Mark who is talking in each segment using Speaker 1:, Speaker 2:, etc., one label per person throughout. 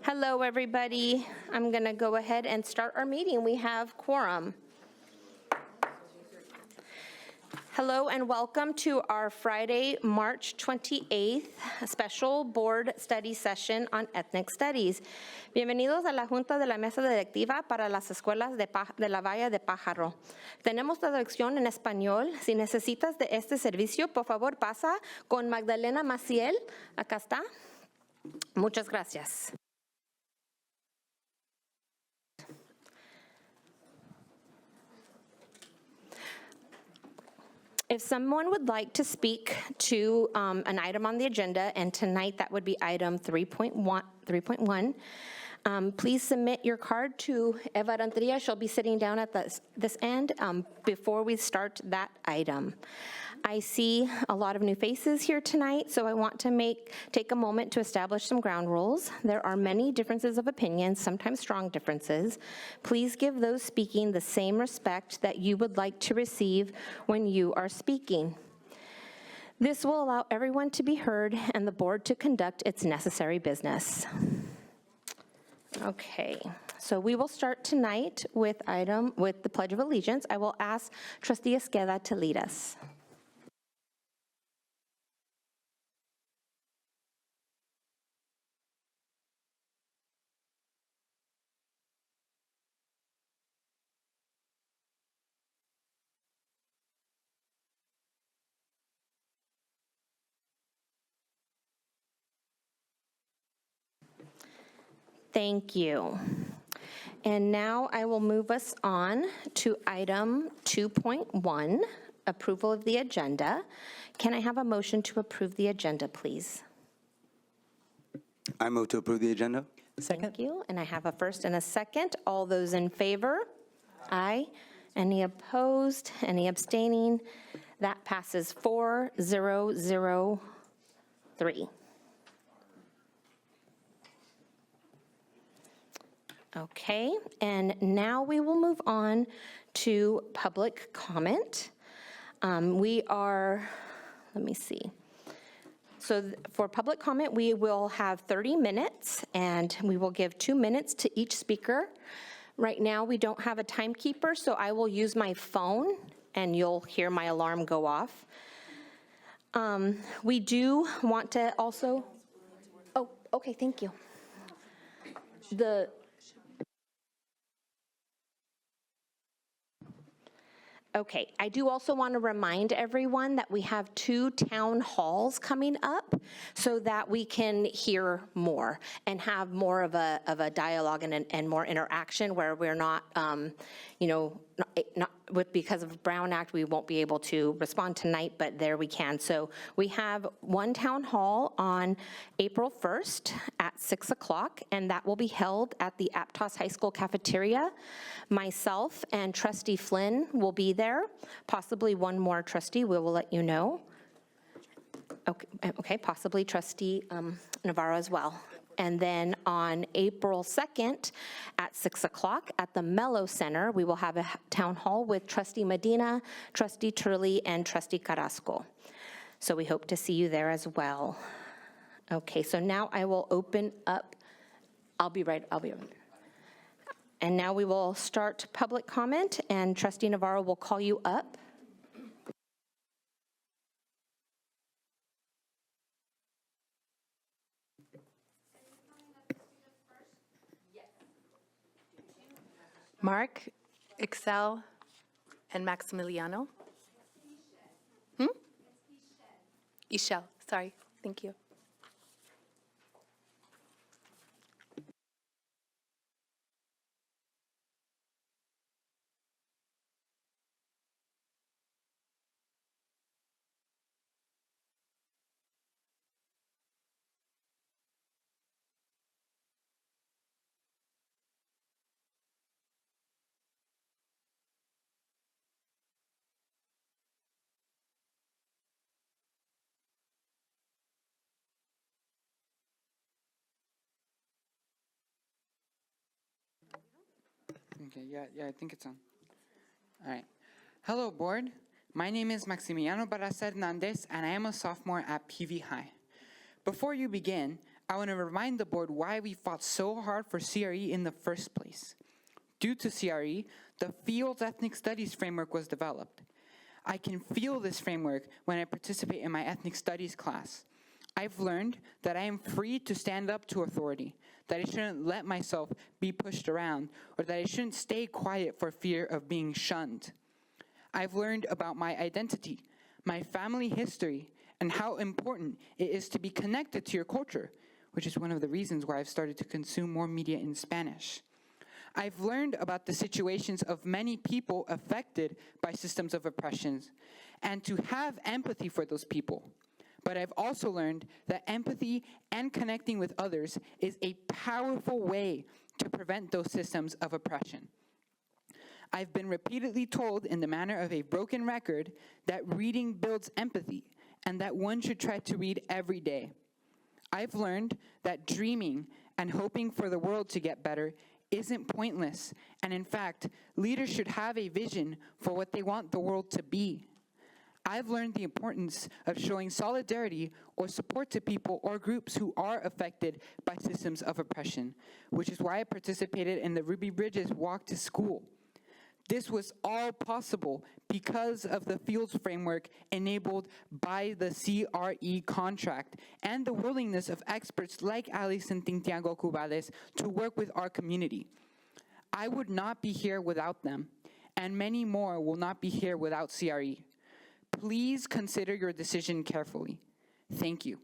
Speaker 1: Hello, everybody. I'm going to go ahead and start our meeting. We have quorum. Hello and welcome to our Friday, March 28th special board study session on ethnic studies. Bienvenidos a la Junta de la Mesa Directiva para las Escuelas de la Bahía de Pajaro. Tenemos traducción en español. Si necesitas de este servicio, por favor pasa con Magdalena Maciel. Acá está. Muchas gracias. If someone would like to speak to an item on the agenda, and tonight that would be item 3.1, please submit your card to Eva Randria. She'll be sitting down at this end before we start that item. I see a lot of new faces here tonight, so I want to take a moment to establish some ground rules. There are many differences of opinion, sometimes strong differences. Please give those speaking the same respect that you would like to receive when you are speaking. This will allow everyone to be heard and the board to conduct its necessary business. Okay, so we will start tonight with the Pledge of Allegiance. I will ask Trustee Esqueda to lead us. Thank you. And now I will move us on to item 2.1, approval of the agenda. Can I have a motion to approve the agenda, please?
Speaker 2: I move to approve the agenda.
Speaker 3: Second.
Speaker 1: Thank you. And I have a first and a second. All those in favor? Aye. Any opposed? Any abstaining? That passes 4-0-0-3. Okay, and now we will move on to public comment. Let me see. So for public comment, we will have 30 minutes, and we will give 2 minutes to each speaker. Right now, we don't have a timekeeper, so I will use my phone, and you'll hear my alarm go off. We do want to also, oh, okay, thank you. Okay, I do also want to remind everyone that we have 2 town halls coming up so that we can hear more and have more of a dialogue and more interaction where we're not, because of Brown Act, we won't be able to respond tonight, but there we can. So we have 1 town hall on April 1st at 6 o'clock, and that will be held at the Aptos High School cafeteria. Myself and Trustee Flynn will be there, possibly one more trustee, we will let you know. Okay, possibly Trustee Navarro as well. And then on April 2nd at 6 o'clock at the Mello Center, we will have a town hall with Trustee Medina, Trustee Turley, and Trustee Carrasco. So we hope to see you there as well. Okay, so now I will open up. I'll be right. And now we will start public comment, and Trustee Navarro will call you up.
Speaker 3: Mark, Excel, and Maximiliano. Ishel, sorry, thank you.
Speaker 4: Okay, yeah, I think it's on. All right. Hello, board. My name is Maximiliano Barraza Hernandez, and I am a sophomore at PV High. Before you begin, I want to remind the board why we fought so hard for CRE in the first place. Due to CRE, the field's ethnic studies framework was developed. I can feel this framework when I participate in my ethnic studies class. I've learned that I am free to stand up to authority, that I shouldn't let myself be pushed around, or that I shouldn't stay quiet for fear of being shunned. I've learned about my identity, my family history, and how important it is to be connected to your culture, which is one of the reasons why I've started to consume more media in Spanish. I've learned about the situations of many people affected by systems of oppression, and to have empathy for those people. But I've also learned that empathy and connecting with others is a powerful way to prevent those systems of oppression. I've been repeatedly told in the manner of a broken record that reading builds empathy and that one should try to read every day. I've learned that dreaming and hoping for the world to get better isn't pointless, and in fact, leaders should have a vision for what they want the world to be. I've learned the importance of showing solidarity or support to people or groups who are affected by systems of oppression, which is why I participated in the Ruby Bridges Walk to School. This was all possible because of the Fields framework enabled by the CRE contract and the willingness of experts like Alice and Tintiago Cubales to work with our community. I would not be here without them, and many more will not be here without CRE. Please consider your decision carefully. Thank you.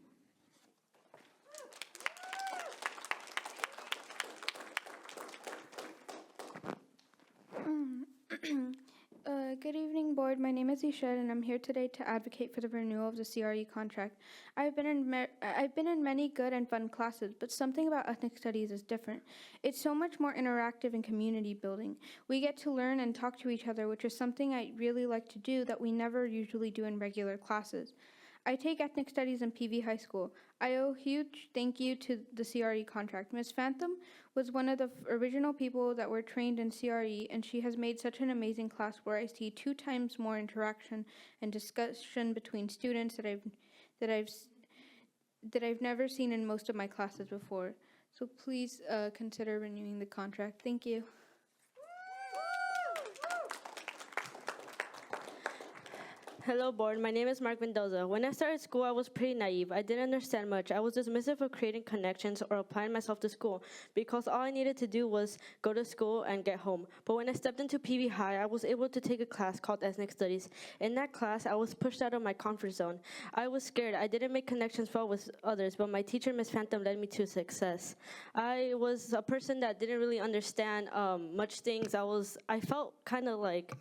Speaker 2: Good evening, board. My name is Ished, and I'm here today to advocate for the renewal of the CRE contract. I've been in many good and fun classes, but something about ethnic studies is different. It's so much more interactive and community building. We get to learn and talk to each other, which is something I really like to do that we never usually do in regular classes. I take ethnic studies in PV High School. I owe a huge thank you to the CRE contract. Ms. Phantom was one of the original people that were trained in CRE, and she has made such an amazing class where I see 2 times more interaction and discussion between students that I've never seen in most of my classes before. So please consider renewing the contract. Thank you.
Speaker 5: Hello, board. My name is Mark Mendoza. When I started school, I was pretty naive. I didn't understand much. I was dismissive of creating connections or applying myself to school because all I needed to do was go to school and get home. But when I stepped into PV High, I was able to take a class called Ethnic Studies. In that class, I was pushed out of my comfort zone. I was scared. I didn't make connections well with others, but my teacher, Ms. Phantom, led me to success. I was a person that didn't really understand much things. I felt kind of like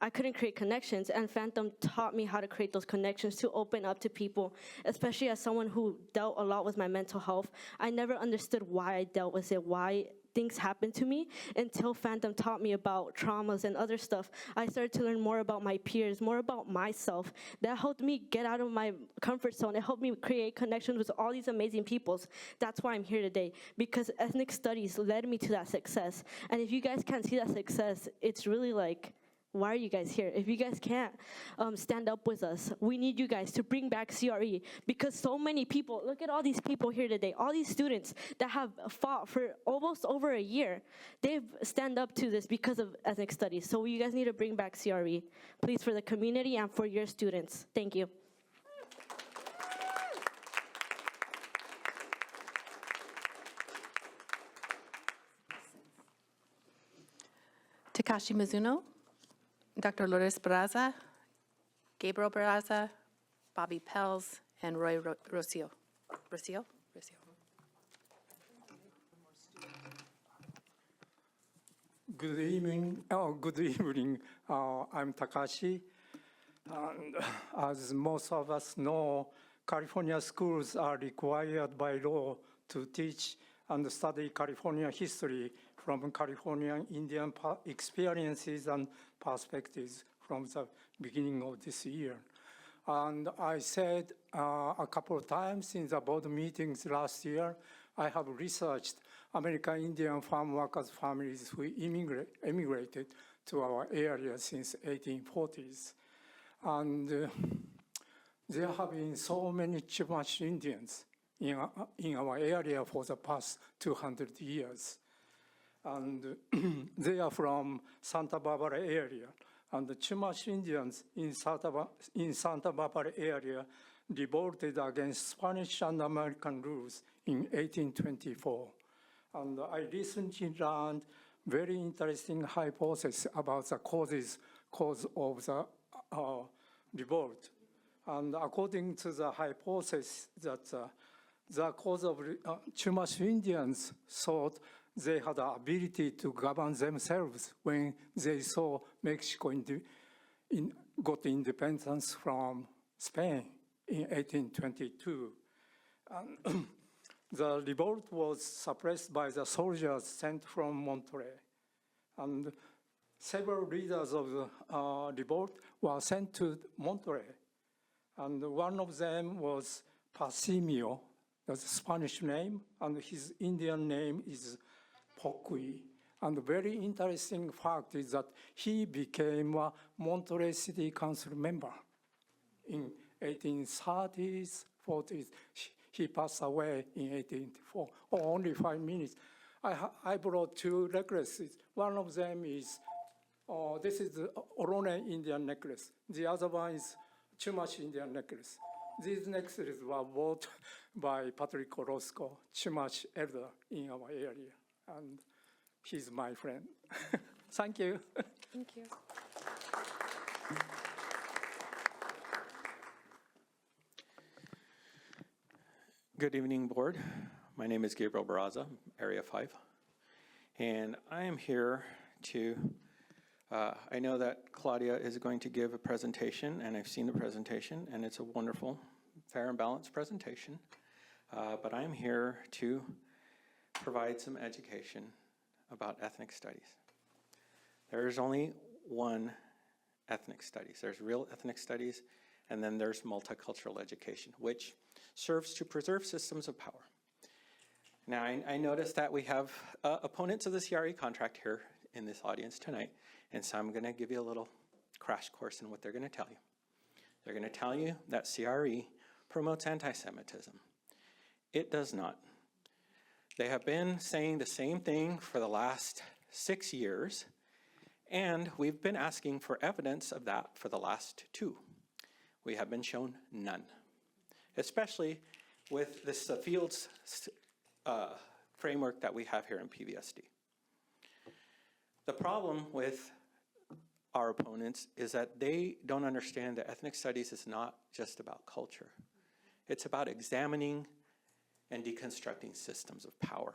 Speaker 5: I couldn't create connections, and Phantom taught me how to create those connections to open up to people, especially as someone who dealt a lot with my mental health. I never understood why I dealt with it, why things happened to me, until Phantom taught me about traumas and other stuff. I started to learn more about my peers, more about myself. That helped me get out of my comfort zone. It helped me create connections with all these amazing peoples. That's why I'm here today, because ethnic studies led me to that success. And if you guys can't see that success, it's really like, why are you guys here? If you guys can't stand up with us, we need you guys to bring back CRE, because so many people, look at all these people here today, all these students that have fought for almost over a year, they've stand up to this because of ethnic studies. So you guys need to bring back CRE, please, for the community and for your students. Thank you.
Speaker 3: Takashi Mizuno, Dr. Lourdes Barraza, Gabriel Barraza, Bobby Pels, and Roy Rocio. Rocio?
Speaker 6: Good evening. I'm Takashi. And as most of us know, California schools are required by law to teach and study California history from Californian Indian experiences and perspectives from the beginning of this year. And I said a couple of times in the board meetings last year, I have researched American Indian farm workers' families who immigrated to our area since 1840s. And there have been so many Chumash Indians in our area for the past 200 years. And they are from Santa Barbara area. And the Chumash Indians in Santa Barbara area revolted against Spanish and American rules in 1824. And I recently learned very interesting hypothesis about the cause of the revolt. And according to the hypothesis that the cause of Chumash Indians thought they had the ability to govern themselves when they saw Mexico got independence from Spain in 1822. And the revolt was suppressed by the soldiers sent from Monterrey. And several leaders of the revolt were sent to Monterrey. And one of them was Pasimio, that's a Spanish name, and his Indian name is Pokui. And the very interesting fact is that he became a Monterrey City Council member in 1830s, 40s. He passed away in 1884, only 5 minutes. I brought two necklaces. One of them is, this is the Orone Indian necklace. The other one is Chumash Indian necklace. These necklaces were bought by Patrick Orozco, Chumash elder in our area. And he's my friend. Thank you.
Speaker 2: Thank you.
Speaker 7: Good evening, board. My name is Gabriel Barraza, Area 5. And I am here to, I know that Claudia is going to give a presentation, and I've seen the presentation, and it's a wonderful, fair and balanced presentation. But I'm here to provide some education about ethnic studies. There's only one ethnic studies. There's real ethnic studies, and then there's multicultural education, which serves to preserve systems of power. Now, I noticed that we have opponents of the CRE contract here in this audience tonight, and so I'm going to give you a little crash course in what they're going to tell you. They're going to tell you that CRE promotes anti-Semitism. It does not. They have been saying the same thing for the last 6 years, and we've been asking for evidence of that for the last 2. We have been shown none, especially with this fields framework that we have here in PVSD. The problem with our opponents is that they don't understand that ethnic studies is not just about culture. It's about examining and deconstructing systems of power.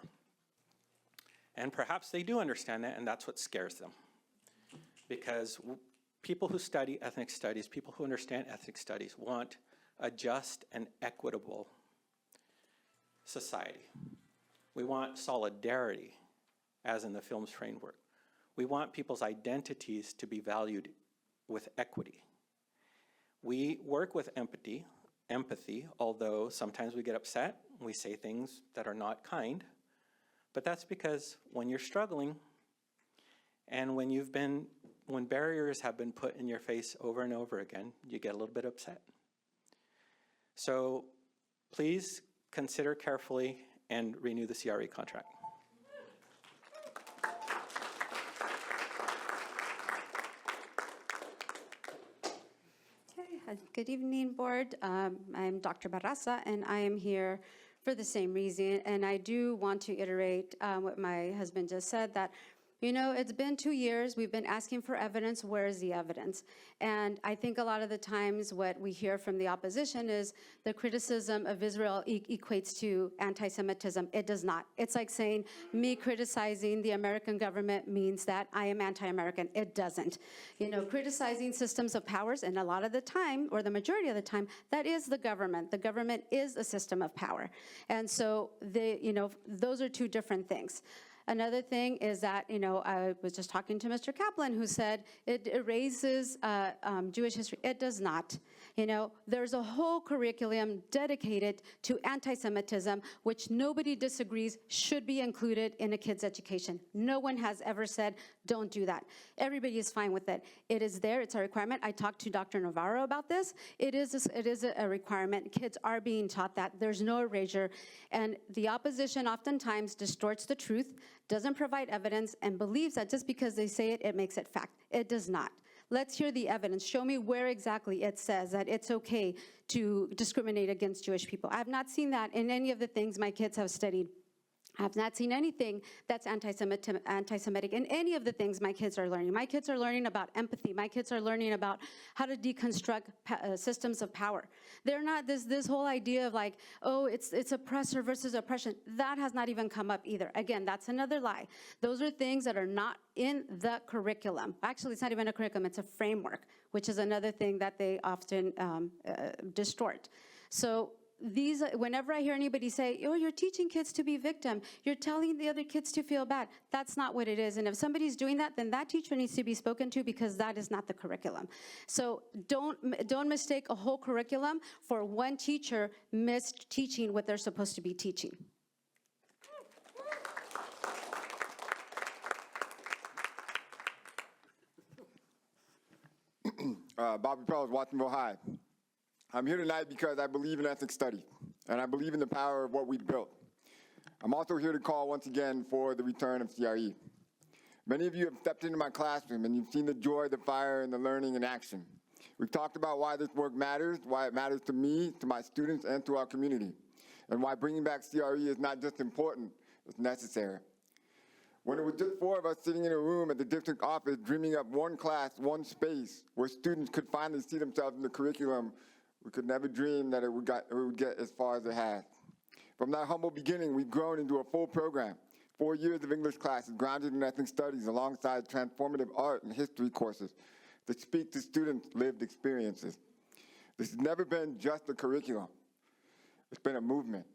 Speaker 7: And perhaps they do understand that, and that's what scares them. Because people who study ethnic studies, people who understand ethnic studies, want a just and equitable society. We want solidarity, as in the film's framework. We want people's identities to be valued with equity. We work with empathy, although sometimes we get upset, we say things that are not kind, but that's because when you're struggling and when barriers have been put in your face over and over again, you get a little bit upset. So please consider carefully and renew the CRE contract.
Speaker 8: Okay, good evening, board. I'm Dr. Barraza, and I am here for the same reason. And I do want to iterate what my husband just said, that you know, it's been 2 years. We've been asking for evidence. Where is the evidence? And I think a lot of the times what we hear from the opposition is the criticism of Israel equates to anti-Semitism. It does not. It's like saying me criticizing the American government means that I am anti-American. It doesn't. You know, criticizing systems of powers, and a lot of the time, or the majority of the time, that is the government. The government is a system of power. And so, those are two different things. Another thing is that, I was just talking to Mr. Kaplan, who said it erases Jewish history. It does not. You know, there's a whole curriculum dedicated to anti-Semitism, which nobody disagrees should be included in a kid's education. No one has ever said, don't do that. Everybody is fine with it. It is there, it's a requirement. I talked to Dr. Navarro about this. It is a requirement. Kids are being taught that. There's no erasure. And the opposition oftentimes distorts the truth, doesn't provide evidence, and believes that just because they say it, it makes it fact. It does not. Let's hear the evidence. Show me where exactly it says that it's okay to discriminate against Jewish people. I have not seen that in any of the things my kids have studied. I have not seen anything that's anti-Semitic in any of the things my kids are learning. My kids are learning about empathy. My kids are learning about how to deconstruct systems of power. They're not this whole idea of like, oh, it's oppressor versus oppression. That has not even come up either. Again, that's another lie. Those are things that are not in the curriculum. Actually, it's not even a curriculum, it's a framework, which is another thing that they often distort. So whenever I hear anybody say, oh, you're teaching kids to be victim, you're telling the other kids to feel bad, that's not what it is. And if somebody's doing that, then that teacher needs to be spoken to, because that is not the curriculum. So don't mistake a whole curriculum for one teacher teaching what they're supposed to be teaching.
Speaker 9: Bobby Pels, Watsonville High. I'm here tonight because I believe in ethnic study, and I believe in the power of what we've built. I'm also here to call once again for the return of CRE. Many of you have stepped into my classroom, and you've seen the joy, the fire, and the learning in action. We've talked about why this work matters, why it matters to me, to my students, and to our community, and why bringing back CRE is not just important, it's necessary. When it was just 4 of us sitting in a room at the district office dreaming up one class, one space, where students could finally see themselves in the curriculum, we could never dream that it would get as far as it has. From that humble beginning, we've grown into a full program, 4 years of English classes grounded in ethnic studies alongside transformative art and history courses that speak to students' lived experiences. This has never been just a curriculum. It's been a movement.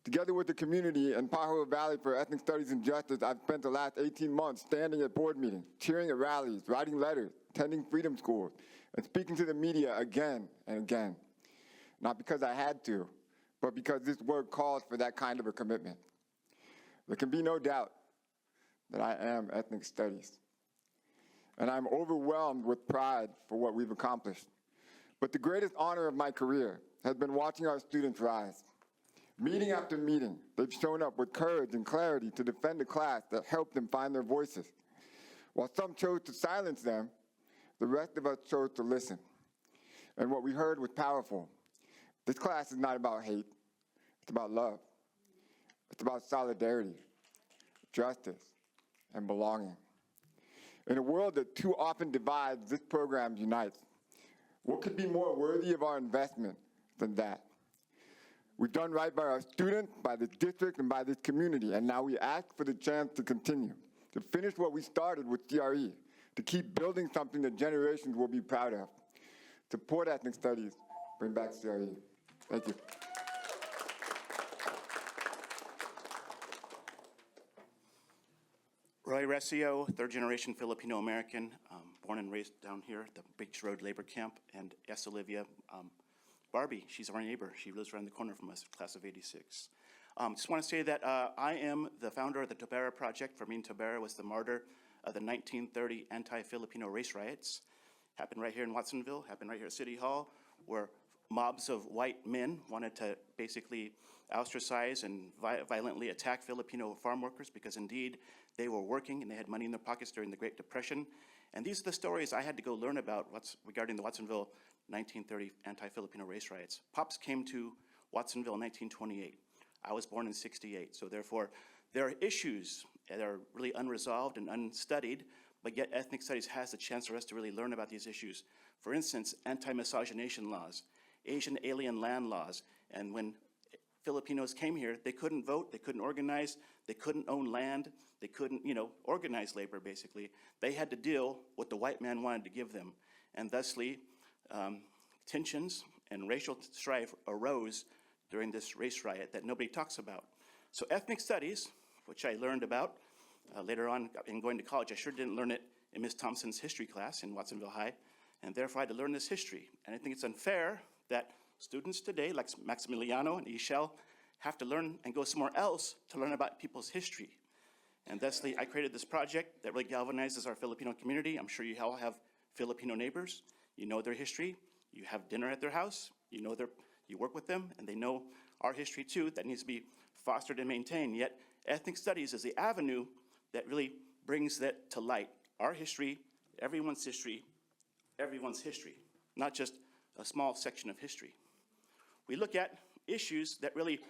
Speaker 9: Together with the community and Pajaro Valley for Ethnic Studies and Justice, I've spent the last 18 months standing at board meetings, cheering at rallies, writing letters, attending freedom schools, and speaking to the media again and again. Not because I had to, but because this work calls for that kind of a commitment. There can be no doubt that I am ethnic studies. And I'm overwhelmed with pride for what we've accomplished. But the greatest honor of my career has been watching our students rise. Meeting after meeting, they've shown up with courage and clarity to defend a class that helped them find their voices. While some chose to silence them, the rest of us chose to listen. And what we heard was powerful. This class is not about hate, it's about love. It's about solidarity, justice, and belonging. In a world that too often divides, this program unites. What could be more worthy of our investment than that? We've done right by our students, by this district, and by this community, and now we ask for the chance to continue, to finish what we started with CRE, to keep building something that generations will be proud of. Support ethnic studies, bring back CRE. Thank you.
Speaker 10: Roy Recio, third-generation Filipino-American, born and raised down here at the Beach Road Labor Camp, and S. Olivia Barbie, she's our neighbor. She lives around the corner from us, class of '86. Just want to say that I am the founder of the Tobera Project. Fermin Tobera was the martyr of the 1930 anti-Filipino race riots. Happened right here in Watsonville, happened right here at City Hall, where mobs of white men wanted to basically ostracize and violently attack Filipino farm workers because indeed they were working and they had money in their pockets during the Great Depression. And these are the stories I had to go learn about regarding the Watsonville 1930 anti-Filipino race riots. Pops came to Watsonville in 1928. I was born in '68, so therefore there are issues that are really unresolved and unstudied, but yet ethnic studies has the chance for us to really learn about these issues. For instance, anti-miscegenation laws, Asian alien land laws, and when Filipinos came here, they couldn't vote, they couldn't organize, they couldn't own land, they couldn't, organize labor, basically. They had to deal with what the white man wanted to give them, and thusly, tensions and racial strife arose during this race riot that nobody talks about. So ethnic studies, which I learned about later on in going to college, I sure didn't learn it in Ms. Thompson's history class in Watsonville High, and therefore I had to learn this history. And I think it's unfair that students today, like Maximiliano and Ishel, have to learn and go somewhere else to learn about people's history. And thusly, I created this project that really galvanizes our Filipino community. I'm sure you all have Filipino neighbors. You know their history. You have dinner at their house. You work with them, and they know our history too that needs to be fostered and maintained. Yet, ethnic studies is the avenue that really brings that to light. Our history, everyone's history, not just a small section of history. We look at issues that really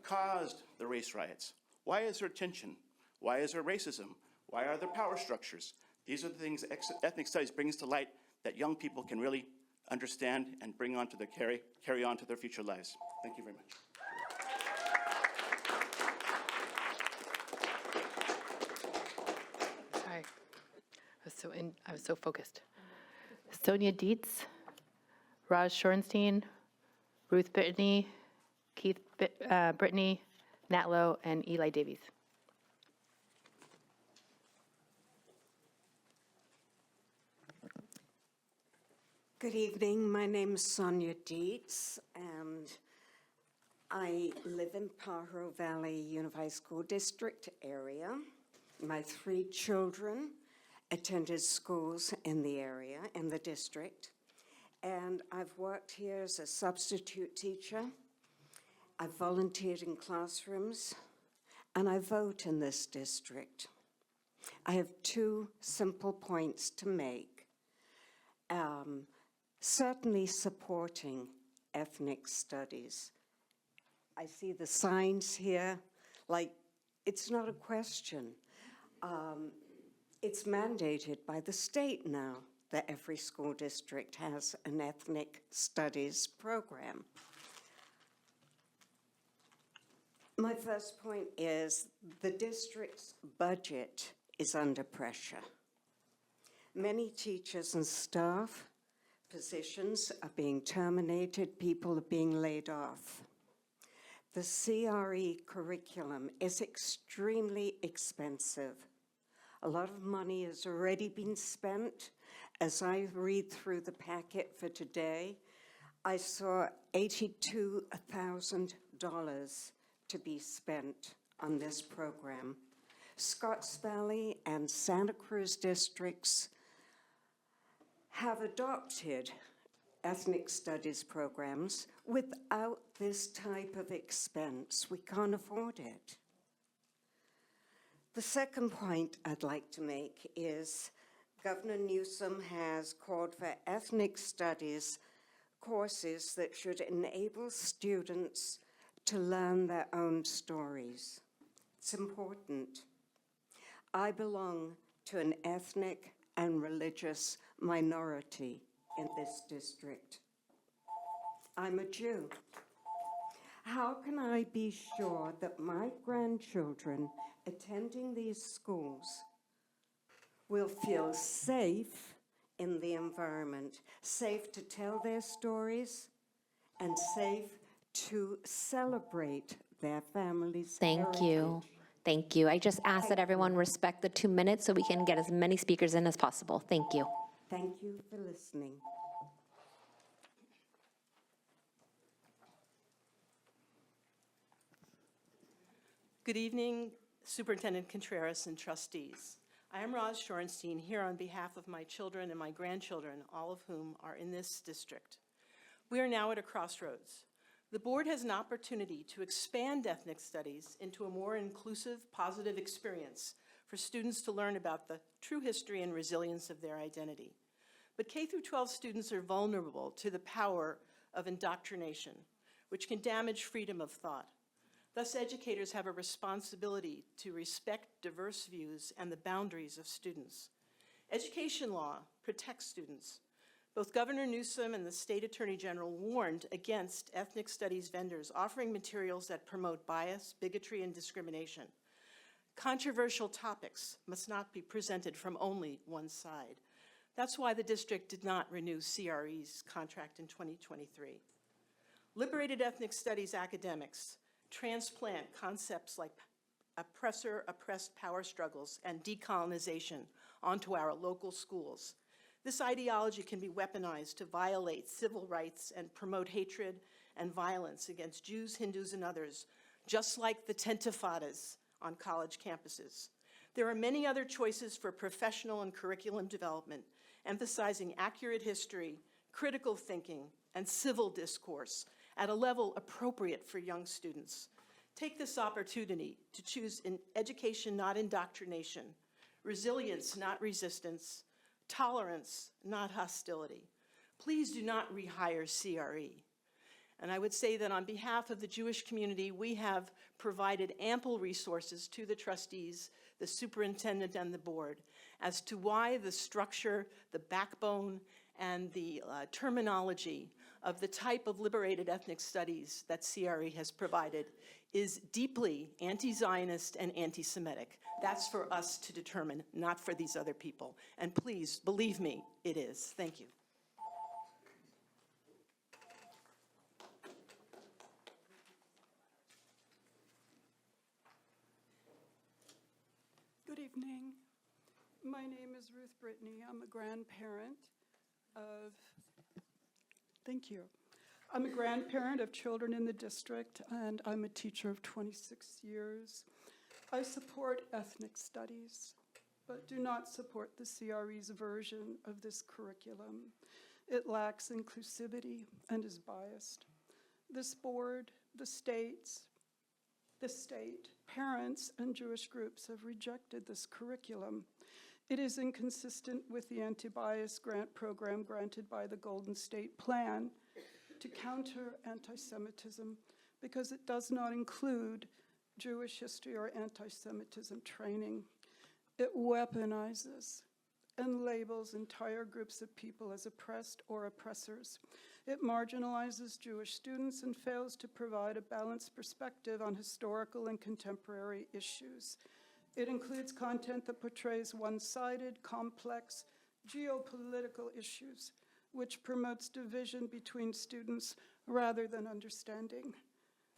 Speaker 10: caused the race riots. Why is there tension? Why is there racism? Why are there power structures? These are the things ethnic studies brings to light that young people can really understand and bring on to their carry on to their future lives. Thank you very much.
Speaker 3: Sorry, I was so focused. Sonia Dietz, Raj Shorenstein, Ruth Brittany, Keith Brittany, Nat Lowe, and Eli Davies.
Speaker 11: Good evening. My name is Sonia Dietz, and I live in Pajaro Valley Unified School District area. My 3 children attended schools in the area, in the district, and I've worked here as a substitute teacher. I've volunteered in classrooms, and I vote in this district. I have 2 simple points to make. Certainly supporting ethnic studies. I see the signs here, like, it's not a question. It's mandated by the state now that every school district has an ethnic studies program. My first point is the district's budget is under pressure. Many teachers and staff positions are being terminated, people are being laid off. The CRE curriculum is extremely expensive. A lot of money has already been spent. As I read through the packet for today, I saw $82,000 to be spent on this program. Scotts Valley and Santa Cruz districts have adopted ethnic studies programs without this type of expense. We can't afford it. The second point I'd like to make is Governor Newsom has called for ethnic studies courses that should enable students to learn their own stories. It's important. I belong to an ethnic and religious minority in this district. I'm a Jew. How can I be sure that my grandchildren attending these schools will feel safe in the environment, safe to tell their stories, and safe to celebrate their families'
Speaker 1: Thank you.
Speaker 11: heritage?
Speaker 1: Thank you. I just ask that everyone respect the 2 minutes so we can get as many speakers in as possible. Thank you.
Speaker 11: Thank you for listening.
Speaker 12: Good evening, Superintendent Contreras and trustees. I am Roz Shorenstein here on behalf of my children and my grandchildren, all of whom are in this district. We are now at a crossroads. The board has an opportunity to expand ethnic studies into a more inclusive, positive experience for students to learn about the true history and resilience of their identity. But K through 12 students are vulnerable to the power of indoctrination, which can damage freedom of thought. Thus, educators have a responsibility to respect diverse views and the boundaries of students. Education law protects students. Both Governor Newsom and the State Attorney General warned against ethnic studies vendors offering materials that promote bias, bigotry, and discrimination. Controversial topics must not be presented from only one side. That's why the district did not renew CRE's contract in 2023. Liberated ethnic studies academics transplant concepts like oppressor-oppressed power struggles and decolonization onto our local schools. This ideology can be weaponized to violate civil rights and promote hatred and violence against Jews, Hindus, and others, just like the tentafadas on college campuses. There are many other choices for professional and curriculum development, emphasizing accurate history, critical thinking, and civil discourse at a level appropriate for young students. Take this opportunity to choose education, not indoctrination, resilience, not resistance, tolerance, not hostility. Please do not rehire CRE. And I would say that on behalf of the Jewish community, we have provided ample resources to the trustees, the superintendent, and the board as to why the structure, the backbone, and the terminology of the type of liberated ethnic studies that CRE has provided is deeply anti-Zionist and anti-Semitic. That's for us to determine, not for these other people. And please, believe me, it is. Thank you.
Speaker 13: Good evening. My name is Ruth Brittany. I'm a grandparent of, thank you. I'm a grandparent of children in the district, and I'm a teacher of 26 years. I support ethnic studies, but do not support the CRE's version of this curriculum. It lacks inclusivity and is biased. This board, the state, parents, and Jewish groups have rejected this curriculum. It is inconsistent with the anti-bias grant program granted by the Golden State Plan to counter anti-Semitism because it does not include Jewish history or anti-Semitism training. It weaponizes and labels entire groups of people as oppressed or oppressors. It marginalizes Jewish students and fails to provide a balanced perspective on historical and contemporary issues. It includes content that portrays one-sided, complex, geopolitical issues, which promotes division between students rather than understanding.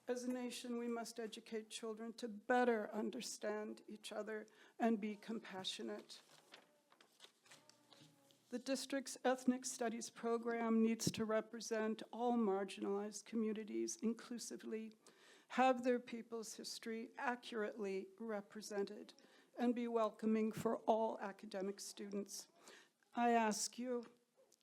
Speaker 13: As a nation, we must educate children to better understand each other and be compassionate. The district's ethnic studies program needs to represent all marginalized communities inclusively, have their people's history accurately represented, and be welcoming for all academic students. I ask you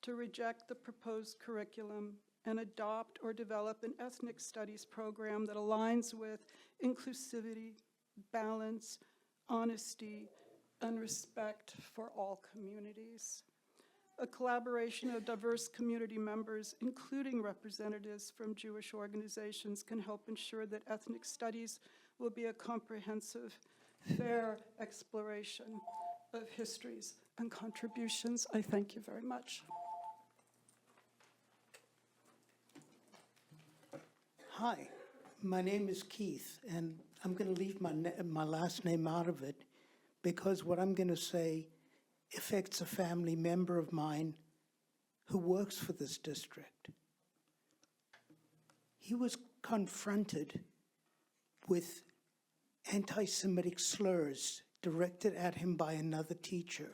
Speaker 13: to reject the proposed curriculum and adopt or develop an ethnic studies program that aligns with inclusivity, balance, honesty, and respect for all communities. A collaboration of diverse community members, including representatives from Jewish organizations, can help ensure that ethnic studies will be a comprehensive, fair exploration of histories and contributions. I thank you very much.
Speaker 14: Hi, my name is Keith, and I'm going to leave my last name out of it because what I'm going to say affects a family member of mine who works for this district. He was confronted with anti-Semitic slurs directed at him by another teacher.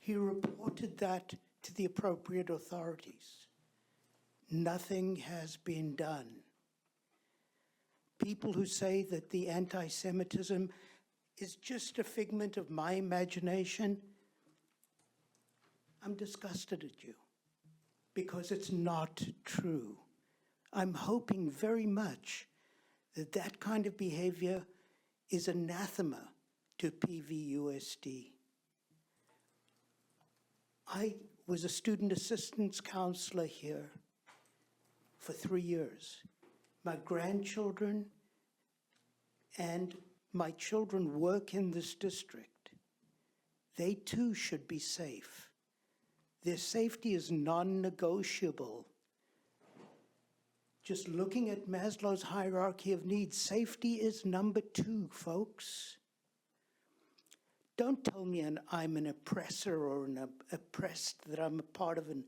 Speaker 14: He reported that to the appropriate authorities. Nothing has been done. People who say that the anti-Semitism is just a figment of my imagination, I'm disgusted at you because it's not true. I'm hoping very much that that kind of behavior is anathema to PVUSD. I was a student assistance counselor here for 3 years. My grandchildren and my children work in this district. They too should be safe. Their safety is non-negotiable. Just looking at Maslow's hierarchy of needs, safety is number 2, folks. Don't tell me I'm an oppressor or an oppressed, that I'm a part of an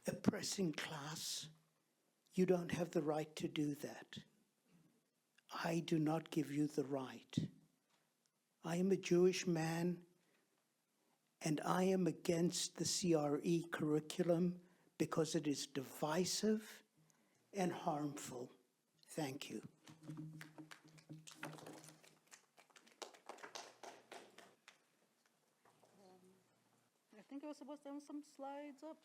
Speaker 14: oppressing class. You don't have the right to do that. I do not give you the right. I am a Jewish man, and I am against the CRE curriculum because it is divisive and harmful. Thank you.
Speaker 15: I think I was supposed to have some slides up.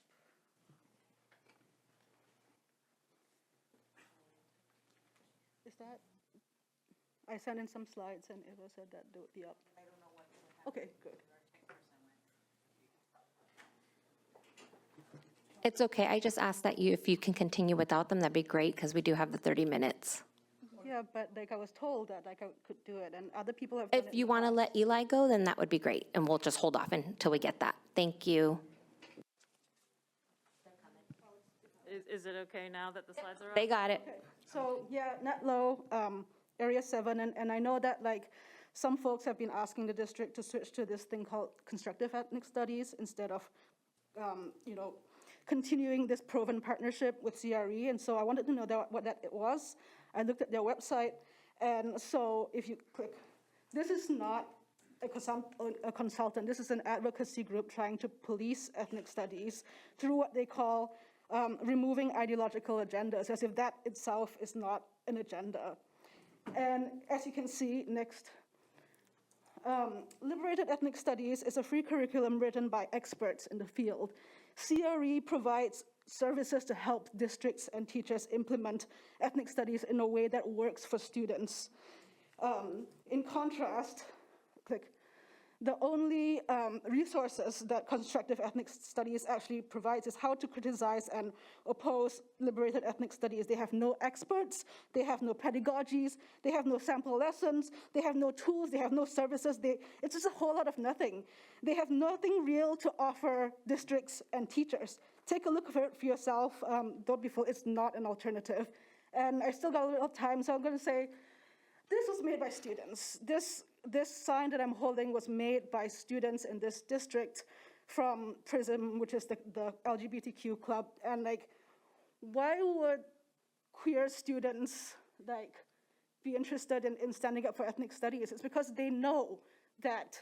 Speaker 15: Is that? I sent in some slides and Eva said that they would be up. I don't know what. Okay, good.
Speaker 1: It's okay, I just asked that if you can continue without them, that'd be great, because we do have the 30 minutes.
Speaker 15: Yeah, but like I was told that like I could do it, and other people have done
Speaker 1: If
Speaker 15: it.
Speaker 1: you want to let Eli go, then that would be great, and we'll just hold off until we get that. Thank you.
Speaker 16: Is it okay now that the slides are up?
Speaker 1: They got it.
Speaker 15: Okay. So yeah, Netlow, Area 7, and I know that like some folks have been asking the district to switch to this thing called constructive ethnic studies instead of, continuing this proven partnership with CRE. And so I wanted to know what that was. I looked at their website, and so if you click, this is not a consultant. This is an advocacy group trying to police ethnic studies through what they call removing ideological agendas, as if that itself is not an agenda. And as you can see, next, Liberated Ethnic Studies is a free curriculum written by experts in the field. CRE provides services to help districts and teachers implement ethnic studies in a way that works for students. In contrast, click. The only resources that constructive ethnic studies actually provides is how to criticize and oppose liberated ethnic studies. They have no experts, they have no pedagogies, they have no sample lessons, they have no tools, they have no services. It's just a whole lot of nothing. They have nothing real to offer districts and teachers. Take a look for it for yourself. Don't be fooled, it's not an alternative. And I still got a little time, so I'm going to say, this was made by students. This sign that I'm holding was made by students in this district from PRISM, which is the LGBTQ club. And like, why would queer students like be interested in standing up for ethnic studies? It's because they know that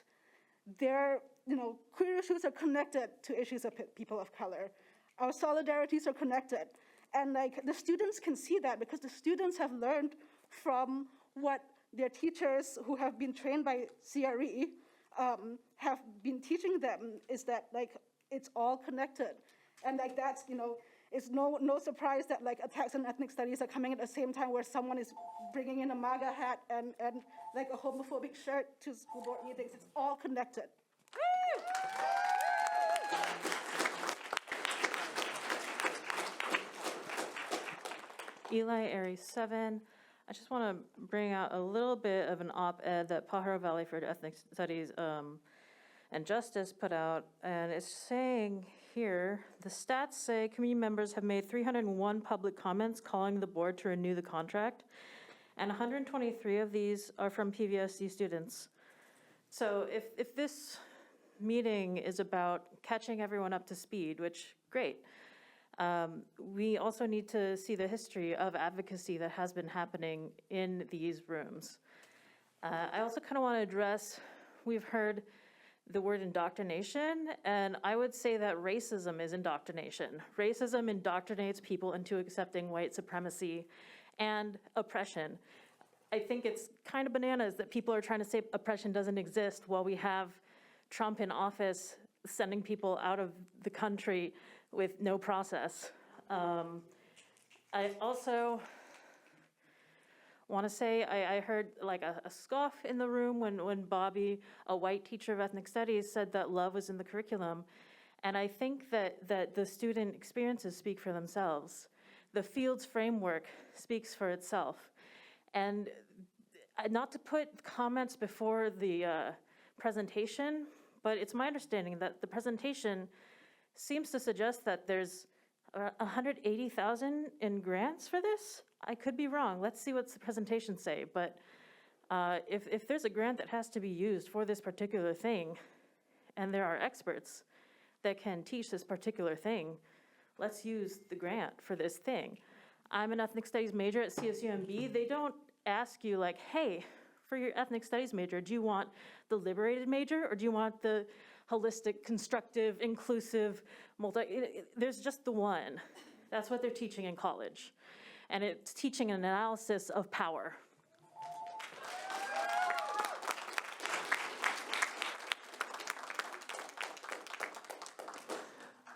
Speaker 15: queer issues are connected to issues of people of color. Our solidarities are connected. And like, the students can see that because the students have learned from what their teachers who have been trained by CRE have been teaching them, is that like it's all connected. And like that's, it's no surprise that like attacks on ethnic studies are coming at the same time where someone is bringing in a MAGA hat and like a homophobic shirt to school board meetings. It's all connected.
Speaker 16: Eli, Area 7. I just want to bring out a little bit of an op-ed that Pajaro Valley for Ethnic Studies and Justice put out, and it's saying here, the stats say community members have made 301 public comments calling the board to renew the contract, and 123 of these are from PVSD students. So if this meeting is about catching everyone up to speed, which, great, we also need to see the history of advocacy that has been happening in these rooms. I also kind of want to address, we've heard the word indoctrination, and I would say that racism is indoctrination. Racism indoctrinates people into accepting white supremacy and oppression. I think it's kind of bananas that people are trying to say oppression doesn't exist while we have Trump in office sending people out of the country with no process. I also want to say I heard like a scoff in the room when Bobby, a white teacher of ethnic studies, said that love was in the curriculum. And I think that the student experiences speak for themselves. The Fields framework speaks for itself. And not to put comments before the presentation, but it's my understanding that the presentation seems to suggest that there's 180,000 in grants for this. I could be wrong. Let's see what the presentations say. But if there's a grant that has to be used for this particular thing, and there are experts that can teach this particular thing, let's use the grant for this thing. I'm an ethnic studies major at CSUMB. They don't ask you like, hey, for your ethnic studies major, do you want the liberated major or do you want the holistic, constructive, inclusive, there's just the one. That's what they're teaching in college. And it's teaching an analysis of power.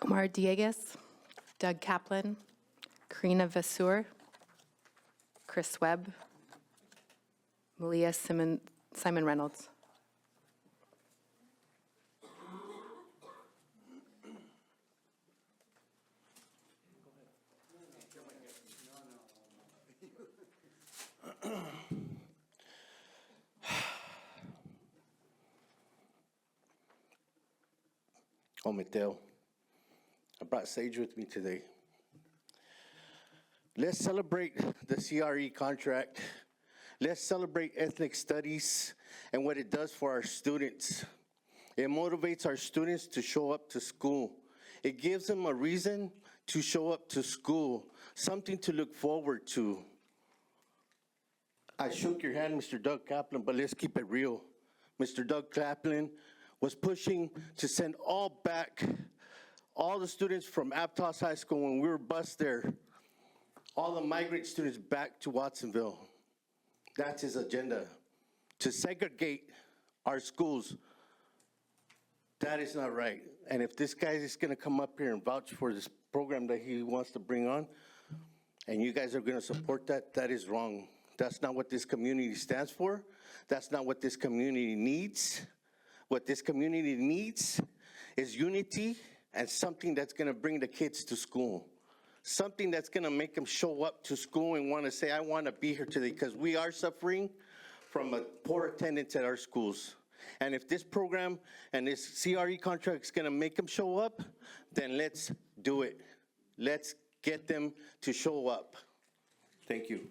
Speaker 3: Omar Diegues, Doug Kaplan, Karina Vasseur, Chris Webb, Malia Simon Reynolds.
Speaker 17: Oh, Mateo, I brought Sage with me today. Let's celebrate the CRE contract. Let's celebrate ethnic studies and what it does for our students. It motivates our students to show up to school. It gives them a reason to show up to school, something to look forward to. I shook your hand, Mr. Doug Kaplan, but let's keep it real. Mr. Doug Kaplan was pushing to send all the students from Aptos High School when we were bused there, all the migrant students back to Watsonville. That's his agenda, to segregate our schools. That is not right. And if this guy is gonna come up here and vouch for this program that he wants to bring on, and you guys are gonna support that, that is wrong. That's not what this community stands for. That's not what this community needs. What this community needs is unity and something that's gonna bring the kids to school. Something that's gonna make them show up to school and wanna say, I wanna be here today, because we are suffering from a poor attendance at our schools. And if this program and this CRE contract is gonna make them show up, then let's do it. Let's get them to show up. Thank you.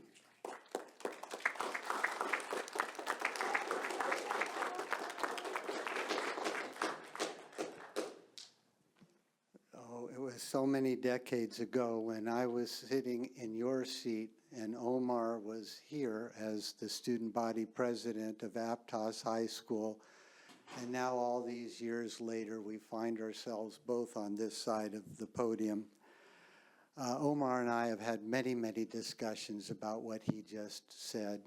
Speaker 18: Oh, it was so many decades ago when I was sitting in your seat and Omar was here as the student body president of Aptos High School. And now all these years later, we find ourselves both on this side of the podium. Omar and I have had many, many discussions about what he just said.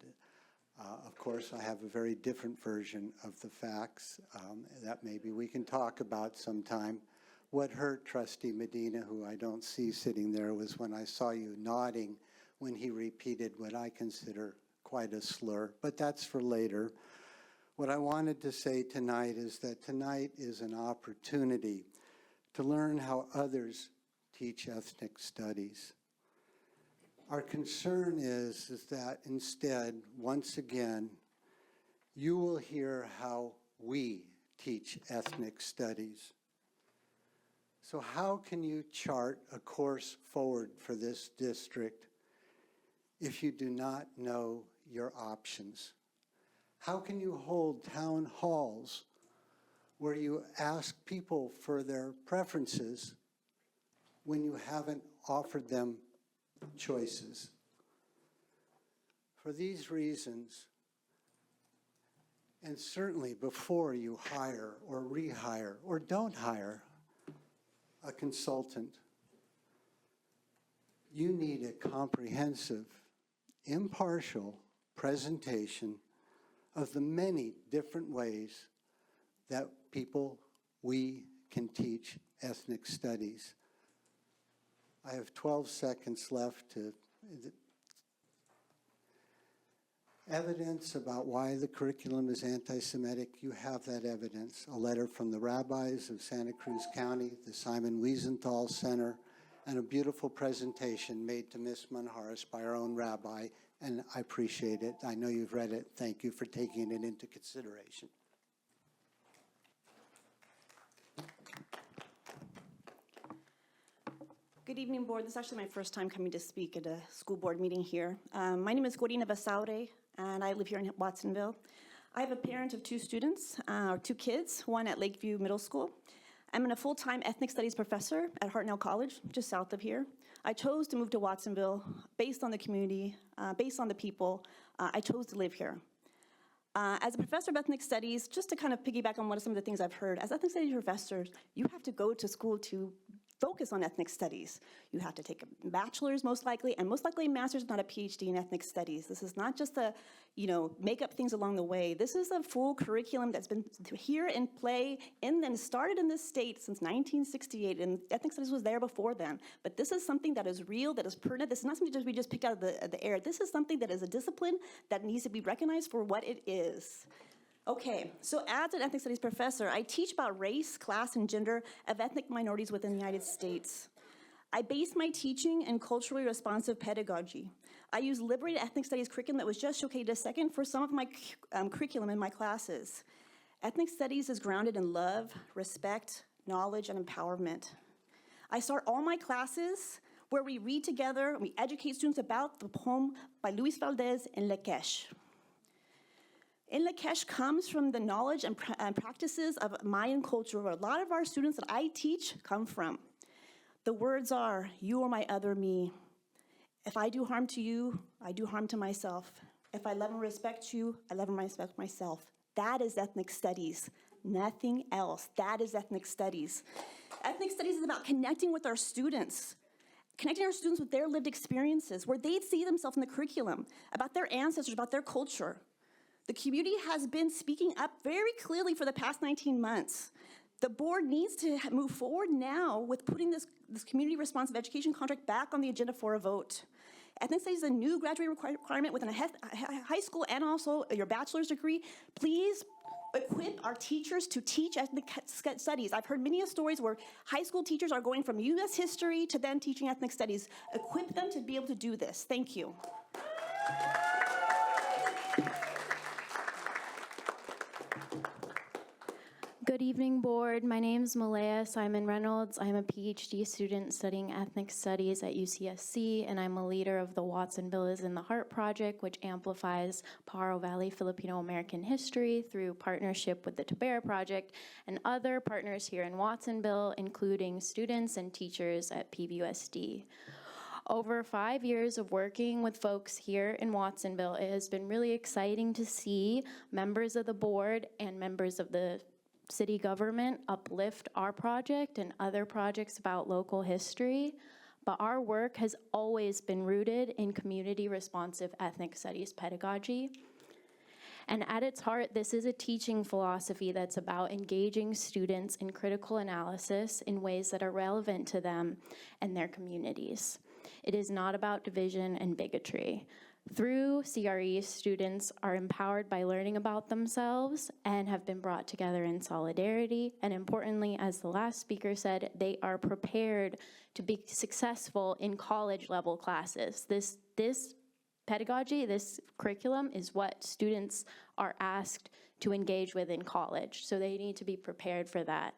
Speaker 18: Of course, I have a very different version of the facts that maybe we can talk about sometime. What hurt Trustee Medina, who I don't see sitting there, was when I saw you nodding when he repeated what I consider quite a slur, but that's for later. What I wanted to say tonight is that tonight is an opportunity to learn how others teach ethnic studies. Our concern is that instead, once again, you will hear how we teach ethnic studies. So how can you chart a course forward for this district if you do not know your options? How can you hold town halls where you ask people for their preferences when you haven't offered them choices? For these reasons, and certainly before you hire or rehire or don't hire a consultant, you need a comprehensive, impartial presentation of the many different ways that we can teach ethnic studies. I have 12 seconds left to evidence about why the curriculum is anti-Semitic. You have that evidence. A letter from the rabbis of Santa Cruz County, the Simon Wiesenthal Center, and a beautiful presentation made to Ms. Manharis by our own rabbi, and I appreciate it. I know you've read it. Thank you for taking it into consideration.
Speaker 19: Good evening, board. This is actually my first time coming to speak at a school board meeting here. My name is Corina Basaure, and I live here in Watsonville. I have a parent of two students, or two kids, one at Lakeview Middle School. I'm a full-time ethnic studies professor at Hartnell College, just south of here. I chose to move to Watsonville based on the community, based on the people. I chose to live here. As a professor of ethnic studies, just to kind of piggyback on some of the things I've heard, as ethnic studies professors, you have to go to school to focus on ethnic studies. You have to take a bachelor's most likely, and most likely a master's, not a PhD in ethnic studies. This is not just a, make up things along the way. This is a full curriculum that's been here in play and started in this state since 1968, and ethnic studies was there before then. But this is something that is real, that is pertinent. This is not something we just picked out of the air. This is something that is a discipline that needs to be recognized for what it is. Okay, so as an ethnic studies professor, I teach about race, class, and gender of ethnic minorities within the United States. I base my teaching in culturally responsive pedagogy. I use liberated ethnic studies curriculum that was just showcased a second for some of my curriculum in my classes. Ethnic studies is grounded in love, respect, knowledge, and empowerment. I start all my classes where we read together and we educate students about the poem by Luis Valdez in Lakesh. In Lakesh comes from the knowledge and practices of Mayan culture, where a lot of our students that I teach come from. The words are, you are my other me. If I do harm to you, I do harm to myself. If I love and respect you, I love and respect myself. That is ethnic studies, nothing else. That is ethnic studies. Ethnic studies is about connecting with our students. Connecting our students with their lived experiences, where they see themselves in the curriculum, about their ancestors, about their culture. The community has been speaking up very clearly for the past 19 months. The board needs to move forward now with putting this community responsive education contract back on the agenda for a vote. Ethnic studies is a new graduate requirement within a high school and also your bachelor's degree. Please equip our teachers to teach ethnic studies. I've heard many stories where high school teachers are going from U.S. history to then teaching ethnic studies. Equip them to be able to do this. Thank you.
Speaker 20: Good evening, board. My name is Malaya Simon Reynolds. I'm a PhD student studying ethnic studies at UCSC, and I'm a leader of the Watsonville is in the Heart project, which amplifies Pajaro Valley Filipino-American history through partnership with the Tabera Project and other partners here in Watsonville, including students and teachers at PVUSD. Over 5 years of working with folks here in Watsonville, it has been really exciting to see members of the board and members of the city government uplift our project and other projects about local history, but our work has always been rooted in community responsive ethnic studies pedagogy. And at its heart, this is a teaching philosophy that's about engaging students in critical analysis in ways that are relevant to them and their communities. It is not about division and bigotry. Through CRE, students are empowered by learning about themselves and have been brought together in solidarity. And importantly, as the last speaker said, they are prepared to be successful in college-level classes. This pedagogy, this curriculum is what students are asked to engage with in college. So they need to be prepared for that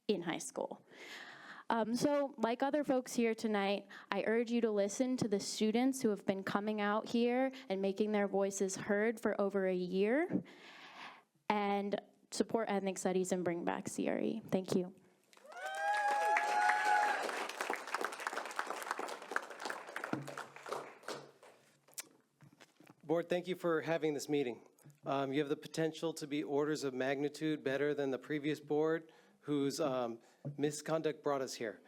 Speaker 20: in high school. So like other folks here tonight, I urge you to listen to the students who have been coming out here and making their voices heard for over a year, and support ethnic studies and bring back CRE. Thank you.
Speaker 21: Board, thank you for having this meeting. You have the potential to be orders of magnitude better than the previous board, whose misconduct brought us here.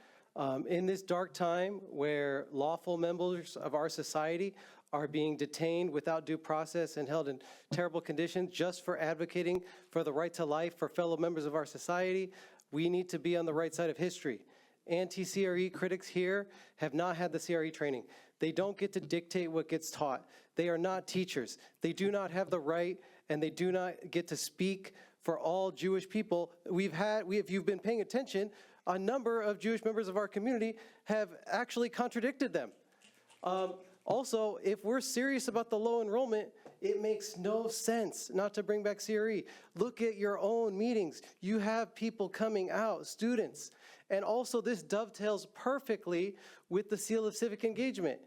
Speaker 21: In this dark time where lawful members of our society are being detained without due process and held in terrible conditions just for advocating for the right to life for fellow members of our society, we need to be on the right side of history. Anti-CRE critics here have not had the CRE training. They don't get to dictate what gets taught. They are not teachers. They do not have the right, and they do not get to speak for all Jewish people. If you've been paying attention, a number of Jewish members of our community have actually contradicted them. Also, if we're serious about the low enrollment, it makes no sense not to bring back CRE. Look at your own meetings. You have people coming out, students. And also this dovetails perfectly with the seal of civic engagement.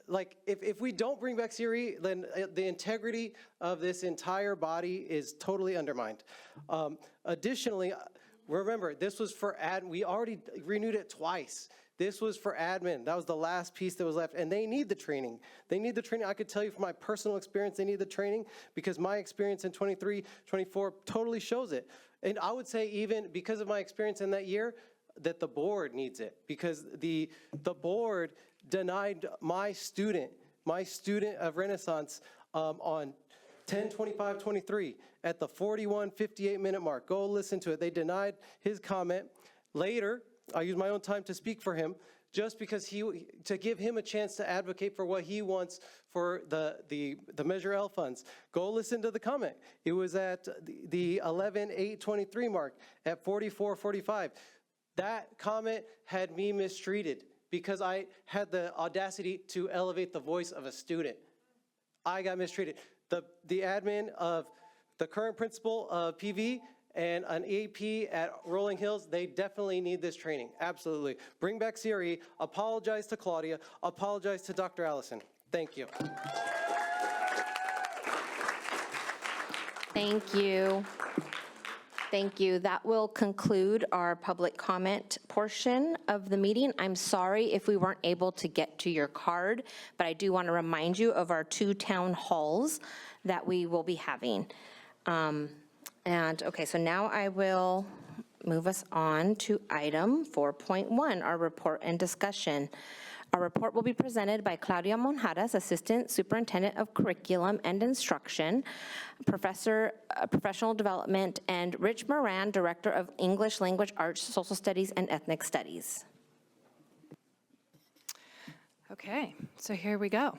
Speaker 21: Like, if we don't bring back CRE, then the integrity of this entire body is totally undermined. Additionally, remember, this was for we already renewed it twice. This was for admin. That was the last piece that was left, and they need the training. They need the training. I could tell you from my personal experience, they need the training because my experience in 23, 24 totally shows it. And I would say even because of my experience in that year, that the board needs it because the board denied my student of Renaissance on 10/25/23 at the 41:58 minute mark. Go listen to it. They denied his comment. Later, I used my own time to speak for him just because to give him a chance to advocate for what he wants for the Measure L funds. Go listen to the comment. It was at the 11/8/23 mark at 44:45. That comment had me mistreated because I had the audacity to elevate the voice of a student. I got mistreated. The admin of the current principal of PV and an AP at Rolling Hills, they definitely need this training, absolutely. Bring back CRE, apologize to Claudia, apologize to Dr. Allison. Thank you.
Speaker 1: Thank you. Thank you. That will conclude our public comment portion of the meeting. I'm sorry if we weren't able to get to your card, but I do want to remind you of our 2 town halls that we will be having. Okay, so now I will move us on to item 4.1, our report and discussion. Our report will be presented by Claudia Monjaras, Assistant Superintendent of Curriculum and Instruction, Professor of Professional Development, and Rich Moran, Director of English Language Arts, Social Studies, and Ethnic Studies.
Speaker 4: Okay, so here we go.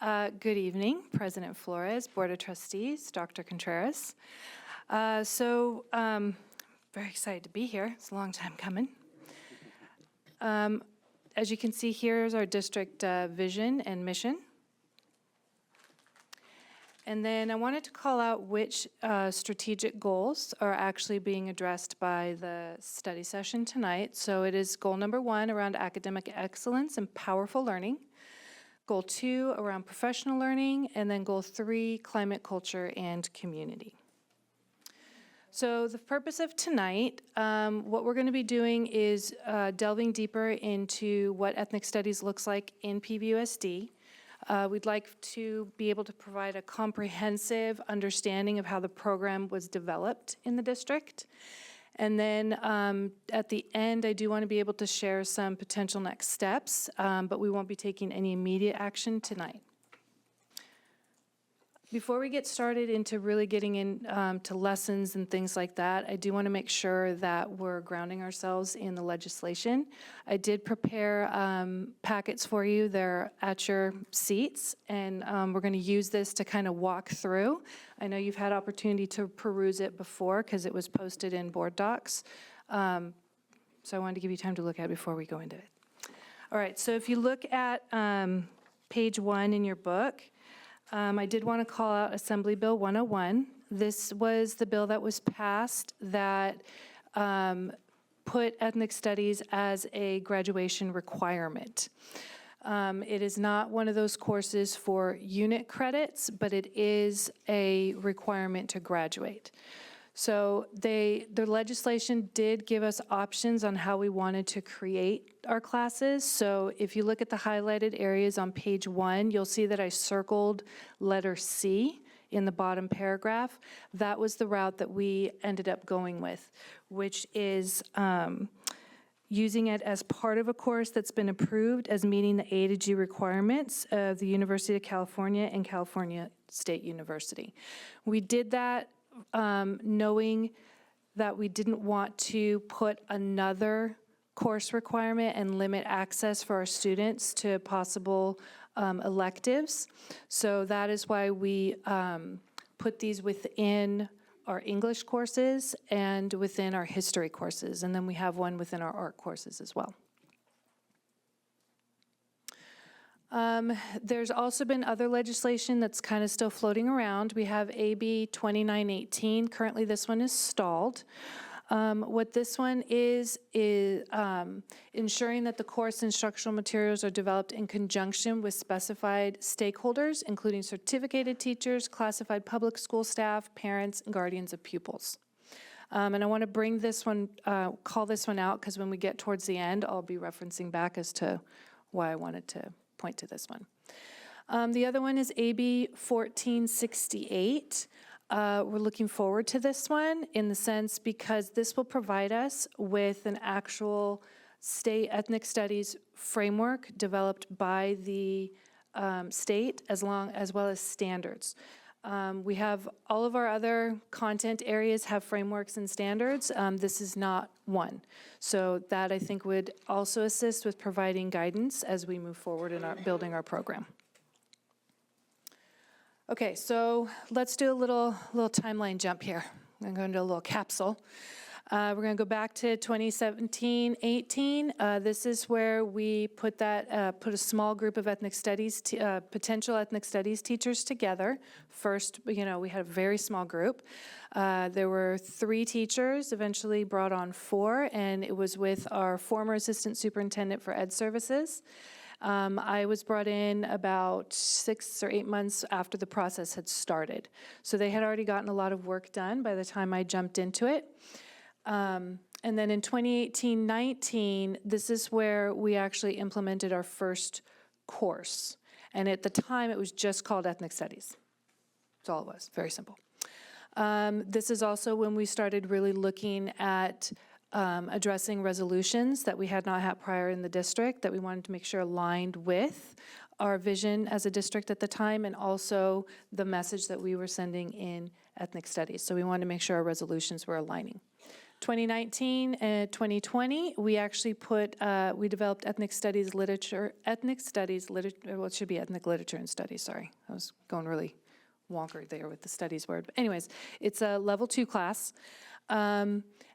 Speaker 4: Good evening, President Flores, Board of Trustees, Dr. Contreras. Very excited to be here. It's a long time coming. As you can see, here's our district vision and mission. And then I wanted to call out which strategic goals are actually being addressed by the study session tonight. So it is goal number 1 around academic excellence and powerful learning. Goal 2 around professional learning, and then goal 3, climate, culture, and community. So the purpose of tonight, what we're going to be doing is delving deeper into what ethnic studies looks like in PVUSD. We'd like to be able to provide a comprehensive understanding of how the program was developed in the district. And then at the end, I do want to be able to share some potential next steps, but we won't be taking any immediate action tonight. Before we get started into really getting into lessons and things like that, I do want to make sure that we're grounding ourselves in the legislation. I did prepare packets for you. They're at your seats, and we're going to use this to kind of walk through. I know you've had opportunity to peruse it before because it was posted in board docs. So I wanted to give you time to look at it before we go into it. All right, so if you look at page 1 in your book, I did want to call out Assembly Bill 101. This was the bill that was passed that put ethnic studies as a graduation requirement. It is not one of those courses for unit credits, but it is a requirement to graduate. So the legislation did give us options on how we wanted to create our classes. So if you look at the highlighted areas on page 1, you'll see that I circled letter C in the bottom paragraph. That was the route that we ended up going with, which is using it as part of a course that's been approved as meeting the A to G requirements of the University of California and California State University. We did that knowing that we didn't want to put another course requirement and limit access for our students to possible electives. So that is why we put these within our English courses and within our history courses, and then we have one within our art courses as well. There's also been other legislation that's kind of still floating around. We have AB 2918. Currently, this one is stalled. What this one is ensuring that the course instructional materials are developed in conjunction with specified stakeholders, including certificated teachers, classified public school staff, parents, and guardians of pupils. And I want to bring this one, call this one out, because when we get towards the end, I'll be referencing back as to why I wanted to point to this one. The other one is AB 1468. We're looking forward to this one in the sense because this will provide us with an actual state ethnic studies framework developed by the state as well as standards. We have all of our other content areas have frameworks and standards. This is not one. So that I think would also assist with providing guidance as we move forward in building our program. Okay, so let's do a little timeline jump here. I'm going to do a little capsule. We're going to go back to 2017-18. This is where we put a small group of ethnic studies, potential ethnic studies teachers together. First, we had a very small group. There were 3 teachers, eventually brought on 4, and it was with our former assistant superintendent for ed services. I was brought in about 6 or 8 months after the process had started. So they had already gotten a lot of work done by the time I jumped into it. And then in 2018-19, this is where we actually implemented our first course. And at the time, it was just called Ethnic Studies. That's all it was, very simple. This is also when we started really looking at addressing resolutions that we had not had prior in the district that we wanted to make sure aligned with our vision as a district at the time and also the message that we were sending in ethnic studies. So we wanted to make sure our resolutions were aligning. 2019 and 2020, we actually we developed ethnic studies literature, well, it should be ethnic literature and studies, sorry. I was going really wonky there with the studies word. But anyways, it's a level 2 class.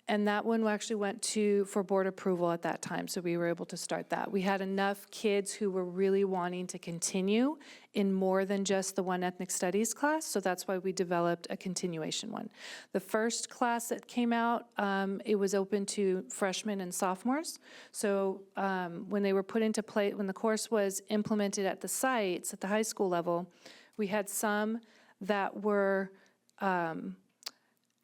Speaker 4: And that one actually went for board approval at that time, so we were able to start that. We had enough kids who were really wanting to continue in more than just the one ethnic studies class, so that's why we developed a continuation one. The first class that came out, it was open to freshmen and sophomores. So when they were put into play, when the course was implemented at the sites, at the high school level, we had some that were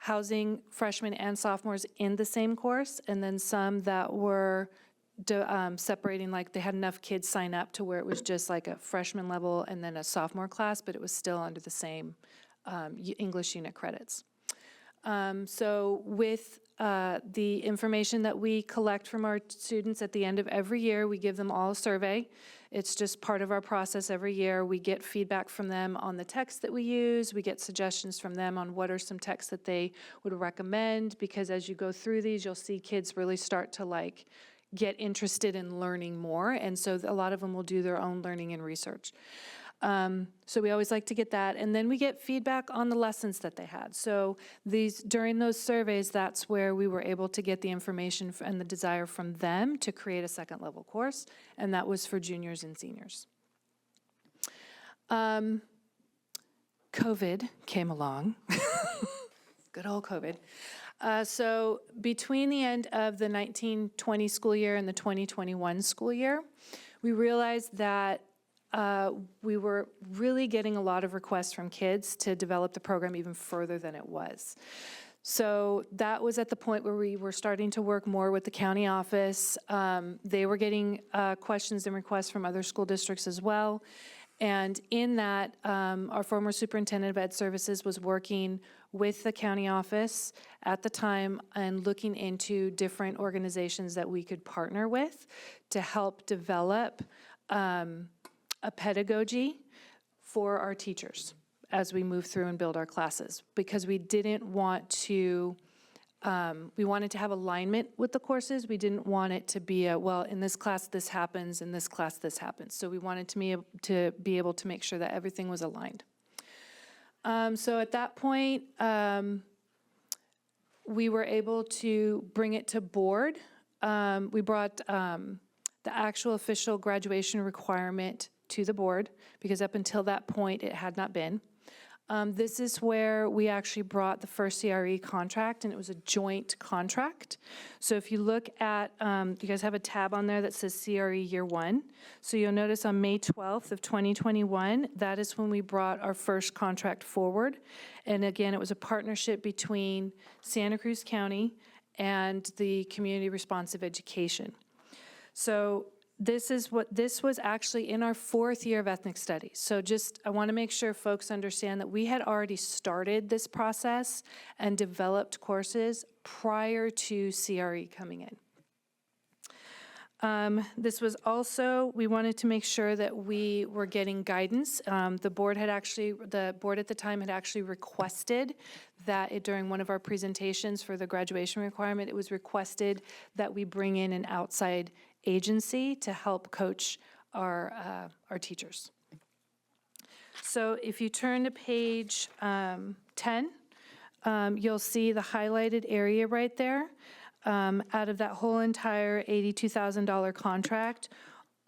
Speaker 4: housing freshmen and sophomores in the same course, and then some that were separating, like they had enough kids sign up to where it was just like a freshman level and then a sophomore class, but it was still under the same English unit credits. So with the information that we collect from our students at the end of every year, we give them all a survey. It's just part of our process every year. We get feedback from them on the text that we use. We get suggestions from them on what are some texts that they would recommend, because as you go through these, you'll see kids really start to get interested in learning more. And so a lot of them will do their own learning and research. So we always like to get that. And then we get feedback on the lessons that they had. So during those surveys, that's where we were able to get the information and the desire from them to create a second level course. And that was for juniors and seniors. COVID came along. Good old COVID. So between the end of the 1920 school year and the 2021 school year, we realized that we were really getting a lot of requests from kids to develop the program even further than it was. So that was at the point where we were starting to work more with the county office. They were getting questions and requests from other school districts as well. And in that, our former superintendent of ed services was working with the county office at the time and looking into different organizations that we could partner with to help develop a pedagogy for our teachers as we move through and build our classes, because we didn't want to, we wanted to have alignment with the courses. We didn't want it to be well, in this class this happens, in this class this happens. So we wanted to be able to make sure that everything was aligned. So at that point, we were able to bring it to board. We brought the actual official graduation requirement to the board, because up until that point, it had not been. This is where we actually brought the first CRE contract, and it was a joint contract. So if you look at, you guys have a tab on there that says CRE Year 1. So you'll notice on May 12th of 2021, that is when we brought our first contract forward. And again, it was a partnership between Santa Cruz County and the Community Responsive Education. So this was actually in our 4th year of ethnic studies. So I want to make sure folks understand that we had already started this process and developed courses prior to CRE coming in. This was also, we wanted to make sure that we were getting guidance. The board at the time had actually requested that during one of our presentations for the graduation requirement, it was requested that we bring in an outside agency to help coach our teachers. So if you turn to page 10, you'll see the highlighted area right there. Out of that whole entire $82,000 contract,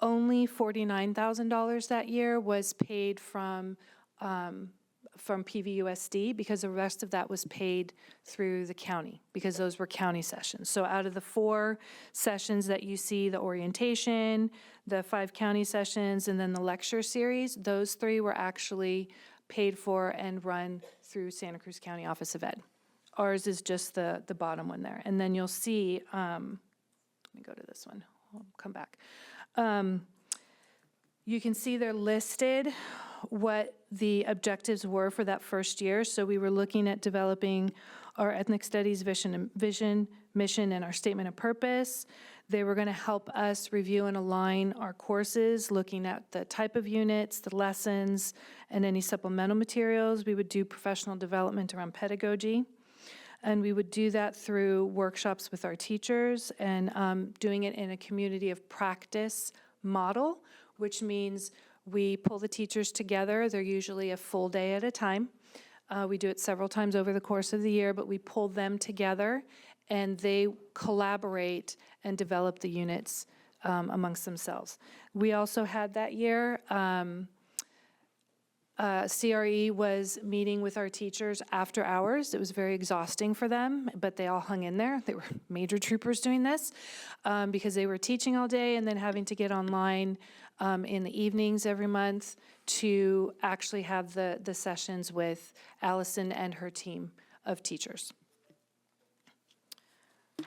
Speaker 4: only $49,000 that year was paid from PVUSD, because the rest of that was paid through the county, because those were county sessions. So out of the 4 sessions that you see, the orientation, the 5 county sessions, and then the lecture series, those 3 were actually paid for and run through Santa Cruz County Office of Ed. Ours is just the bottom one there. And then you'll see, let me go to this one, I'll come back. You can see they're listed what the objectives were for that first year. So we were looking at developing our ethnic studies vision, mission, and our statement of purpose. They were going to help us review and align our courses, looking at the type of units, the lessons, and any supplemental materials. We would do professional development around pedagogy. And we would do that through workshops with our teachers and doing it in a community of practice model, which means we pull the teachers together. They're usually a full day at a time. We do it several times over the course of the year, but we pull them together and they collaborate and develop the units amongst themselves. We also had that year, CRE was meeting with our teachers after hours. It was very exhausting for them, but they all hung in there. They were major troopers doing this because they were teaching all day and then having to get online in the evenings every month to actually have the sessions with Allison and her team of teachers.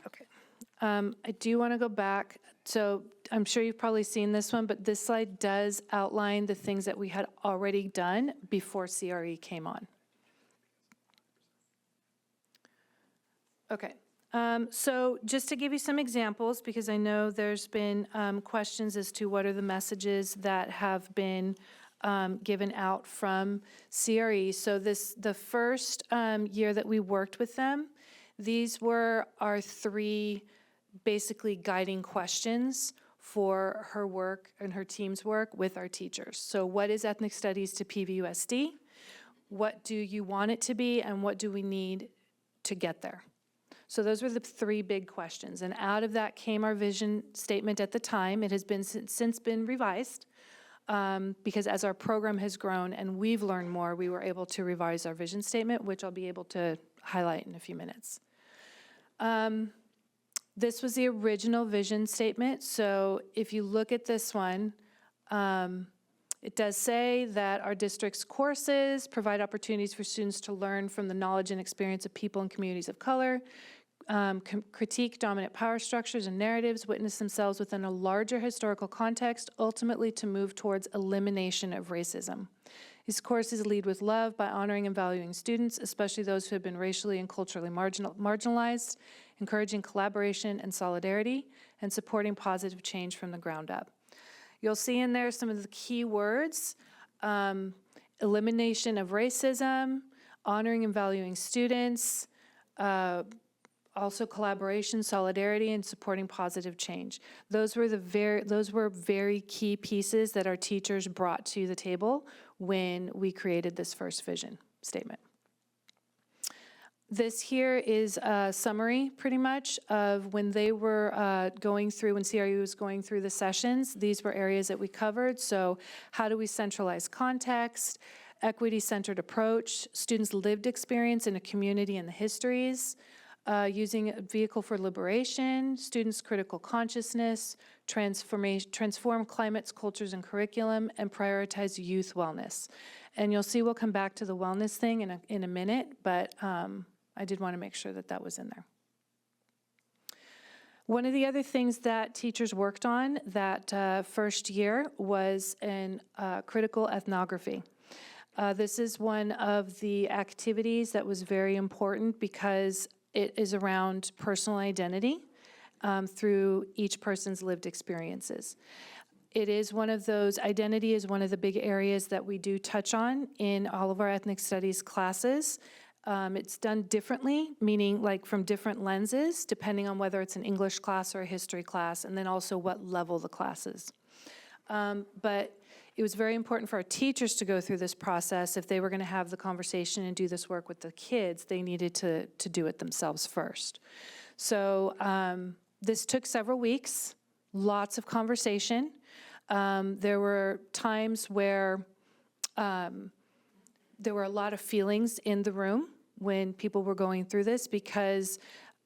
Speaker 4: Okay. I do want to go back. So I'm sure you've probably seen this one, but this slide does outline the things that we had already done before CRE came on. Okay. So just to give you some examples, because I know there's been questions as to what are the messages that have been given out from CRE. So the first year that we worked with them, these were our 3 basically guiding questions for her work and her team's work with our teachers. So what is ethnic studies to PVUSD? What do you want it to be, and what do we need to get there? So those were the 3 big questions, and out of that came our vision statement at the time. It has been since been revised because as our program has grown and we've learned more, we were able to revise our vision statement, which I'll be able to highlight in a few minutes. This was the original vision statement. So if you look at this one, it does say that our district's courses provide opportunities for students to learn from the knowledge and experience of people and communities of color, critique dominant power structures and narratives, witness themselves within a larger historical context, ultimately to move towards elimination of racism. These courses lead with love by honoring and valuing students, especially those who have been racially and culturally marginalized, encouraging collaboration and solidarity, and supporting positive change from the ground up. You'll see in there some of the key words: elimination of racism, honoring and valuing students, also collaboration, solidarity, and supporting positive change. Those were very key pieces that our teachers brought to the table when we created this first vision statement. This here is a summary, pretty much, of when they were when CRU was going through the sessions. These were areas that we covered. So how do we centralize context? equity-centered approach, students' lived experience in a community and the histories, using a vehicle for liberation, students' critical consciousness, transform climates, cultures, and curriculum, and prioritize youth wellness. And you'll see we'll come back to the wellness thing in a minute, but I did want to make sure that that was in there. One of the other things that teachers worked on that first year was in critical ethnography. This is one of the activities that was very important because it is around personal identity through each person's lived experiences. It is one of those, identity is one of the big areas that we do touch on in all of our ethnic studies classes. It's done differently, meaning like from different lenses, depending on whether it's an English class or a history class, and then also what level the class is. But it was very important for our teachers to go through this process. If they were going to have the conversation and do this work with the kids, they needed to do it themselves first. So this took several weeks, lots of conversation. There were times where there were a lot of feelings in the room when people were going through this, because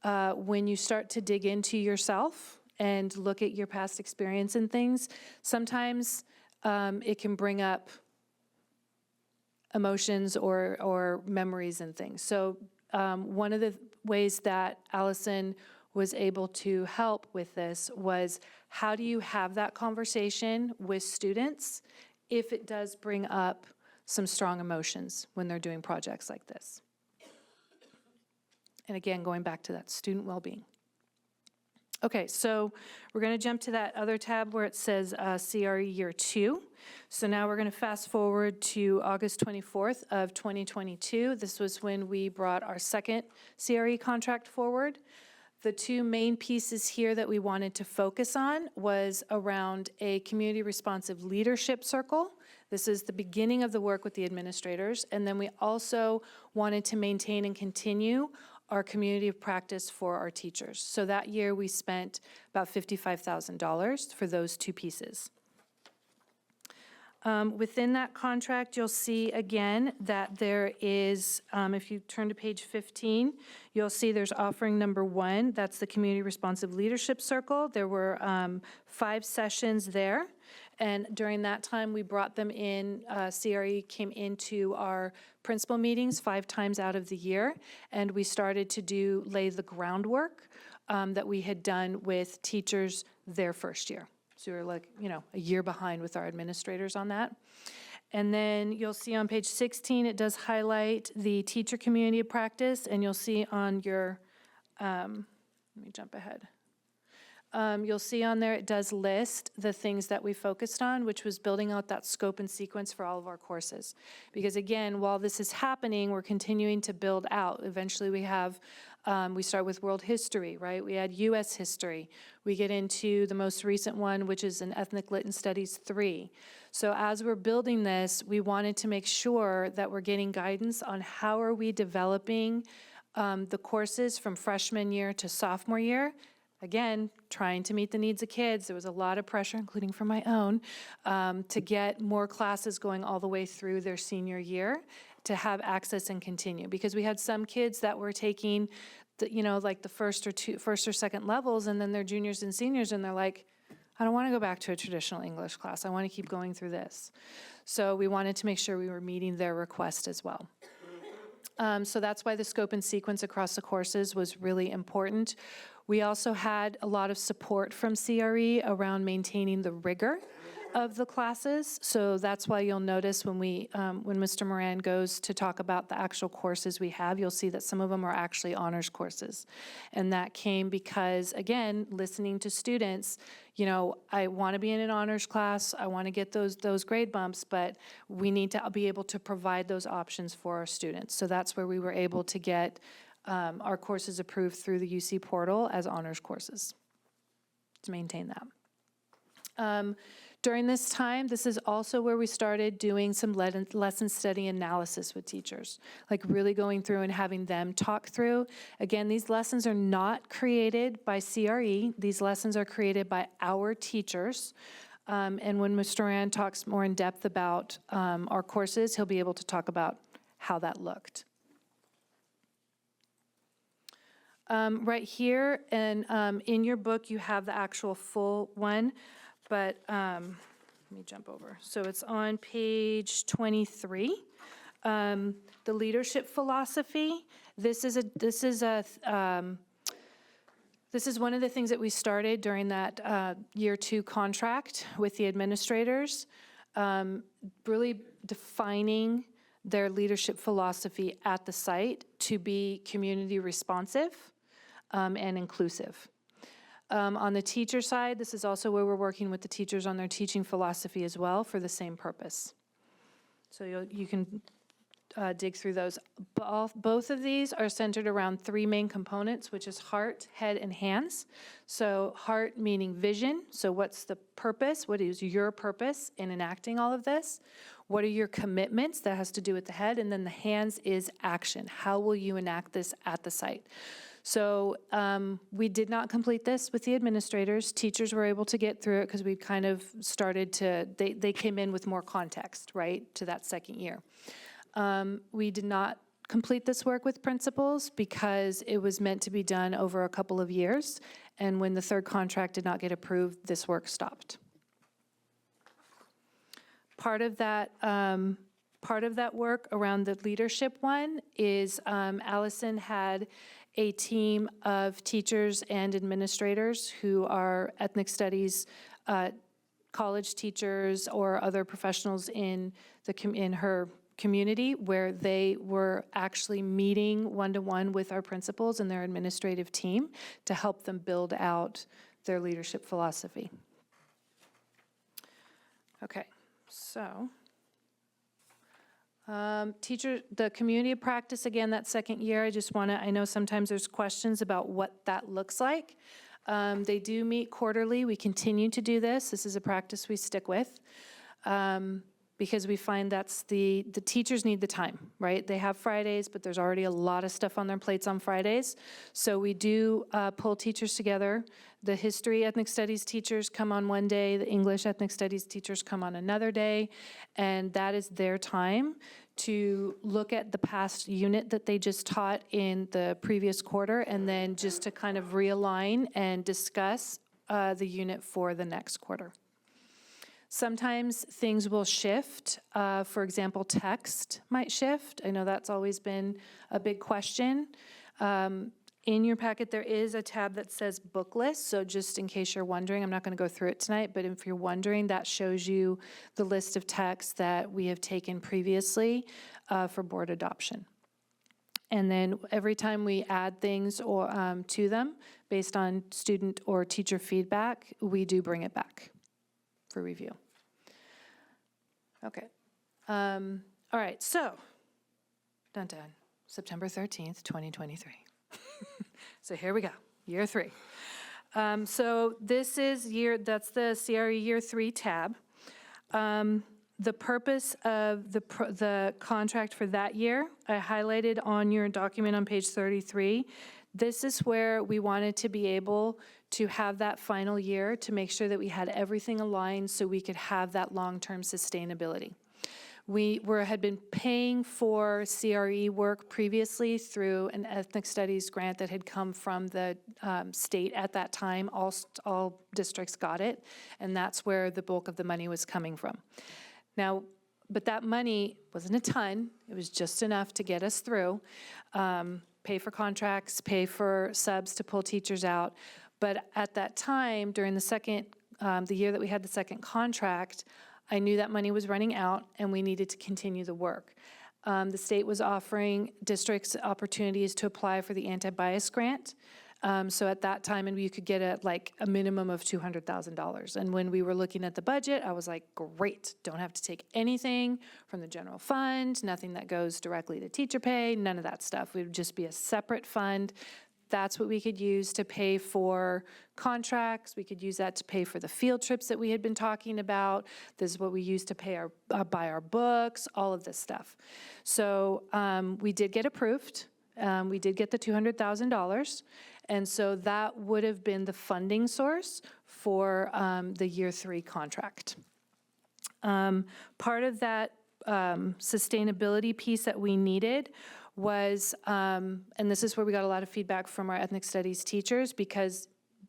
Speaker 4: when you start to dig into yourself and look at your past experience and things, sometimes it can bring up emotions or memories and things. So one of the ways that Allison was able to help with this was, how do you have that conversation with students if it does bring up some strong emotions when they're doing projects like this? And again, going back to that student well-being. Okay, so we're going to jump to that other tab where it says CRE Year 2. So now we're going to fast forward to August 24th of 2022. This was when we brought our second CRE contract forward. The two main pieces here that we wanted to focus on was around a community responsive leadership circle. This is the beginning of the work with the administrators. And then we also wanted to maintain and continue our community of practice for our teachers. So that year we spent about $55,000 for those two pieces. Within that contract, you'll see again that there is, if you turn to page 15, you'll see there's offering number 1. That's the Community Responsive Leadership Circle. There were 5 sessions there. And during that time, we brought them in, CRE came into our principal meetings 5 times out of the year. And we started to lay the groundwork that we had done with teachers their first year. So we were like, a year behind with our administrators on that. And then you'll see on page 16, it does highlight the teacher community of practice. And you'll see on your, let me jump ahead. You'll see on there, it does list the things that we focused on, which was building out that scope and sequence for all of our courses. Because again, while this is happening, we're continuing to build out. Eventually we have, we start with world history, right? We add US history. We get into the most recent one, which is an Ethnic Lit and Studies 3. So as we're building this, we wanted to make sure that we're getting guidance on how are we developing the courses from freshman year to sophomore year. Again, trying to meet the needs of kids. There was a lot of pressure, including from my own, to get more classes going all the way through their senior year to have access and continue. Because we had some kids that were taking, like the first or second levels, and then they're juniors and seniors, and they're like, I don't want to go back to a traditional English class. I want to keep going through this. So we wanted to make sure we were meeting their request as well. So that's why the scope and sequence across the courses was really important. We also had a lot of support from CRE around maintaining the rigor of the classes. So that's why you'll notice when Mr. Moran goes to talk about the actual courses we have, you'll see that some of them are actually honors courses. And that came because, again, listening to students, I want to be in an honors class, I want to get those grade bumps, but we need to be able to provide those options for our students. So that's where we were able to get our courses approved through the UC portal as honors courses to maintain that. During this time, this is also where we started doing some lesson study analysis with teachers, like really going through and having them talk through. Again, these lessons are not created by CRE. These lessons are created by our teachers. And when Mr. Rand talks more in depth about our courses, he'll be able to talk about how that looked. Right here, and in your book, you have the actual full one, but let me jump over. So it's on page 23. The leadership philosophy. This is one of the things that we started during that year 2 contract with the administrators, really defining their leadership philosophy at the site to be community responsive and inclusive. On the teacher side, this is also where we're working with the teachers on their teaching philosophy as well for the same purpose. So you can dig through those. Both of these are centered around 3 main components, which is heart, head, and hands. So heart meaning vision. So what's the purpose? What is your purpose in enacting all of this? What are your commitments? That has to do with the head. And then the hands is action. How will you enact this at the site? So we did not complete this with the administrators. Teachers were able to get through it because we kind of started to, they came in with more context, right, to that second year. We did not complete this work with principals because it was meant to be done over a couple of years. And when the 3rd contract did not get approved, this work stopped. Part of that work around the leadership one is Allison had a team of teachers and administrators who are ethnic studies college teachers or other professionals in her community, where they were actually meeting one-to-one with our principals and their administrative team to help them build out their leadership philosophy. Okay, so the community of practice, again, that second year, I know sometimes there's questions about what that looks like. They do meet quarterly. We continue to do this. This is a practice we stick with because we find that's the teachers need the time, right? They have Fridays, but there's already a lot of stuff on their plates on Fridays. So we do pull teachers together. The history ethnic studies teachers come on one day, the English ethnic studies teachers come on another day, and that is their time to look at the past unit that they just taught in the previous quarter, and then just to kind of realign and discuss the unit for the next quarter. Sometimes things will shift. For example, text might shift. I know that's always been a big question. In your packet, there is a tab that says book list. So just in case you're wondering, I'm not going to go through it tonight, but if you're wondering, that shows you the list of texts that we have taken previously for board adoption. And then every time we add things to them based on student or teacher feedback, we do bring it back for review. Okay. All right, so, dun dun, September 13th, 2023. So here we go, year 3. So this is that's the CRE year 3 tab. The purpose of the contract for that year, I highlighted on your document on page 33. This is where we wanted to be able to have that final year to make sure that we had everything aligned so we could have that long-term sustainability. We had been paying for CRE work previously through an ethnic studies grant that had come from the state at that time. All districts got it, and that's where the bulk of the money was coming from. Now, but that money wasn't a ton. It was just enough to get us through, pay for contracts, pay for subs to pull teachers out. But at that time, during the year that we had the second contract, I knew that money was running out and we needed to continue the work. The state was offering districts opportunities to apply for the anti-bias grant. So at that time, and you could get a minimum of $200,000. And when we were looking at the budget, I was like, great, don't have to take anything from the general fund, nothing that goes directly to teacher pay, none of that stuff. It would just be a separate fund. That's what we could use to pay for contracts. We could use that to pay for the field trips that we had been talking about. This is what we used to pay buy our books, all of this stuff. So we did get approved. We did get the $200,000. And so that would have been the funding source for the year 3 contract. Part of that sustainability piece that we needed was, and this is where we got a lot of feedback from our ethnic studies teachers, because,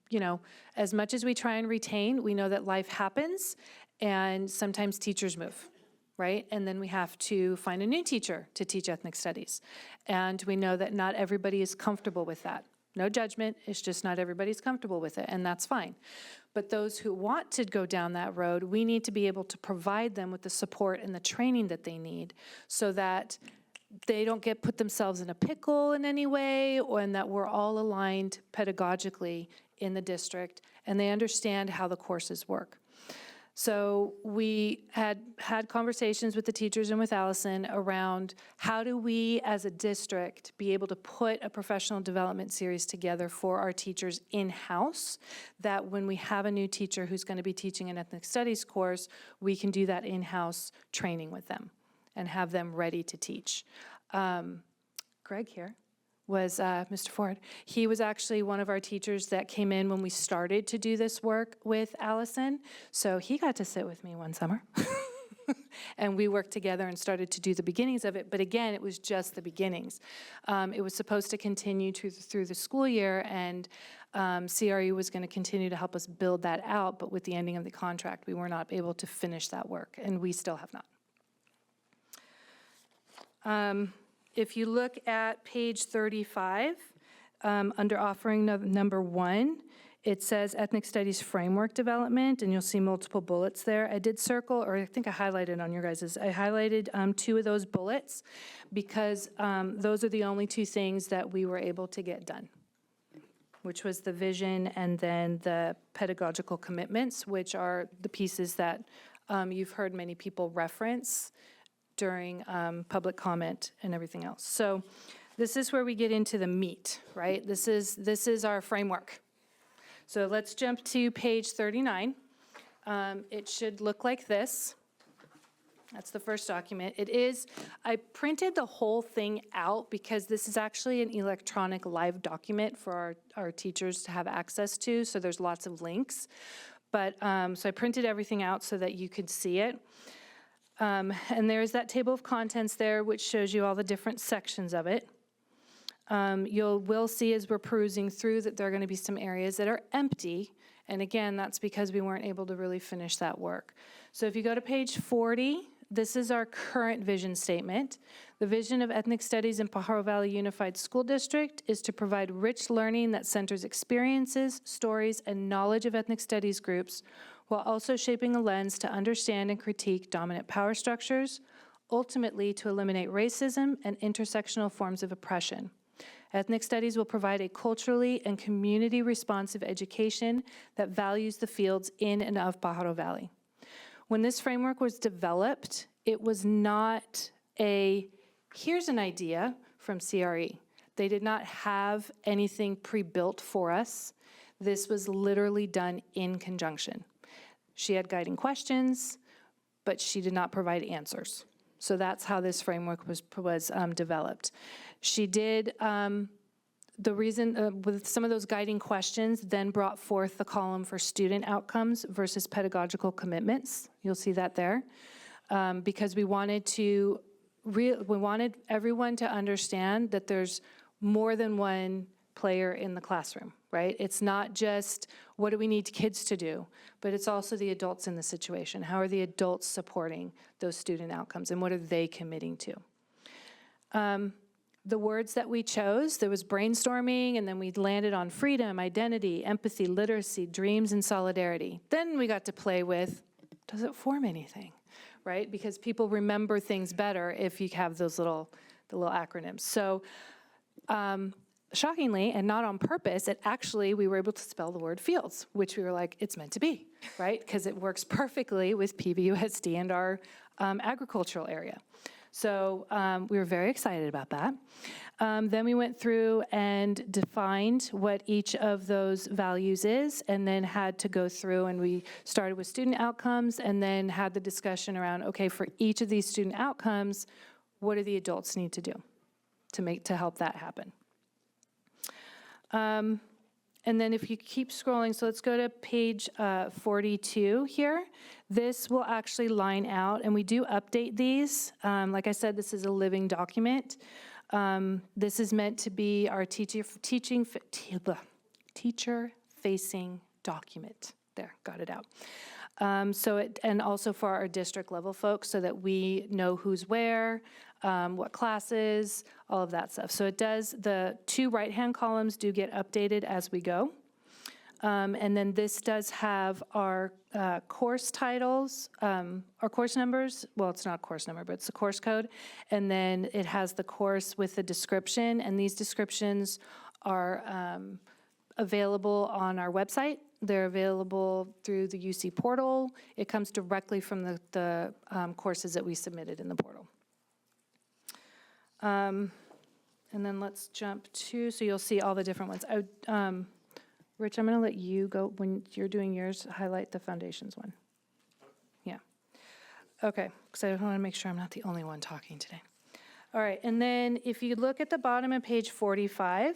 Speaker 4: you know, as much as we try and retain, we know that life happens and sometimes teachers move, right? And then we have to find a new teacher to teach ethnic studies. And we know that not everybody is comfortable with that. No judgment, it's just not everybody's comfortable with it, and that's fine. But those who want to go down that road, we need to be able to provide them with the support and the training that they need so that they don't put themselves in a pickle in any way, and that we're all aligned pedagogically in the district and they understand how the courses work. So we had conversations with the teachers and with Allison around how do we as a district be able to put a professional development series together for our teachers in-house, that when we have a new teacher who's going to be teaching an ethnic studies course, we can do that in-house training with them and have them ready to teach. Greg here was Mr. Ford. He was actually one of our teachers that came in when we started to do this work with Allison. So he got to sit with me one summer. And we worked together and started to do the beginnings of it. But again, it was just the beginnings. It was supposed to continue through the school year, and CRE was going to continue to help us build that out. But with the ending of the contract, we were not able to finish that work, and we still have not. If you look at page 35, under offering number 1, it says Ethnic Studies Framework Development, and you'll see multiple bullets there. I did circle, or I think I highlighted on your guys's. I highlighted 2 of those bullets because those are the only 2 things that we were able to get done, which was the vision and then the pedagogical commitments, which are the pieces that you've heard many people reference during public comment and everything else. So this is where we get into the meat, right? This is our framework. So let's jump to page 39. It should look like this. That's the first document. I printed the whole thing out because this is actually an electronic live document for our teachers to have access to, so there's lots of links. But, so I printed everything out so that you could see it. And there's that table of contents there, which shows you all the different sections of it. We'll see as we're perusing through that there are going to be some areas that are empty. And again, that's because we weren't able to really finish that work. So if you go to page 40, this is our current vision statement. The vision of Ethnic Studies in Pajaro Valley Unified School District is to provide rich learning that centers experiences, stories, and knowledge of ethnic studies groups, while also shaping a lens to understand and critique dominant power structures, ultimately to eliminate racism and intersectional forms of oppression. Ethnic Studies will provide a culturally and community responsive education that values the fields in and of Pajaro Valley. When this framework was developed, it was not here's an idea from CRE. They did not have anything pre-built for us. This was literally done in conjunction. She had guiding questions, but she did not provide answers. So that's how this framework was developed. She did, the reason, with some of those guiding questions, then brought forth the column for student outcomes versus pedagogical commitments. You'll see that there. Because we wanted everyone to understand that there's more than one player in the classroom, right? It's not just what do we need kids to do, but it's also the adults in the situation. How are the adults supporting those student outcomes, and what are they committing to? The words that we chose, there was brainstorming, and then we landed on freedom, identity, empathy, literacy, dreams, and solidarity. Then we got to play with, does it form anything, right? Because people remember things better if you have the little acronyms. So, shockingly, and not on purpose, we were able to spell the word fields, which we were like, it's meant to be, right? Because it works perfectly with PVUSD and our agricultural area. So we were very excited about that. Then we went through and defined what each of those values is, and then had to go through, and we started with student outcomes, and then had the discussion around, okay, for each of these student outcomes, what do the adults need to do to help that happen? And then if you keep scrolling, so let's go to page 42 here. This will actually line out, and we do update these. Like I said, this is a living document. This is meant to be our teacher-facing document. There, got it out. And also for our district level folks so that we know who's where, what classes, all of that stuff. So it does, the two right-hand columns do get updated as we go. And then this does have our course titles, our course numbers. Well, it's not a course number, but it's the course code. And then it has the course with the description, and these descriptions are available on our website. They're available through the UC portal. It comes directly from the courses that we submitted in the portal. And then let's jump to, so you'll see all the different ones. Rich, I'm going to let you go, when you're doing yours, highlight the foundations one. Yeah. Okay, because I want to make sure I'm not the only one talking today. All right, and then if you look at the bottom of page 45,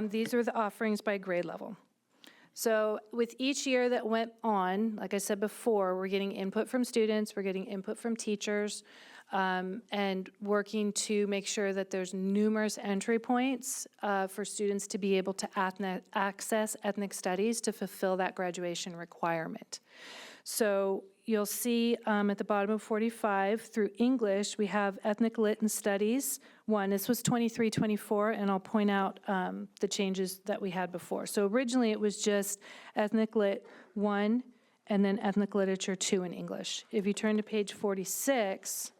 Speaker 4: these are the offerings by grade level. So with each year that went on, like I said before, we're getting input from students, we're getting input from teachers, and working to make sure that there's numerous entry points for students to be able to access ethnic studies to fulfill that graduation requirement. So you'll see at the bottom of 45, through English, we have Ethnic Lit and Studies 1. This was 23-24, and I'll point out the changes that we had before. So originally it was just Ethnic Lit 1 and then Ethnic Literature 2 in English. If you turn to page 46,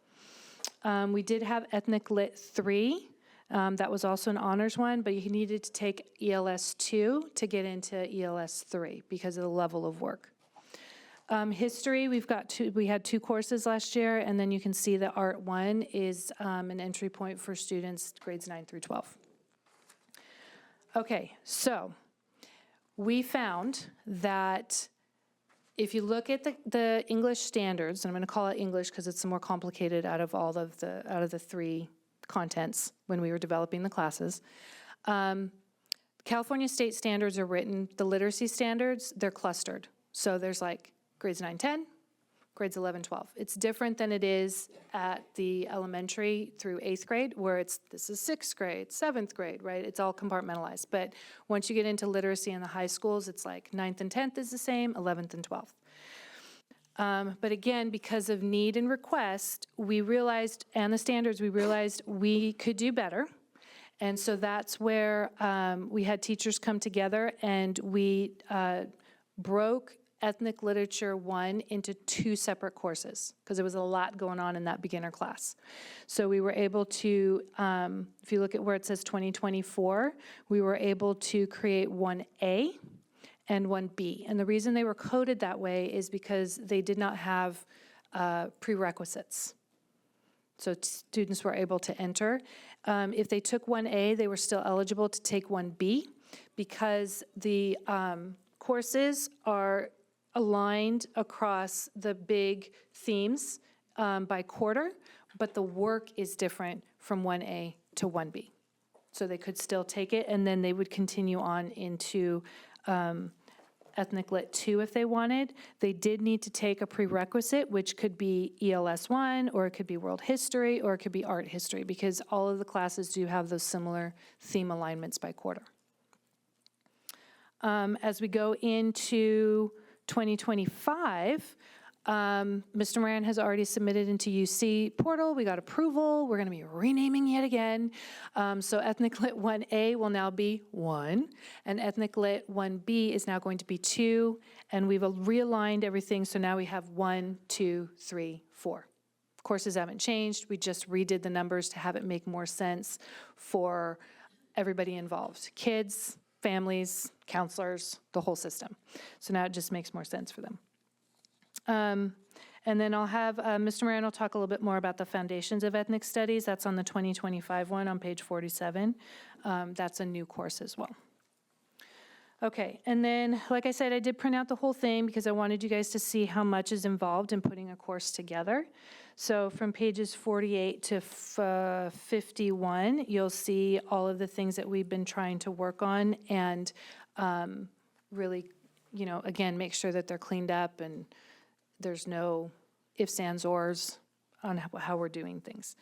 Speaker 4: we did have Ethnic Lit 3. That was also an honors one, but you needed to take ELS 2 to get into ELS 3 because of the level of work. History, we had 2 courses last year, and then you can see that Art 1 is an entry point for students grades 9 through 12. Okay, so we found that if you look at the English standards, and I'm going to call it English because it's the more complicated out of all of the 3 contents when we were developing the classes. California state standards are written, the literacy standards, they're clustered. So there's like grades 9, 10, grades 11, 12. It's different than it is at the elementary through 8th grade, where this is 6th grade, 7th grade, right? It's all compartmentalized. But once you get into literacy in the high schools, it's like 9th and 10th is the same, 11th and 12th. But again, because of need and request, we realized, and the standards, we realized we could do better. And so that's where we had teachers come together, and we broke Ethnic Literature 1 into 2 separate courses because there was a lot going on in that beginner class. So we were able to, if you look at where it says 2024, we were able to create 1A and 1B. And the reason they were coded that way is because they did not have prerequisites. So students were able to enter. If they took 1A, they were still eligible to take 1B because the courses are aligned across the big themes by quarter, but the work is different from 1A to 1B. So they could still take it, and then they would continue on into Ethnic Lit 2 if they wanted. They did need to take a prerequisite, which could be ELS 1, or it could be World History, or it could be Art History, because all of the classes do have those similar theme alignments by quarter. As we go into 2025, Mr. Moran has already submitted into UC portal. We got approval. We're going to be renaming yet again. So Ethnic Lit 1A will now be 1, and Ethnic Lit 1B is now going to be 2, and we've realigned everything, so now we have 1, 2, 3, 4. Courses haven't changed. We just redid the numbers to have it make more sense for everybody involved. Kids, families, counselors, the whole system. So now it just makes more sense for them. And then I'll have Mr. Moran will talk a little bit more about the foundations of ethnic studies. That's on the 2025 one on page 47. That's a new course as well. Okay, and then, like I said, I did print out the whole thing because I wanted you guys to see how much is involved in putting a course together. So from pages 48 to 51, you'll see all of the things that we've been trying to work on and really, again, make sure that they're cleaned up and there's no ifs, ands, ors on how we're doing things.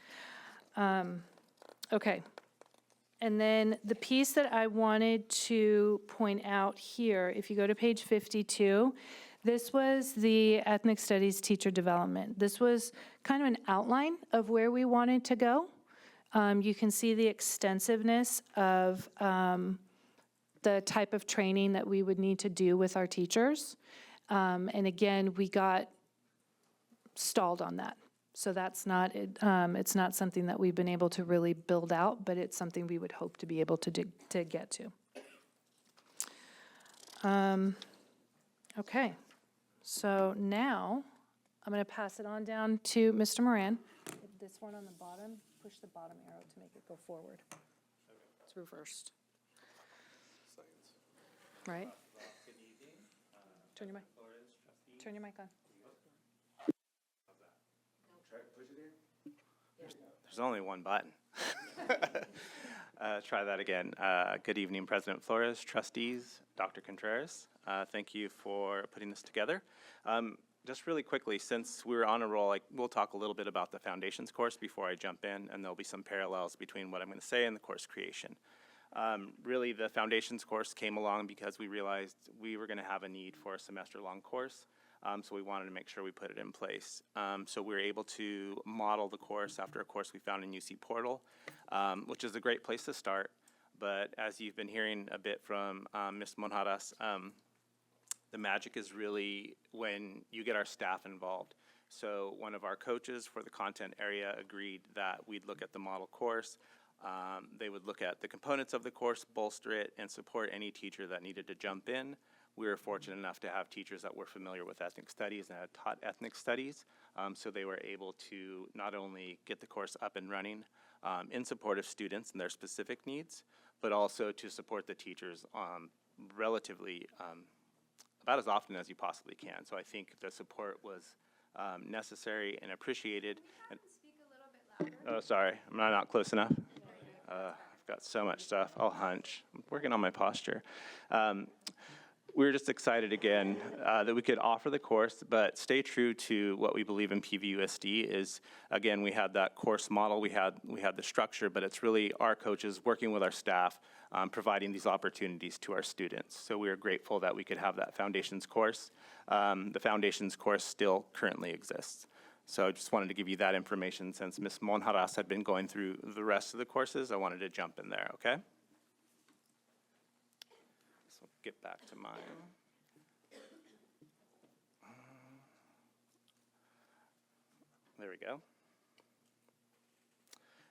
Speaker 4: Okay. And then the piece that I wanted to point out here, if you go to page 52, this was the ethnic studies teacher development. This was kind of an outline of where we wanted to go. You can see the extensiveness of the type of training that we would need to do with our teachers. And again, we got stalled on that. So that's not, it's not something that we've been able to really build out, but it's something we would hope to be able to get to. Okay, so now I'm going to pass it on down to Mr. Moran. This one on the bottom, push the bottom arrow to make it go forward. It's reversed. Right? Turn your mic. Turn your mic on.
Speaker 5: There's only one button. Try that again. Good evening, President Flores, trustees, Dr. Contreras. Thank you for putting this together. Just really quickly, since we're on a roll, we'll talk a little bit about the foundations course before I jump in, and there'll be some parallels between what I'm going to say and the course creation. Really, the foundations course came along because we realized we were going to have a need for a semester-long course. So we wanted to make sure we put it in place. So we were able to model the course after a course we found in UC Portal, which is a great place to start. But as you've been hearing a bit from Ms. Monjaras, the magic is really when you get our staff involved. So one of our coaches for the content area agreed that we'd look at the model course. They would look at the components of the course, bolster it, and support any teacher that needed to jump in. We were fortunate enough to have teachers that were familiar with ethnic studies and had taught ethnic studies, so they were able to not only get the course up and running in support of students and their specific needs, but also to support the teachers relatively about as often as you possibly can. So I think the support was necessary and appreciated. And, speak a little bit louder. Oh, sorry, am I not close enough? I've got so much stuff. I'll hunch. I'm working on my posture. We were just excited again that we could offer the course, but stay true to what we believe in PVUSD is, again, we had that course model, we had the structure, but it's really our coaches working with our staff, providing these opportunities to our students. So we are grateful that we could have that foundations course. The foundations course still currently exists. So I just wanted to give you that information since Ms. Monjaras had been going through the rest of the courses. I wanted to jump in there, okay? Get back to mine. There we go.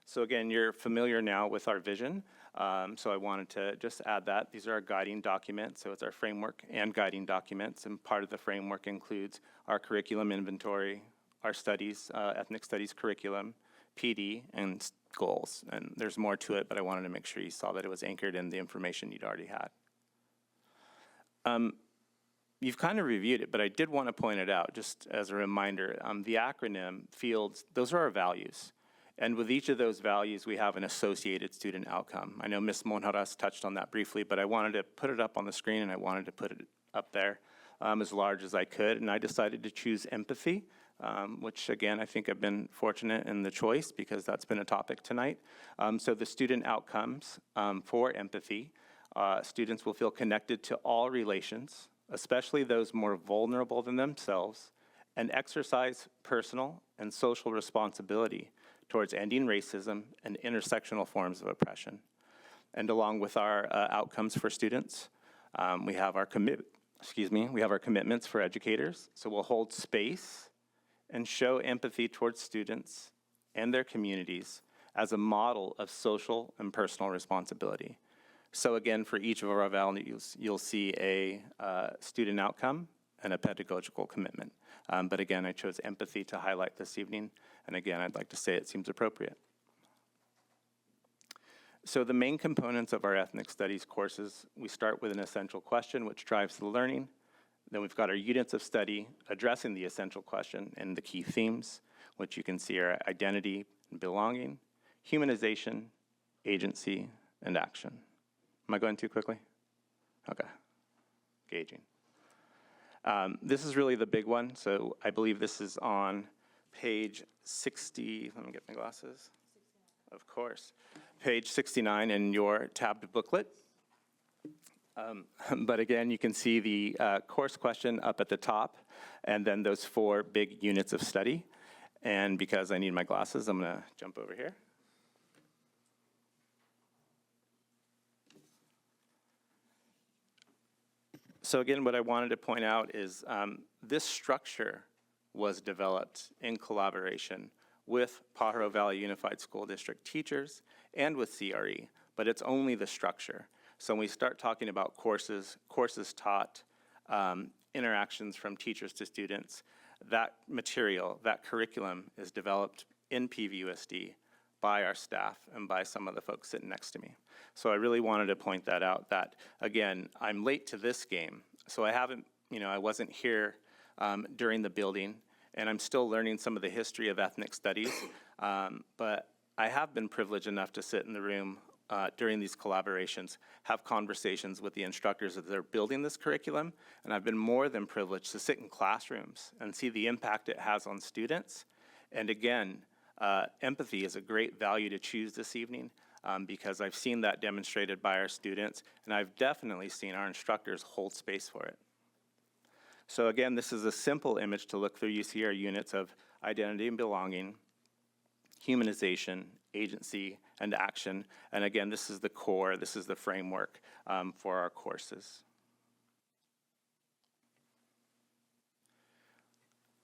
Speaker 5: So again, you're familiar now with our vision. So I wanted to just add that. These are our guiding documents. So it's our framework and guiding documents. And part of the framework includes our curriculum inventory, our studies, ethnic studies curriculum, PD, and goals. And there's more to it, but I wanted to make sure you saw that it was anchored in the information you'd already had. You've kind of reviewed it, but I did want to point it out just as a reminder. The acronym fields, those are our values. And with each of those values, we have an associated student outcome. I know Ms. Monjaras touched on that briefly, but I wanted to put it up on the screen and I wanted to put it up there as large as I could. And I decided to choose empathy, which again, I think I've been fortunate in the choice because that's been a topic tonight. So the student outcomes for empathy, students will feel connected to all relations, especially those more vulnerable than themselves, and exercise personal and social responsibility towards ending racism and intersectional forms of oppression. And along with our outcomes for students, we have our commitments for educators. So we'll hold space and show empathy towards students and their communities as a model of social and personal responsibility. So again, for each of our values, you'll see a student outcome and a pedagogical commitment. But again, I chose empathy to highlight this evening. And again, I'd like to say it seems appropriate. So the main components of our ethnic studies courses, we start with an essential question, which drives the learning. Then we've got our units of study addressing the essential question and the key themes, which you can see are identity and belonging, humanization, agency, and action. Am I going too quickly? Okay, gauging. This is really the big one, so I believe this is on page 60, let me get my glasses. Of course. Page 69 in your tabbed booklet. But again, you can see the course question up at the top, and then those 4 big units of study. And because I need my glasses, I'm gonna jump over here. So again, what I wanted to point out is this structure was developed in collaboration with Pajaro Valley Unified School District teachers and with CRE, but it's only the structure. So when we start talking about courses taught, interactions from teachers to students, that material, that curriculum is developed in PVUSD by our staff and by some of the folks sitting next to me. So I really wanted to point that out, that again, I'm late to this game, so I haven't, I wasn't here during the building, and I'm still learning some of the history of ethnic studies, but I have been privileged enough to sit in the room during these collaborations, have conversations with the instructors as they're building this curriculum, and I've been more than privileged to sit in classrooms and see the impact it has on students. And again, empathy is a great value to choose this evening because I've seen that demonstrated by our students, and I've definitely seen our instructors hold space for it. So again, this is a simple image to look through. You see our units of identity and belonging, humanization, agency, and action. And again, this is the core, this is the framework for our courses.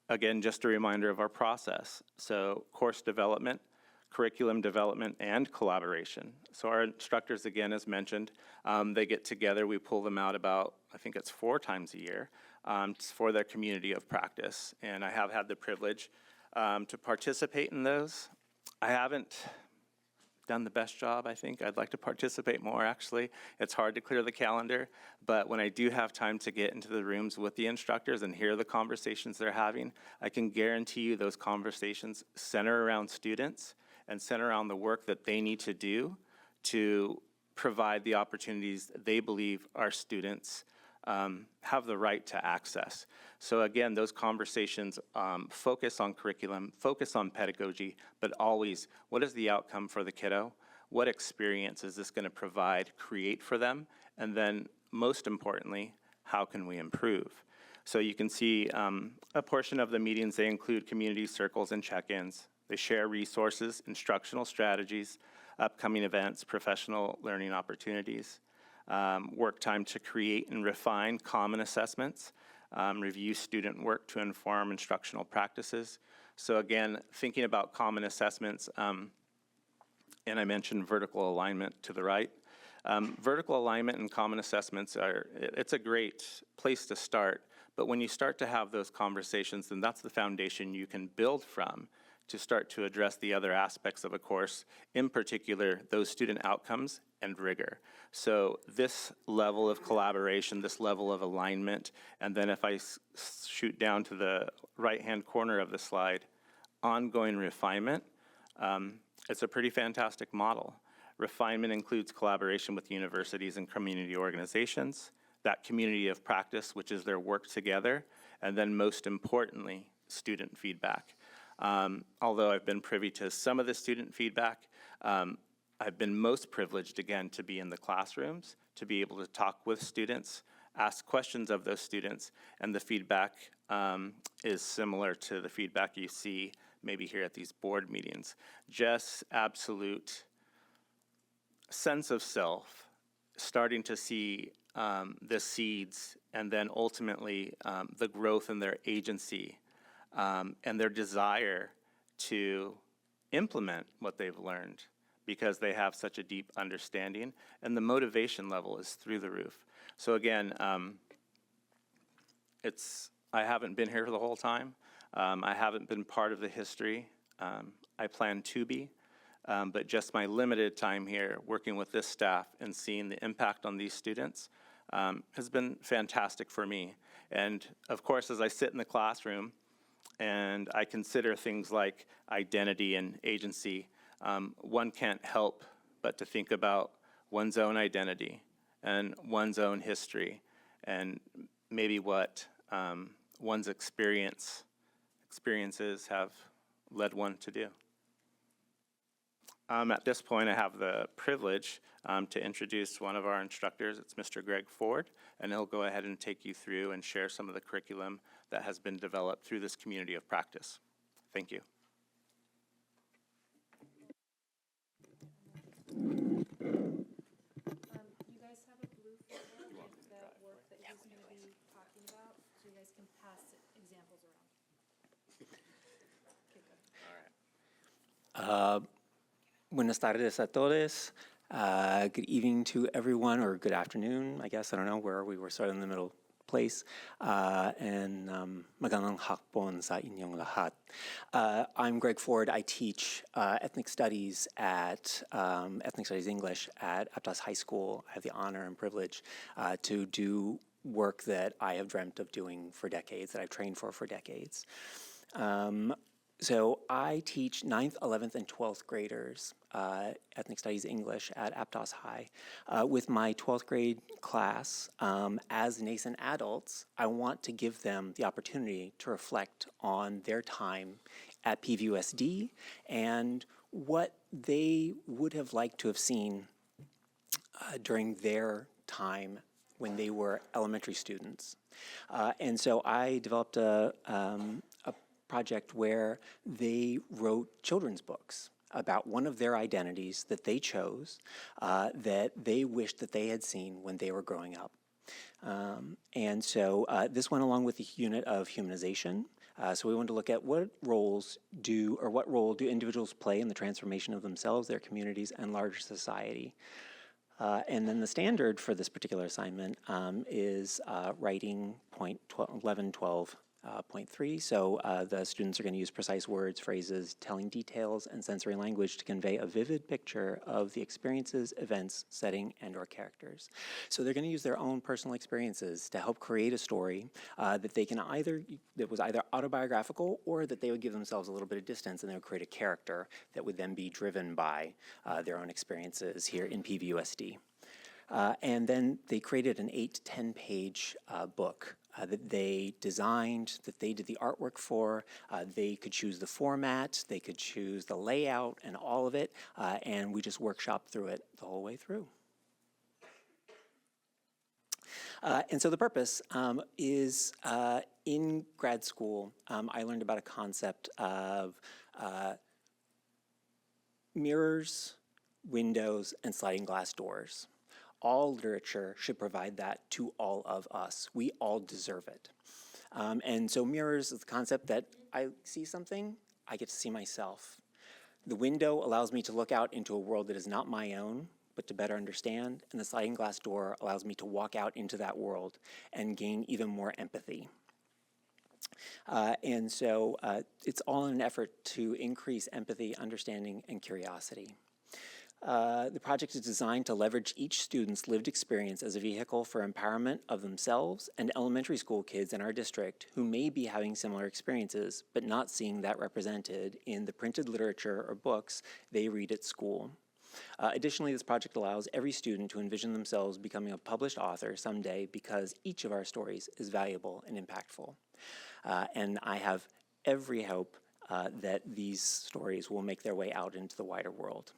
Speaker 5: Again, just a reminder of our process. So course development, curriculum development, and collaboration. So our instructors, again, as mentioned, they get together, we pull them out about, I think it's 4 times a year, for their community of practice. And I have had the privilege to participate in those. I haven't done the best job, I think. I'd like to participate more, actually. It's hard to clear the calendar, but when I do have time to get into the rooms with the instructors and hear the conversations they're having, I can guarantee you those conversations center around students and center around the work that they need to do to provide the opportunities they believe our students have the right to access. So again, those conversations focus on curriculum, focus on pedagogy, but always, what is the outcome for the kiddo? What experience is this going to provide, create for them? And then, most importantly, how can we improve? So you can see a portion of the meetings, they include community circles and check-ins. They share resources, instructional strategies, upcoming events, professional learning opportunities. Work time to create and refine common assessments, review student work to inform instructional practices. So again, thinking about common assessments, and I mentioned vertical alignment to the right. Vertical alignment and common assessments it's a great place to start, but when you start to have those conversations, then that's the foundation you can build from to start to address the other aspects of a course, in particular, those student outcomes and rigor. So this level of collaboration, this level of alignment, and then if I shoot down to the right-hand corner of the slide, ongoing refinement, it's a pretty fantastic model. Refinement includes collaboration with universities and community organizations, that community of practice, which is their work together, and then most importantly, student feedback. Although I've been privy to some of the student feedback, I've been most privileged, again, to be in the classrooms, to be able to talk with students, ask questions of those students, and the feedback is similar to the feedback you see maybe here at these board meetings. Just absolute sense of self, starting to see the seeds, and then ultimately the growth in their agency and their desire to implement what they've learned because they have such a deep understanding, and the motivation level is through the roof. So again, I haven't been here the whole time. I haven't been part of the history. I plan to be, but just my limited time here working with this staff and seeing the impact on these students has been fantastic for me. And of course, as I sit in the classroom and I consider things like identity and agency, one can't help but to think about one's own identity and one's own history and maybe what one's experiences have led one to do. At this point, I have the privilege to introduce one of our instructors. It's Mr. Greg Ford, and he'll go ahead and take you through and share some of the curriculum that has been developed through this community of practice. Thank you.
Speaker 4: You guys have a blue folder with the work that he's going to be talking about, so you guys can pass examples around.
Speaker 6: Buenas tardes a todos. Good evening to everyone, or good afternoon, I guess. I don't know where we were starting in the middle place. And magandang hapon sa inyong lahat. I'm Greg Ford. I teach ethnic studies ethnic studies English at Aptos High School. I have the honor and privilege to do work that I have dreamt of doing for decades, that I've trained for decades. So I teach 9th, 11th, and 12th graders ethnic studies English at Aptos High. With my 12th grade class, as nascent adults, I want to give them the opportunity to reflect on their time at PVUSD and what they would have liked to have seen during their time when they were elementary students. And so I developed a project where they wrote children's books about one of their identities that they chose, that they wished that they had seen when they were growing up. And so this went along with the unit of humanization. So we wanted to look at what role do individuals play in the transformation of themselves, their communities, and larger society. And then the standard for this particular assignment is writing point 1112.3. So the students are going to use precise words, phrases, telling details, and sensory language to convey a vivid picture of the experiences, events, setting, and/or characters. So they're going to use their own personal experiences to help create a story that was either autobiographical or that they would give themselves a little bit of distance, and they would create a character that would then be driven by their own experiences here in PVUSD. And then they created an 8 to 10 page book that they designed, that they did the artwork for. They could choose the format, they could choose the layout and all of it, and we just workshopped through it the whole way through. And so the purpose is in grad school, I learned about a concept of mirrors, windows, and sliding glass doors. All literature should provide that to all of us. We all deserve it. And so mirrors is the concept that I see something, I get to see myself. The window allows me to look out into a world that is not my own, but to better understand. And the sliding glass door allows me to walk out into that world and gain even more empathy. And so it's all in an effort to increase empathy, understanding, and curiosity. The project is designed to leverage each student's lived experience as a vehicle for empowerment of themselves and elementary school kids in our district who may be having similar experiences, but not seeing that represented in the printed literature or books they read at school. Additionally, this project allows every student to envision themselves becoming a published author someday because each of our stories is valuable and impactful. And I have every hope that these stories will make their way out into the wider world.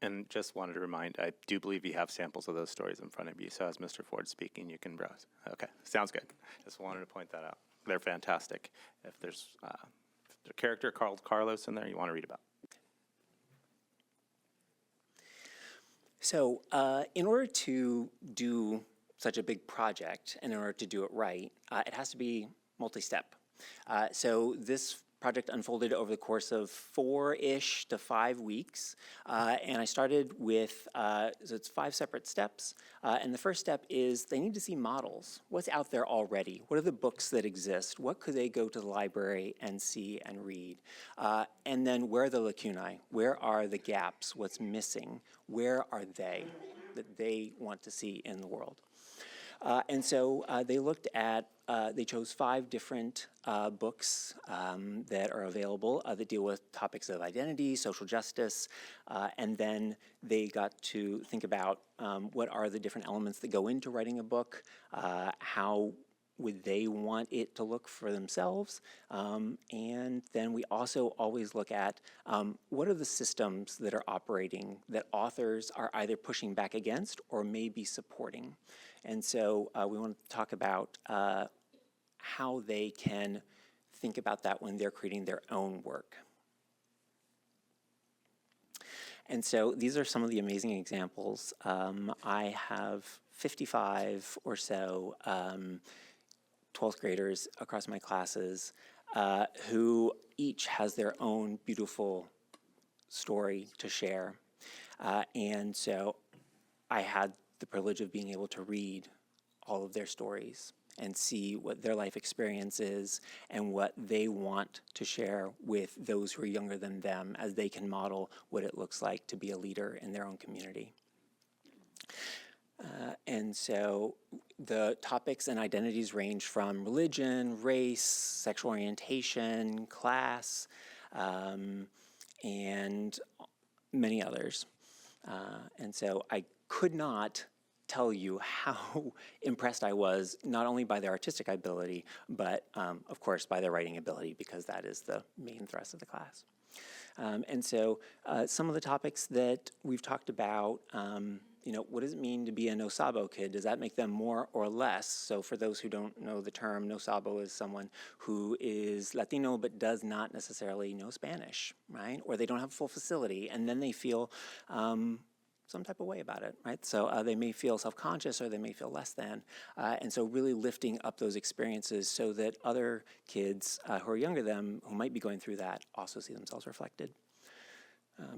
Speaker 5: And just wanted to remind, I do believe you have samples of those stories in front of you, so as Mr. Ford's speaking, you can browse. Okay, sounds good. Just wanted to point that out. They're fantastic. If there's a character called Carlos in there you want to read about.
Speaker 6: So in order to do such a big project, and in order to do it right, it has to be multi-step. So this project unfolded over the course of 4-ish to 5 weeks, and I started with, so it's 5 separate steps, and the first step is they need to see models. What's out there already? What are the books that exist? What could they go to the library and see and read? And then where are the lacunae? Where are the gaps? What's missing? Where are they that they want to see in the world? And so they looked at, they chose 5 different books that are available that deal with topics of identity, social justice, and then they got to think about what are the different elements that go into writing a book, how would they want it to look for themselves? And then we also always look at what are the systems that are operating that authors are either pushing back against or maybe supporting. And so we want to talk about how they can think about that when they're creating their own work. And so these are some of the amazing examples. I have 55 or so 12th graders across my classes who each has their own beautiful story to share. And so I had the privilege of being able to read all of their stories and see what their life experience is and what they want to share with those who are younger than them as they can model what it looks like to be a leader in their own community. And so the topics and identities range from religion, race, sexual orientation, class, and many others. And so I could not tell you how impressed I was, not only by their artistic ability, but of course by their writing ability, because that is the main thrust of the class. And so some of the topics that we've talked about, you know, what does it mean to be a No Sabo kid? Does that make them more or less? So for those who don't know the term, No Sabo is someone who is Latino but does not necessarily know Spanish, right? Or they don't have a full facility, and then they feel some type of way about it, right? So they may feel self-conscious or they may feel less than. And so really lifting up those experiences so that other kids who are younger than them, who might be going through that, also see themselves reflected.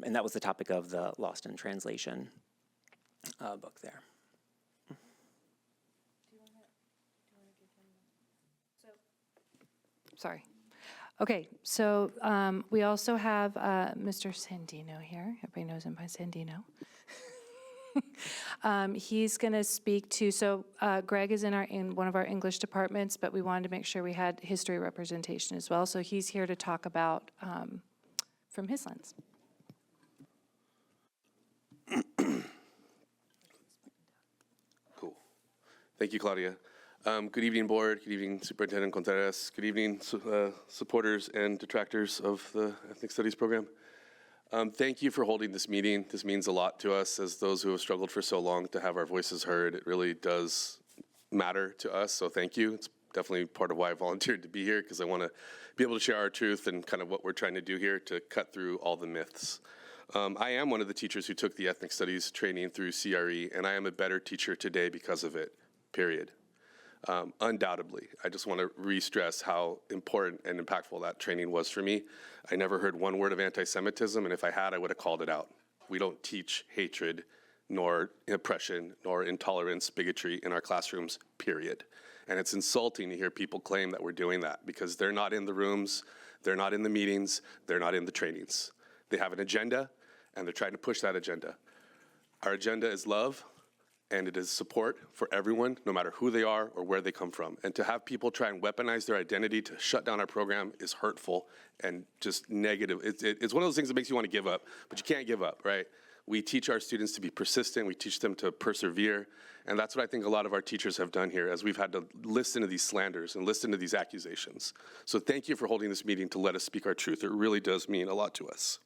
Speaker 6: And that was the topic of the Lost in Translation book there.
Speaker 4: Sorry. Okay, so we also have Mr. Sandino here. Everybody knows him by Sandino. He's going to speak to, so Greg is in one of our English departments, but we wanted to make sure we had history representation as well. So he's here to talk about from his lens.
Speaker 2: Cool. Thank you, Claudia. Good evening, board. Good evening, Superintendent Contreras. Good evening, supporters and detractors of the Ethnic Studies program. Thank you for holding this meeting. This means a lot to us as those who have struggled for so long to have our voices heard. It really does matter to us, so thank you. It's definitely part of why I volunteered to be here, because I want to be able to share our truth and kind of what we're trying to do here to cut through all the myths. I am one of the teachers who took the Ethnic Studies training through CRE, and I am a better teacher today because of it, period. Undoubtedly. I just want to re-stress how important and impactful that training was for me. I never heard one word of anti-Semitism, and if I had, I would have called it out. We don't teach hatred, nor oppression, nor intolerance, bigotry in our classrooms, period. And it's insulting to hear people claim that we're doing that, because they're not in the rooms, they're not in the meetings, they're not in the trainings. They have an agenda, and they're trying to push that agenda. Our agenda is love, and it is support for everyone, no matter who they are or where they come from. And to have people try and weaponize their identity to shut down our program is hurtful and just negative. It's one of those things that makes you want to give up, but you can't give up, right? We teach our students to be persistent, we teach them to persevere, and that's what I think a lot of our teachers have done here, as we've had to listen to these slanders and listen to these accusations. So thank you for holding this meeting to let us speak our truth. It really does mean a lot to us.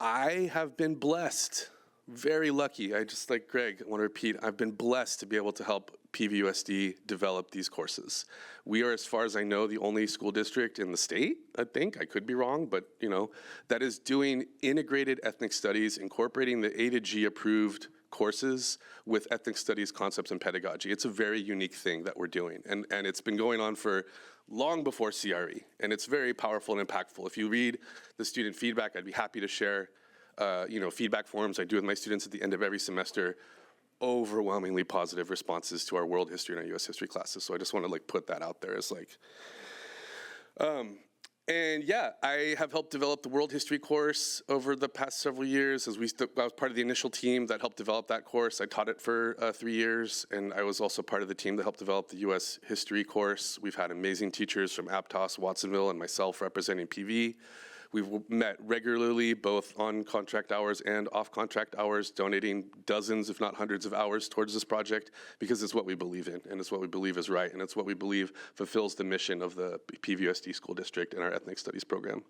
Speaker 2: I have been blessed, very lucky. I just, like Greg, I want to repeat, I've been blessed to be able to help PVUSD develop these courses. We are, as far as I know, the only school district in the state, I think, I could be wrong, but you know, that is doing integrated ethnic studies, incorporating the A to G approved courses with ethnic studies concepts and pedagogy. It's a very unique thing that we're doing, and it's been going on for long before CRE, and it's very powerful and impactful. If you read the student feedback, I'd be happy to share feedback forms I do with my students at the end of every semester. Overwhelmingly positive responses to our world history and our US history classes. So I just want to put that out there as And yeah, I have helped develop the world history course over the past several years. I was part of the initial team that helped develop that course. I taught it for 3 years, and I was also part of the team that helped develop the U.S. history course. We've had amazing teachers from Aptos, Watsonville, and myself representing PV. We've met regularly, both on contract hours and off contract hours, donating dozens, if not hundreds of hours towards this project, because it's what we believe in, and it's what we believe is right, and it's what we believe fulfills the mission of the PVUSD School District and our Ethnic Studies program.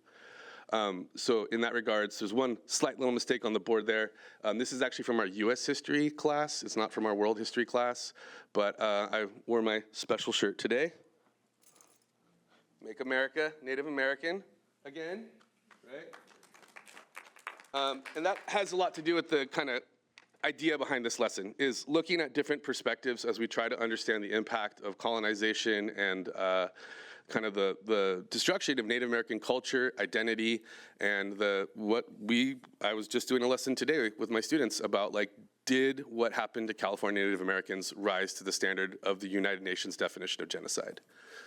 Speaker 2: So in that regards, there's one slight little mistake on the board there. This is actually from our U.S. history class. It's not from our world history class, but I wore my special shirt today. Make America Native American again. Right? And that has a lot to do with the kind of idea behind this lesson, is looking at different perspectives as we try to understand the impact of colonization and kind of the destruction of Native American culture, identity, and I was just doing a lesson today with my students about, like, did what happened to California Native Americans rise to the standard of the United Nations definition of genocide?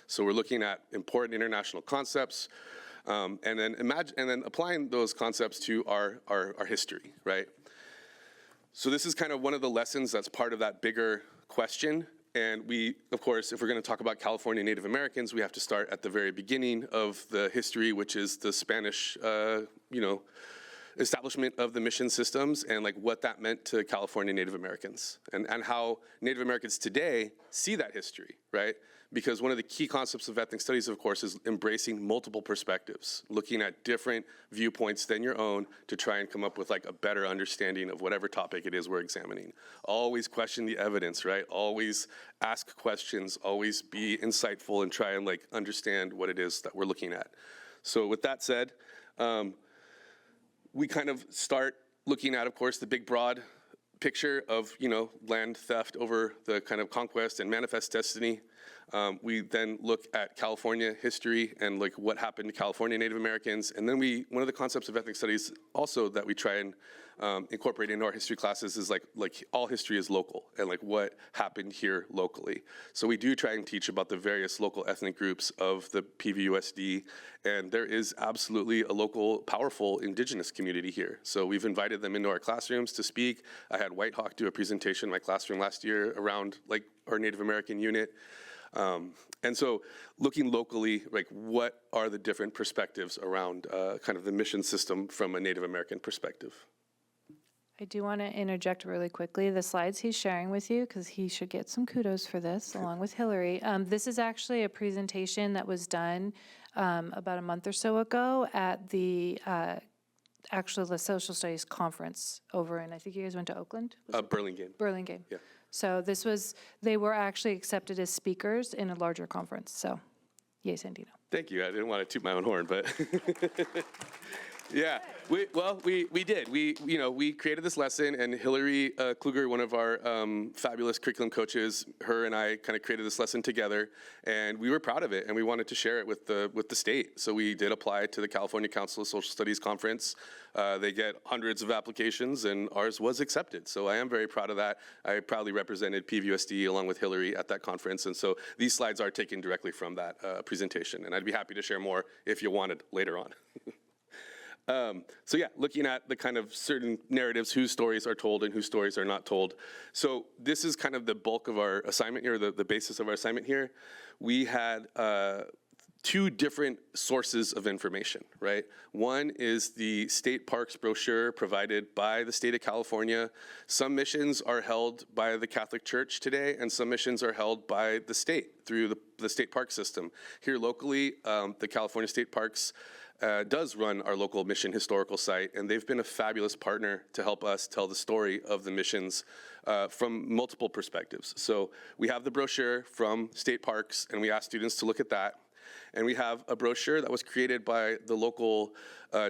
Speaker 2: So we're looking at important international concepts, and then applying those concepts to our history, right? So this is kind of one of the lessons that's part of that bigger question. And we, of course, if we're going to talk about California Native Americans, we have to start at the very beginning of the history, which is the Spanish, establishment of the mission systems, and like what that meant to California Native Americans, and how Native Americans today see that history, right? Because one of the key concepts of ethnic studies, of course, is embracing multiple perspectives, looking at different viewpoints than your own to try and come up with like a better understanding of whatever topic it is we're examining. Always question the evidence, right? Always ask questions, always be insightful, and try and like understand what it is that we're looking at. So with that said, we kind of start looking at, of course, the big broad picture of, land theft over the kind of conquest and manifest destiny. We then look at California history and like what happened to California Native Americans. And then one of the concepts of ethnic studies also that we try and incorporate into our history classes is like all history is local, and like what happened here locally. So we do try and teach about the various local ethnic groups of the PVUSD, and there is absolutely a local powerful indigenous community here. So we've invited them into our classrooms to speak. I had White Hawk do a presentation in my classroom last year around like our Native American unit. And so looking locally, like what are the different perspectives around kind of the mission system from a Native American perspective?
Speaker 4: I do want to interject really quickly. The slides he's sharing with you, because he should get some kudos for this, along with Hillary. This is actually a presentation that was done about a month or so ago at the the social studies conference over in, I think you guys went to Oakland?
Speaker 2: Burlingame.
Speaker 4: Burlingame.
Speaker 2: Yeah.
Speaker 4: So they were actually accepted as speakers in a larger conference. So, yay, Sandino.
Speaker 2: Thank you. I didn't want to toot my own horn, but yeah, we did. We created this lesson, and Hillary Kluger, one of our fabulous curriculum coaches, her and I kind of created this lesson together, and we were proud of it, and we wanted to share it with the state. So we did apply to the California Council of Social Studies Conference. They get hundreds of applications, and ours was accepted. So I am very proud of that. I proudly represented PVUSD along with Hillary at that conference, and so these slides are taken directly from that presentation, and I'd be happy to share more if you wanted later on. So yeah, looking at the kind of certain narratives, whose stories are told and whose stories are not told. So this is kind of the bulk of our assignment here, the basis of our assignment here. We had two different sources of information, right? One is the state parks brochure provided by the state of California. Some missions are held by the Catholic Church today, and some missions are held by the state through the state park system. Here locally, the California State Parks does run our local mission historical site, and they've been a fabulous partner to help us tell the story of the missions from multiple perspectives. So we have the brochure from state parks, and we ask students to look at that. And we have a brochure that was created by the local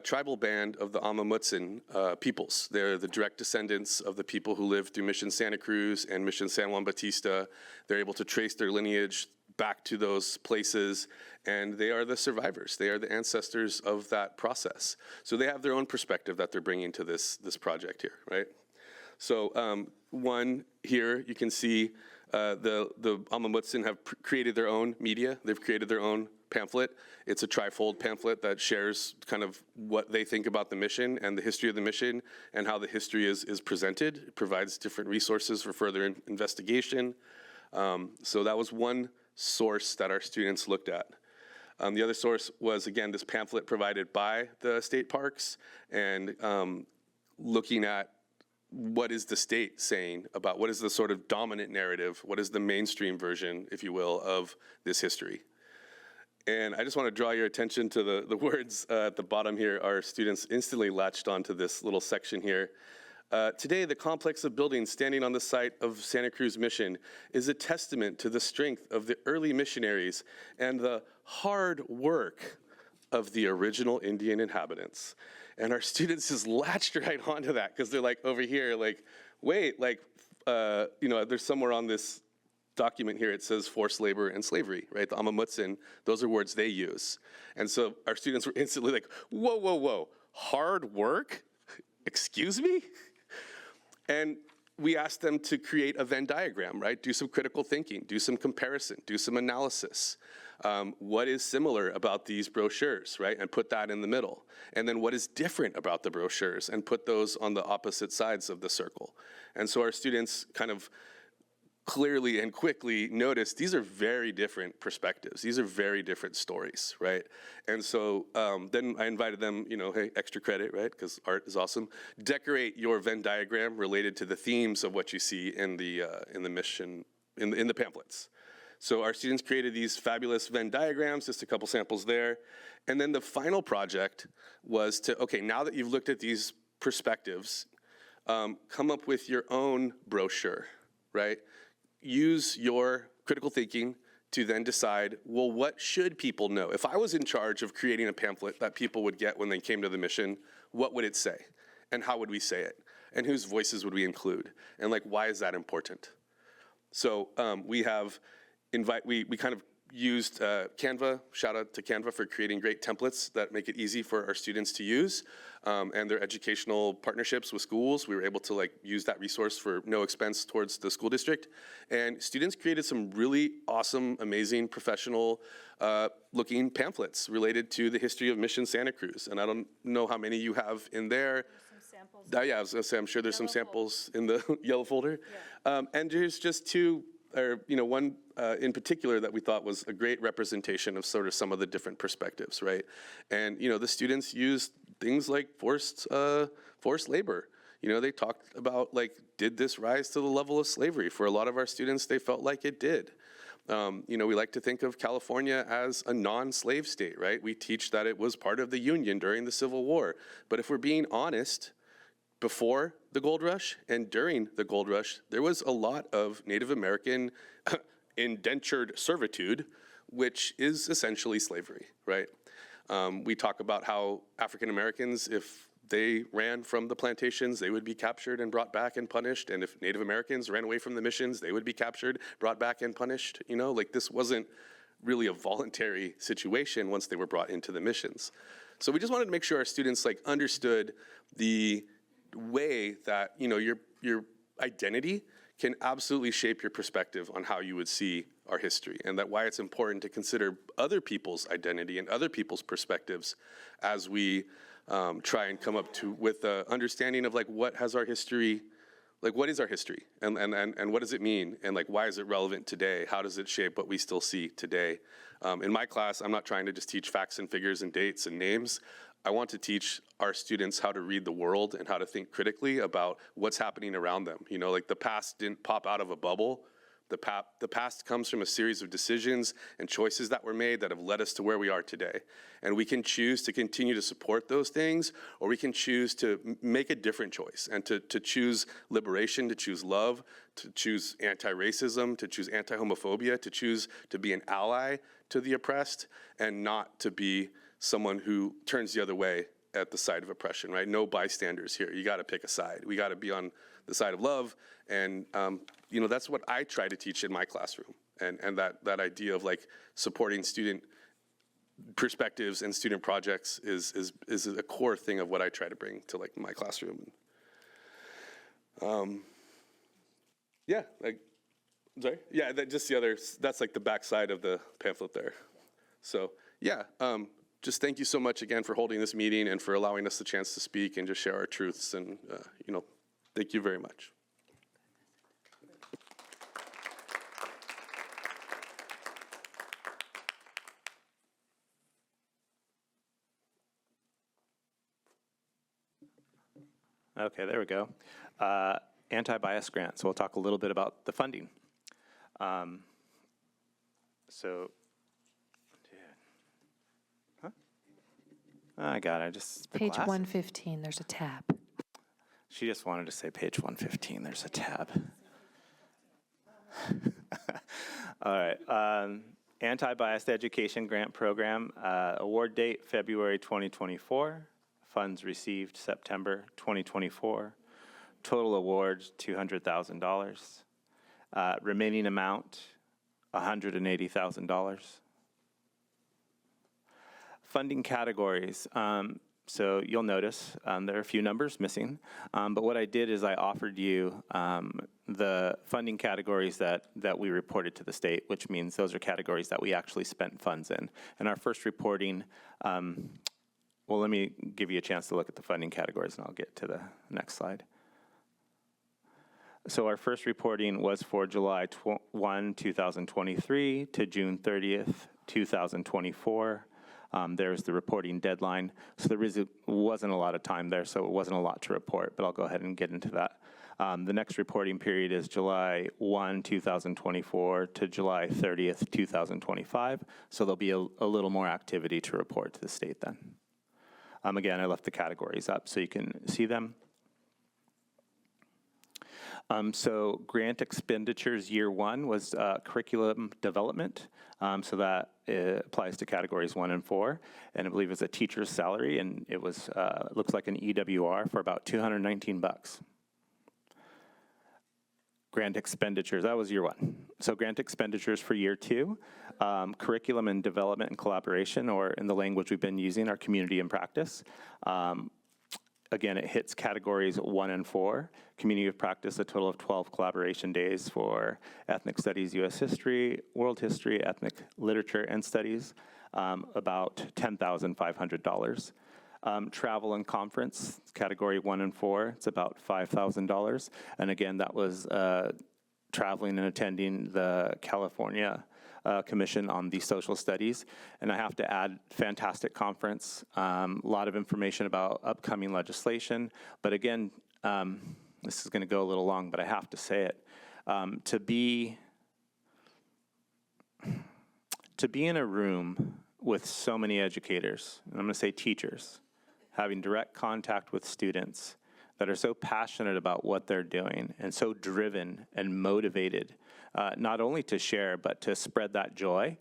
Speaker 2: tribal band of the Ama Mutsun peoples. They're the direct descendants of the people who lived through Mission Santa Cruz and Mission San Juan Bautista. They're able to trace their lineage back to those places, and they are the survivors. They are the ancestors of that process. So they have their own perspective that they're bringing to this project here, right? So one here, you can see the Ama Mutsun have created their own media. They've created their own pamphlet. It's a trifold pamphlet that shares kind of what they think about the mission and the history of the mission and how the history is presented. It provides different resources for further investigation. So that was one source that our students looked at. The other source was, again, this pamphlet provided by the state parks and looking at what is the state saying about what is the sort of dominant narrative, what is the mainstream version, if you will, of this history. And I just want to draw your attention to the words at the bottom here. Our students instantly latched onto this little section here. Today, the complex of buildings standing on the site of Santa Cruz Mission is a testament to the strength of the early missionaries and the hard work of the original Indian inhabitants. And our students just latched right onto that because they're like over here, like, wait, like, you know, there's somewhere on this document here, it says forced labor and slavery, right? The Amamutsin, those are words they use. And so our students were instantly like, whoa, whoa, whoa, hard work? Excuse me? And we asked them to create a Venn diagram, right? Do some critical thinking, do some comparison, do some analysis. What is similar about these brochures, right? And put that in the middle. And then what is different about the brochures and put those on the opposite sides of the circle. And so our students kind of clearly and quickly noticed these are very different perspectives. These are very different stories, right? And so then I invited them, you know, hey, extra credit, right? Because art is awesome. Decorate your Venn diagram related to the themes of what you see in the mission, in the pamphlets. So our students created these fabulous Venn diagrams, just a couple samples there. And then the final project was to, okay, now that you've looked at these perspectives, come up with your own brochure, right? Use your critical thinking to then decide, well, what should people know? If I was in charge of creating a pamphlet that people would get when they came to the mission, what would it say? And how would we say it? And whose voices would we include? And like, why is that important? So we have we kind of used Canva, shout out to Canva for creating great templates that make it easy for our students to use, and their educational partnerships with schools. We were able to like use that resource for no expense towards the school district. And students created some really awesome, amazing, professional looking pamphlets related to the history of Mission Santa Cruz. And I don't know how many you have in there. Yeah, I was gonna say, I'm sure there's some samples in the yellow folder. Yeah. And there's just two, or you know, one in particular that we thought was a great representation of sort of some of the different perspectives, right? And you know, the students used things like forced labor. You know, they talked about like, did this rise to the level of slavery? For a lot of our students, they felt like it did. You know, we like to think of California as a non-slave state, right? We teach that it was part of the Union during the Civil War. But if we're being honest, before the gold rush and during the gold rush, there was a lot of Native American indentured servitude, which is essentially slavery, right? We talk about how African Americans, if they ran from the plantations, they would be captured and brought back and punished. And if Native Americans ran away from the missions, they would be captured, brought back and punished. You know, like this wasn't really a voluntary situation once they were brought into the missions. So we just wanted to make sure our students like understood the way that, you know, your identity can absolutely shape your perspective on how you would see our history, and that why it's important to consider other people's identity and other people's perspectives as we try and come up with an understanding of like what has our history, like what is our history, and what does it mean, and like why is it relevant today? How does it shape what we still see today? In my class, I'm not trying to just teach facts and figures and dates and names. I want to teach our students how to read the world and how to think critically about what's happening around them. You know, like the past didn't pop out of a bubble. The past comes from a series of decisions and choices that were made that have led us to where we are today. And we can choose to continue to support those things, or we can choose to make a different choice and to choose liberation, to choose love, to choose anti-racism, to choose anti-homophobia, to choose to be an ally to the oppressed and not to be someone who turns the other way at the side of oppression, right? No bystanders here. You got to pick a side. We got to be on the side of love. And, you know, that's what I try to teach in my classroom. And that idea of like supporting student perspectives and student projects is a core thing of what I try to bring to like my classroom. Yeah, like, sorry? Yeah, just the other, that's like the backside of the pamphlet there. So yeah, just thank you so much again for holding this meeting and for allowing us the chance to speak and just share our truths. And, thank you very much.
Speaker 5: Okay, there we go. Anti-bias grant. So we'll talk a little bit about the funding. I got it. I just the
Speaker 4: Page
Speaker 5: glasses.
Speaker 4: 115, there's a tab.
Speaker 5: She just wanted to say page 115. There's a tab. All right. Anti-biased education grant program. Award date February 2024. Funds received September 2024. Total awards $200,000. Remaining amount $180,000. Funding categories. So you'll notice there are a few numbers missing, but what I did is I offered you the funding categories that we reported to the state, which means those are categories that we actually spent funds in. And our first reporting, well, let me give you a chance to look at the funding categories, and I'll get to the next slide. So our first reporting was for July 1, 2023 to June 30th, 2024. There's the reporting deadline. So there wasn't a lot of time there, so it wasn't a lot to report, but I'll go ahead and get into that. The next reporting period is July 1, 2024 to July 30th, 2025. So there'll be a little more activity to report to the state then. Again, I left the categories up so you can see them. So grant expenditures year one was curriculum development. So that applies to categories 1 and 4. And I believe it's a teacher's salary, and it was looks like an EWR for about $219. Grant expenditures, that was year 1. So grant expenditures for year 2, curriculum and development and collaboration, or in the language we've been using, our community and practice. Again, it hits categories 1 and 4. Community of practice, a total of 12 collaboration days for ethnic studies, U.S. history, world history, ethnic literature and studies, about $10,500. Travel and conference, category 1 and 4, it's about $5,000. And again, that was traveling and attending the California Commission on the Social Studies. And I have to add, fantastic conference, a lot of information about upcoming legislation. But again, this is going to go a little long, but I have to say it. To be in a room with so many educators, and I'm going to say teachers, having direct contact with students that are so passionate about what they're doing and so driven and motivated, not only to share, but to spread that joy,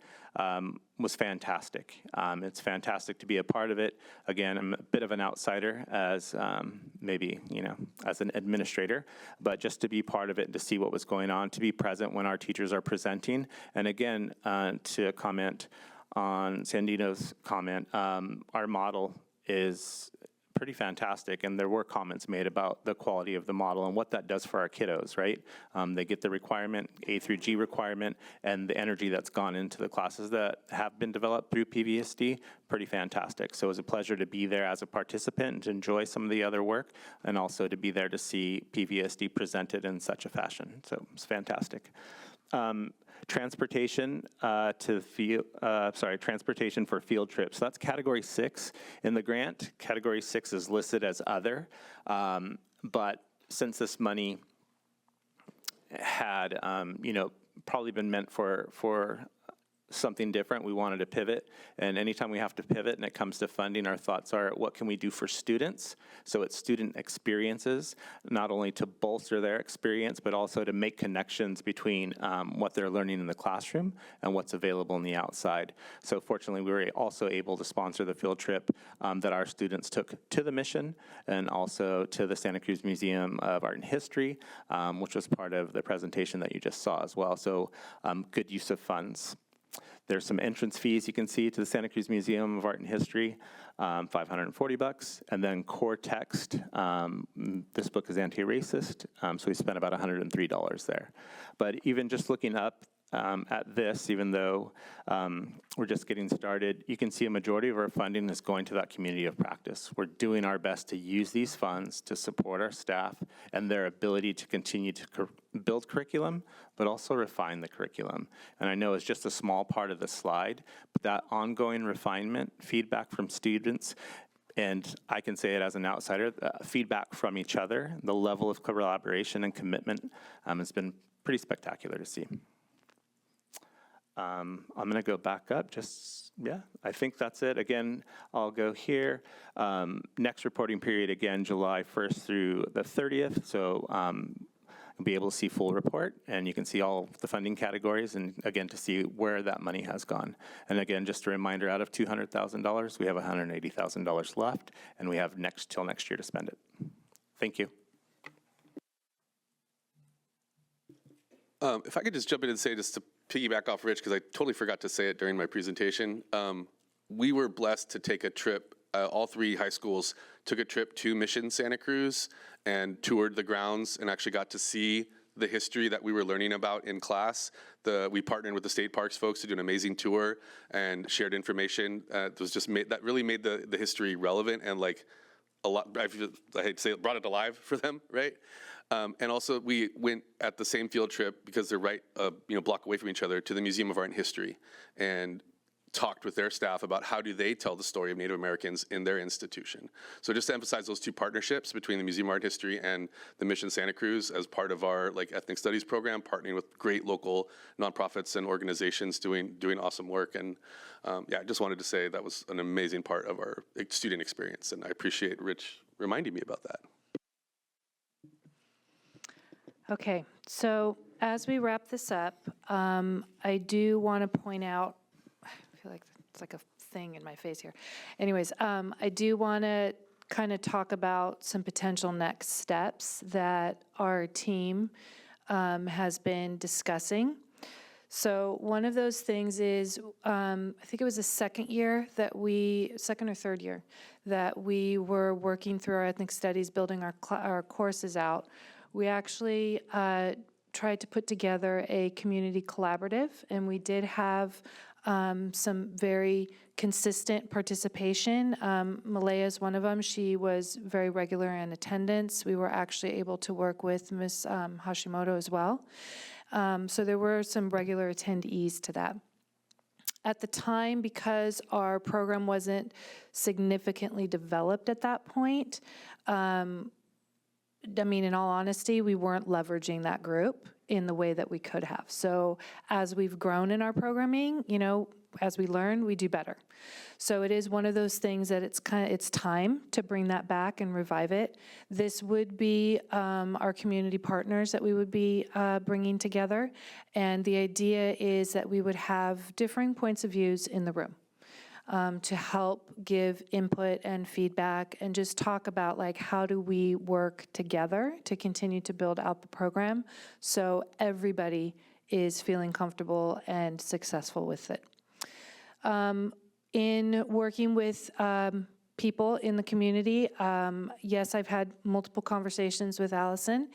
Speaker 5: was fantastic. It's fantastic to be a part of it. Again, I'm a bit of an outsider as maybe, as an administrator, but just to be part of it and to see what was going on, to be present when our teachers are presenting. And again, to comment on Sandino's comment, our model is pretty fantastic, and there were comments made about the quality of the model and what that does for our kiddos, right? They get the requirement, A through G requirement, and the energy that's gone into the classes that have been developed through PVSD, pretty fantastic. So it was a pleasure to be there as a participant and to enjoy some of the other work, and also to be there to see PVSD presented in such a fashion. So it's fantastic. Transportation transportation for field trips. So that's category 6 in the grant. Category 6 is listed as other, but since this money had, probably been meant for something different, we wanted to pivot. And anytime we have to pivot and it comes to funding, our thoughts are, what can we do for students? So it's student experiences, not only to bolster their experience, but also to make connections between what they're learning in the classroom and what's available in the outside. So fortunately, we were also able to sponsor the field trip that our students took to the mission and also to the Santa Cruz Museum of Art and History, which was part of the presentation that you just saw as well. So good use of funds. There's some entrance fees you can see to the Santa Cruz Museum of Art and History, $540, and then core text. This book is anti-racist, so we spent about $103 there. But even just looking up at this, even though we're just getting started, you can see a majority of our funding is going to that community of practice. We're doing our best to use these funds to support our staff and their ability to continue to build curriculum, but also refine the curriculum. And I know it's just a small part of the slide, but that ongoing refinement, feedback from students, and I can say it as an outsider, feedback from each other, the level of collaboration and commitment has been pretty spectacular to see. I'm going to go back up. I think that's it. Again, I'll go here. Next reporting period, again, July 1st through the 30th. So you'll be able to see full report, and you can see all the funding categories, and again, to see where that money has gone. And again, just a reminder, out of $200,000, we have $180,000 left, and we have till next year to spend it. Thank you.
Speaker 2: If I could just jump in and say, just to piggyback off Rich, because I totally forgot to say it during my presentation, we were blessed to take a trip. All three high schools took a trip to Mission Santa Cruz and toured the grounds and actually got to see the history that we were learning about in class. We partnered with the state parks folks to do an amazing tour and shared information that really made the history relevant and like a lot, I hate to say it, brought it alive for them, right? And also we went at the same field trip, because they're right block away from each other, to the Museum of Art and History, and talked with their staff about how do they tell the story of Native Americans in their institution. So just to emphasize those two partnerships between the Museum of Art and History and the Mission Santa Cruz as part of our ethnic studies program, partnering with great local nonprofits and organizations doing awesome work. And I just wanted to say that was an amazing part of our student experience, and I appreciate Rich reminding me about that.
Speaker 4: Okay, so as we wrap this up, I do want to point out, I feel like it's like a thing in my face here. Anyways, I do want to kind of talk about some potential next steps that our team has been discussing. So one of those things is, I think it was the second or third year, that we were working through our ethnic studies, building our courses out. We actually tried to put together a community collaborative, and we did have some very consistent participation. Malaya is one of them. She was very regular in attendance. We were actually able to work with Ms. Hashimoto as well. So there were some regular attendees to that. At the time, because our program wasn't significantly developed at that point, in all honesty, we weren't leveraging that group in the way that we could have. So as we've grown in our programming, as we learn, we do better. So it is one of those things that it's time to bring that back and revive it. This would be our community partners that we would be bringing together. And the idea is that we would have differing points of views in the room. To help give input and feedback and just talk about how do we work together to continue to build out the program so everybody is feeling comfortable and successful with it. In working with people in the community, yes, I've had multiple conversations with Allison,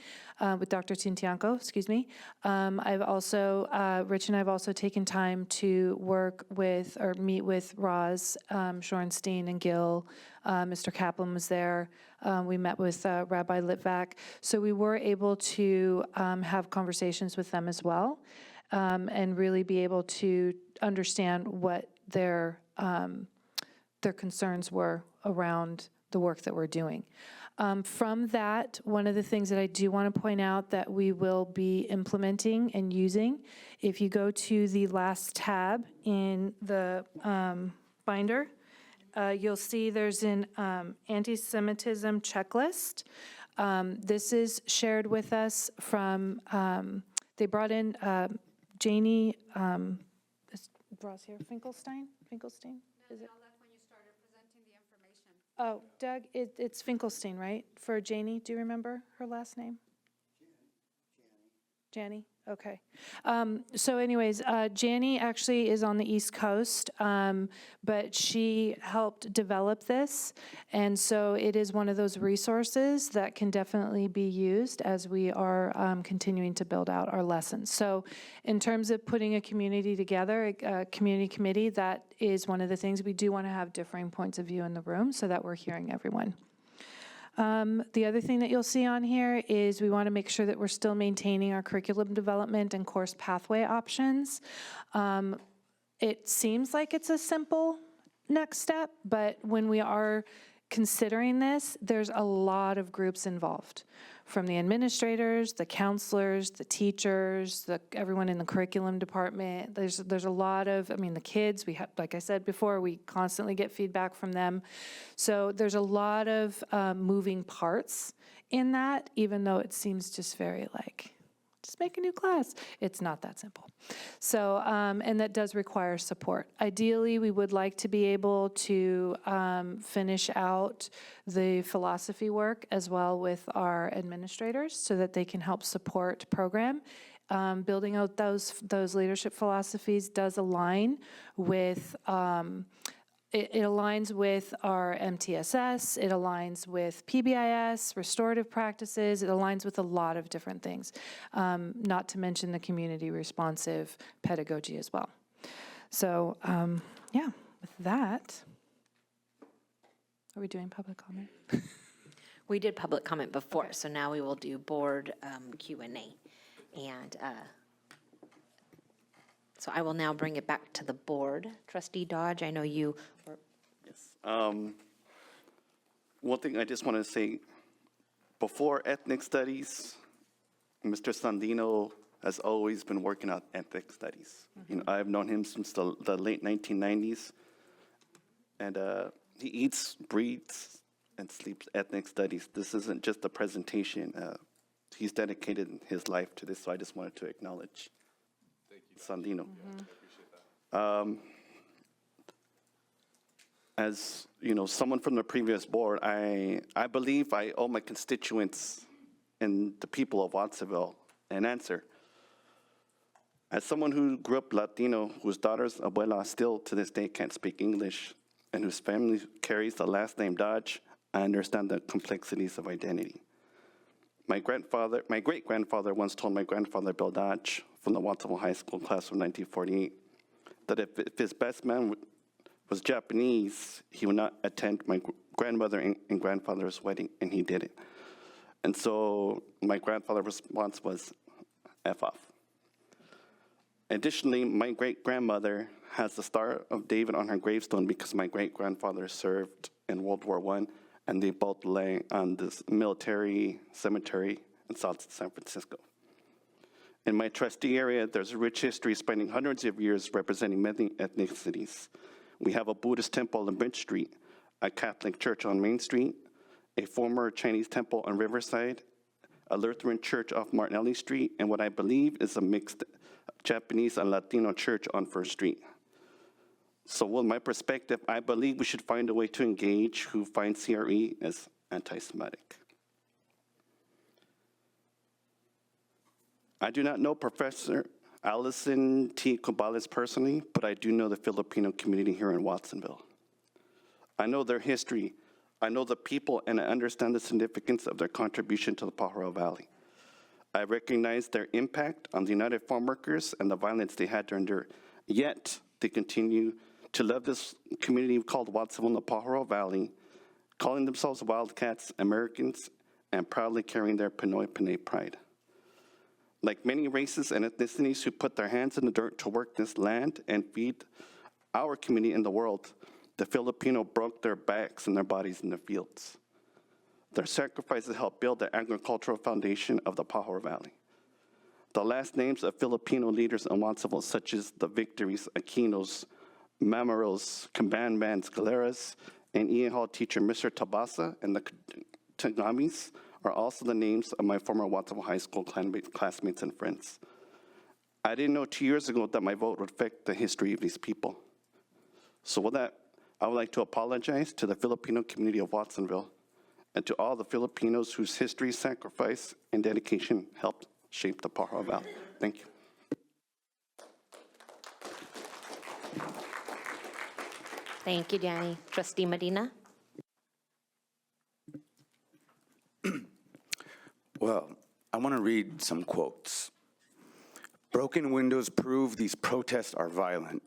Speaker 4: with Dr. Tintianco, excuse me. I've also, Rich and I have also taken time to work with or meet with Roz, Shorenstein, and Gil. Mr. Kaplan was there. We met with Rabbi Litvak. So we were able to have conversations with them as well, and really be able to understand what their concerns were around the work that we're doing. From that, one of the things that I do want to point out that we will be implementing and using, if you go to the last tab in the binder, you'll see there's an anti-Semitism checklist. This is shared with us from, they brought in Janie, is Ross here, Finkelstein? Is it? Oh, Doug, it's Finkelstein, right? For Janie, do you remember her last name? Janie. Okay. So anyways, Janie actually is on the East Coast, but she helped develop this. And so it is one of those resources that can definitely be used as we are continuing to build out our lessons. So in terms of putting a community together, a community committee, that is one of the things. We do want to have differing points of view in the room so that we're hearing everyone. The other thing that you'll see on here is we want to make sure that we're still maintaining our curriculum development and course pathway options. It seems like it's a simple next step, but when we are considering this, there's a lot of groups involved, from the administrators, the counselors, the teachers, everyone in the curriculum department. There's a lot of, the kids, we have, like I said before, we constantly get feedback from them. So there's a lot of moving parts in that, even though it seems just very just make a new class. It's not that simple. So, and that does require support. Ideally, we would like to be able to finish out the philosophy work as well with our administrators so that they can help support program. Building out those leadership philosophies does align with it aligns with our MTSS, it aligns with PBIS, restorative practices, it aligns with a lot of different things, not to mention the community responsive pedagogy as well. So, yeah, with that, are we doing public comment?
Speaker 1: We did public comment before, so now we will do board Q&A. And so I will now bring it back to the board. Trustee Dodge, I know you were.
Speaker 10: Yes. One thing I just want to say, before ethnic studies, Mr. Sandino has always been working on ethnic studies. I've known him since the late 1990s, and he eats, breathes, and sleeps ethnic studies. This isn't just a presentation. He's dedicated his life to this, so I just wanted to acknowledge Sandino. As someone from the previous board, I believe I owe my constituents and the people of Watsonville an answer. As someone who grew up Latino, whose daughter's abuela still to this day can't speak English, and whose family carries the last name Dodge, I understand the complexities of identity. My great-grandfather once told my grandfather, Bill Dodge, from the Watsonville High School class of 1948, that if his best man was Japanese, he would not attend my grandmother and grandfather's wedding, and he did it. And so my grandfather's response was, F off. Additionally, my great-grandmother has the Star of David on her gravestone because my great-grandfather served in World War I, and they both lay on this military cemetery in South San Francisco. In my trustee area, there's a rich history spanning hundreds of years representing many ethnicities. We have a Buddhist temple on Bridge Street, a Catholic church on Main Street, a former Chinese temple on Riverside, a Lutheran church off Martinelli Street, and what I believe is a mixed Japanese and Latino church on First Street. So with my perspective, I believe we should find a way to engage who find CRE as anti-Semitic. I do not know Professor Allison T. Cabales personally, but I do know the Filipino community here in Watsonville. I know their history, I know the people, and I understand the significance of their contribution to the Pajaro Valley. I recognize their impact on the United Farm Workers and the violence they had to endure, yet they continue to love this community called Watsonville in the Pajaro Valley, calling themselves Wildcats Americans, and proudly carrying their Pinoy Pinay pride. Like many races and ethnicities who put their hands in the dirt to work this land and feed our community in the world, the Filipino broke their backs and their bodies in the fields. Their sacrifices helped build the agricultural foundation of the Pajaro Valley. The last names of Filipino leaders in Watsonville, such as the Victories, Aquinos, Mamaros, Cambanbans, Galeras, and Ian Hall teacher Mr. Tabasa, and the Tagamis are also the names of my former Watsonville High School classmates and friends. I didn't know 2 years ago that my vote would affect the history of these people. So with that, I would like to apologize to the Filipino community of Watsonville and to all the Filipinos whose history, sacrifice, and dedication helped shape the Pajaro Valley.
Speaker 7: Thank you.
Speaker 1: Thank you, Danny. Trustee Medina?
Speaker 22: Well, I want to read some quotes. Broken windows prove these protests are violent.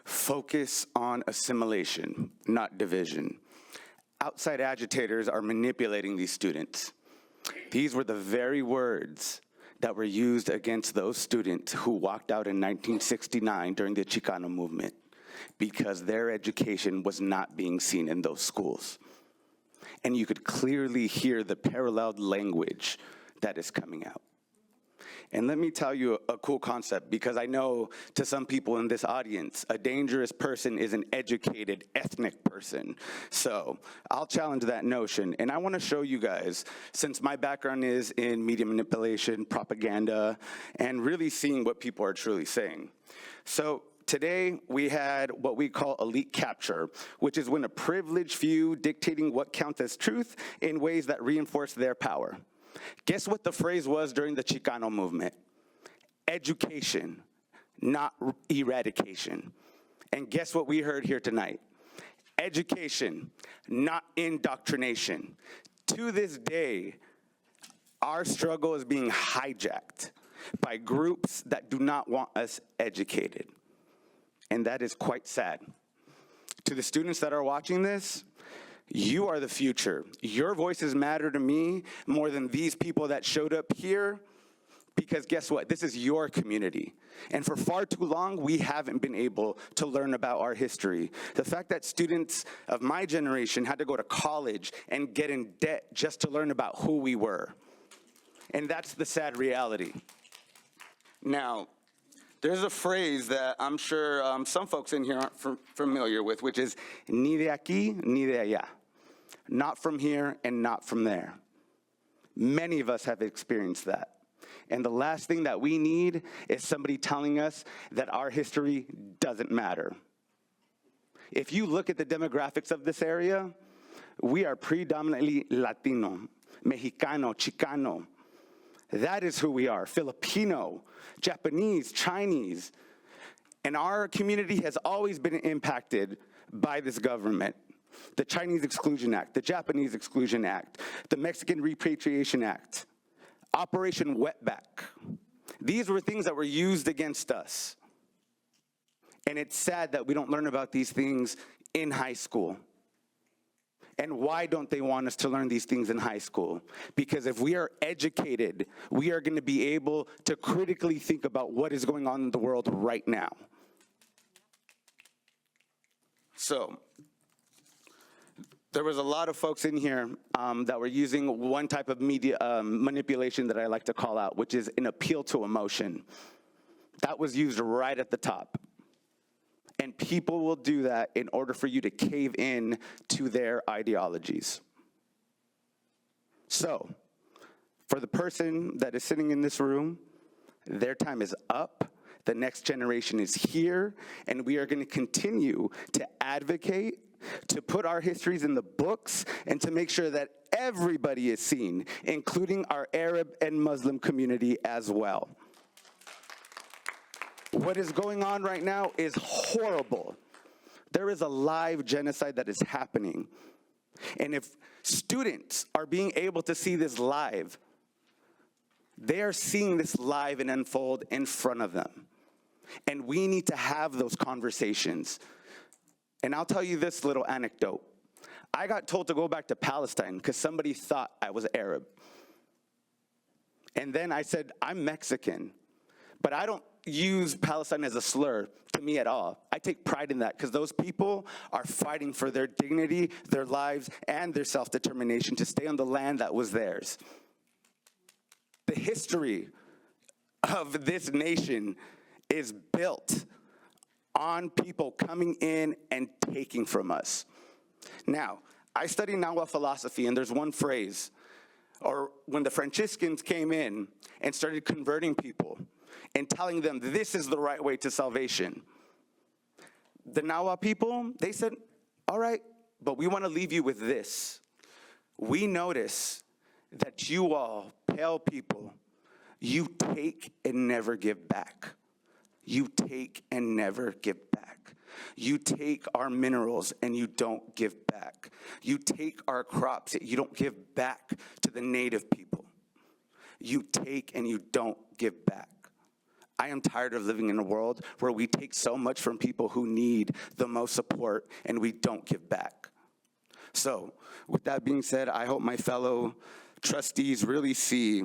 Speaker 22: Focus on assimilation, not division. Outside agitators are manipulating these students. These were the very words that were used against those students who walked out in 1969 during the Chicano movement because their education was not being seen in those schools. And you could clearly hear the paralleled language that is coming out. And let me tell you a cool concept, because I know to some people in this audience, a dangerous person is an educated ethnic person. So I'll challenge that notion. And I want to show you guys, since my background is in media manipulation, propaganda, and really seeing what people are truly saying. So today, we had what we call elite capture, which is when a privileged few dictating what counts as truth in ways that reinforce their power. Guess what the phrase was during the Chicano movement? Education, not eradication. And guess what we heard here tonight? Education, not indoctrination. To this day, our struggle is being hijacked by groups that do not want us educated. And that is quite sad. To the students that are watching this, you are the future. Your voices matter to me more than these people that showed up here, because guess what? This is your community. And for far too long, we haven't been able to learn about our history. The fact that students of my generation had to go to college and get in debt just to learn about who we were. And that's the sad reality. Now, there's a phrase that I'm sure some folks in here aren't familiar with, which is ni de aquí, ni de allá. Not from here and not from there. Many of us have experienced that. And the last thing that we need is somebody telling us that our history doesn't matter. If you look at the demographics of this area, we are predominantly Latino, Mexicano, Chicano. That is who we are, Filipino, Japanese, Chinese. And our community has always been impacted by this government. The Chinese Exclusion Act, the Japanese Exclusion Act, the Mexican Repatriation Act, Operation Wetback. These were things that were used against us. And it's sad that we don't learn about these things in high school. And why don't they want us to learn these things in high school? Because if we are educated, we are going to be able to critically think about what is going on in the world right now. So, there was a lot of folks in here that were using one type of media manipulation that I like to call out, which is an appeal to emotion. That was used right at the top. And people will do that in order for you to cave in to their ideologies. So, for the person that is sitting in this room, their time is up. The next generation is here, and we are going to continue to advocate, to put our histories in the books, and to make sure that everybody is seen, including our Arab and Muslim community as well. What is going on right now is horrible. There is a live genocide that is happening. And if students are being able to see this live, they are seeing this live and unfold in front of them. And we need to have those conversations. And I'll tell you this little anecdote. I got told to go back to Palestine because somebody thought I was Arab. And then I said, I'm Mexican, but I don't use Palestine as a slur to me at all. I take pride in that because those people are fighting for their dignity, their lives, and their self-determination to stay on the land that was theirs. The history of this nation is built on people coming in and taking from us. Now, I study Nahuatl philosophy, and there's one phrase, or when the Franciscans came in and started converting people and telling them this is the right way to salvation, the Nahuatl people, they said, all right, but we want to leave you with this. We notice that you all, pale people, You take and never give back. You take and never give back. You take our minerals and you don't give back. You take our crops, you don't give back to the native people. You take and you don't give back. I am tired of living in a world where we take so much from people who need the most support and we don't give back. So, with that being said, I hope my fellow trustees really see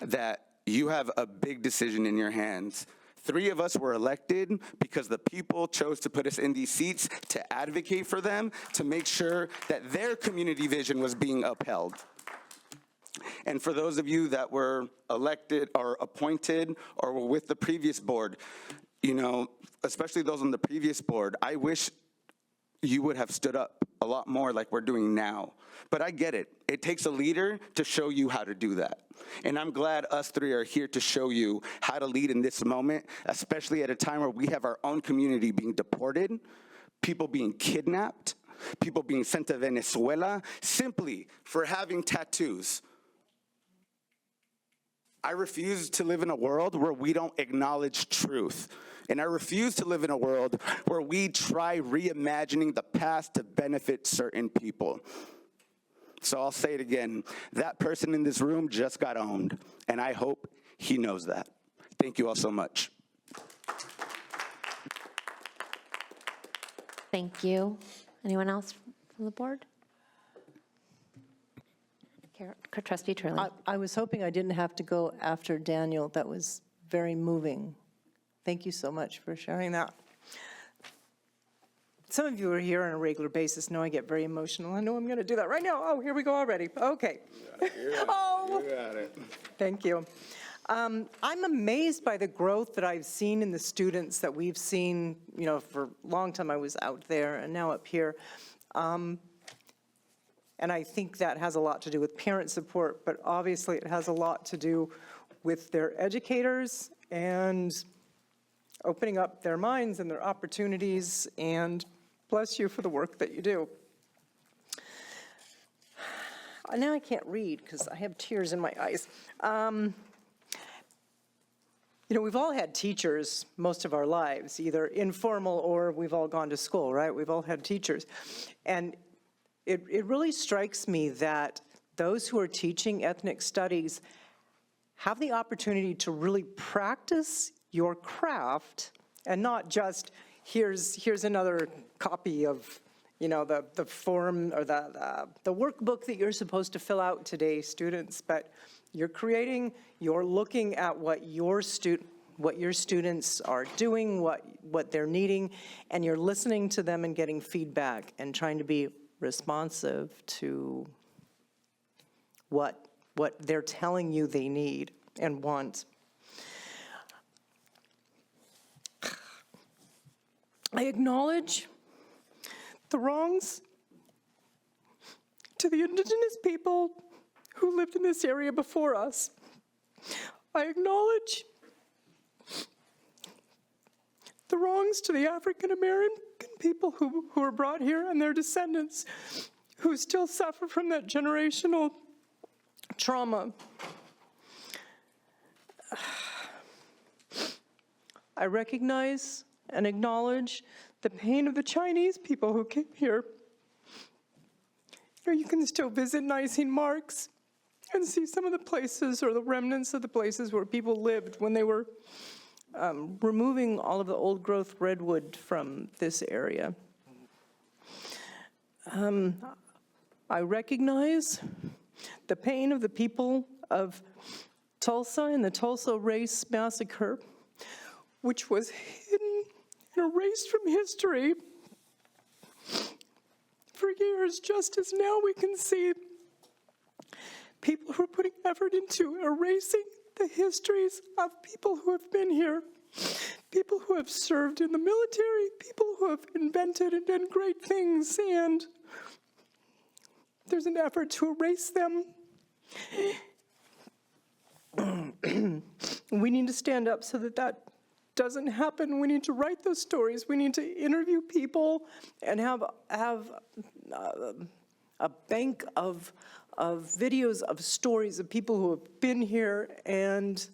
Speaker 22: that you have a big decision in your hands. 3 of us were elected because the people chose to put us in these seats to advocate for them, to make sure that their community vision was being upheld. And for those of you that were elected or appointed or were with the previous board, you know, especially those on the previous board, I wish you would have stood up a lot more like we're doing now. But I get it. It takes a leader to show you how to do that. And I'm glad us 3 are here to show you how to lead in this moment, especially at a time where we have our own community being deported, people being kidnapped, people being sent to Venezuela simply for having tattoos. I refuse to live in a world where we don't acknowledge truth. And I refuse to live in a world where we try reimagining the past to benefit certain people. So I'll say it again. That person in this room just got owned, and I hope he knows that. Thank you all so much.
Speaker 1: Thank you. Anyone else from the board? Trustee Turley.
Speaker 7: I was hoping I didn't have to go after Daniel. That was very moving. Thank you so much for sharing that. Some of you who are here on a regular basis know I get very emotional. I know I'm going to do that right now. Oh, here we go already. Okay.
Speaker 22: You got it.
Speaker 7: Thank you. I'm amazed by the growth that I've seen in the students that we've seen, you know, for a long time I was out there and now up here. And I think that has a lot to do with parent support, but obviously it has a lot to do with their educators and opening up their minds and their opportunities, and bless you for the work that you do. Now I can't read because I have tears in my eyes. You know, we've all had teachers most of our lives, either informal or we've all gone to school, right? We've all had teachers. And it really strikes me that those who are teaching ethnic studies have the opportunity to really practice your craft and not just, here's another copy of, you know, the form or the workbook that you're supposed to fill out today, students, but you're looking at what your students are doing, what they're needing, and you're listening to them and getting feedback and trying to be responsive to what they're telling you they need and want. I acknowledge the wrongs to the indigenous people who lived in this area before us. I acknowledge the wrongs to the African American people who were brought here and their descendants who still suffer from that generational trauma. I recognize and acknowledge the pain of the Chinese people who came here. You can still visit Nisene Marks and see some of the places or the remnants of the places where people lived when they were removing all of the old growth redwood from this area. I recognize the pain of the people of Tulsa and the Tulsa Race Massacre, which was hidden and erased from history for years, just as now we can see people who are putting effort into erasing the histories of people who have been here, people who have served in the military, people who have invented and done great things, and there's an effort to erase them. We need to stand up so that doesn't happen. We need to write those stories. We need to interview people and have a bank of of videos of stories of people who have been here and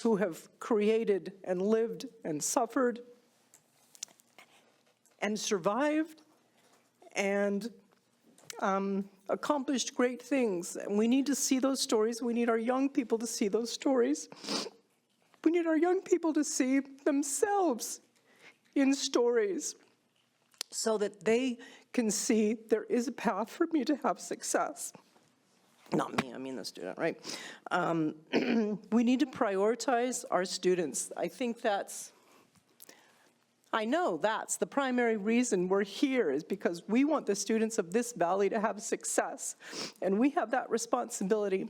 Speaker 7: who have created and lived and suffered and survived and accomplished great things. And we need to see those stories. We need our young people to see those stories. We need our young people to see themselves in stories so that they can see there is a path for me to have success. Not me, I mean the student, right? We need to prioritize our students. I know that's the primary reason we're here, is because we want the students of this valley to have success. And we have that responsibility.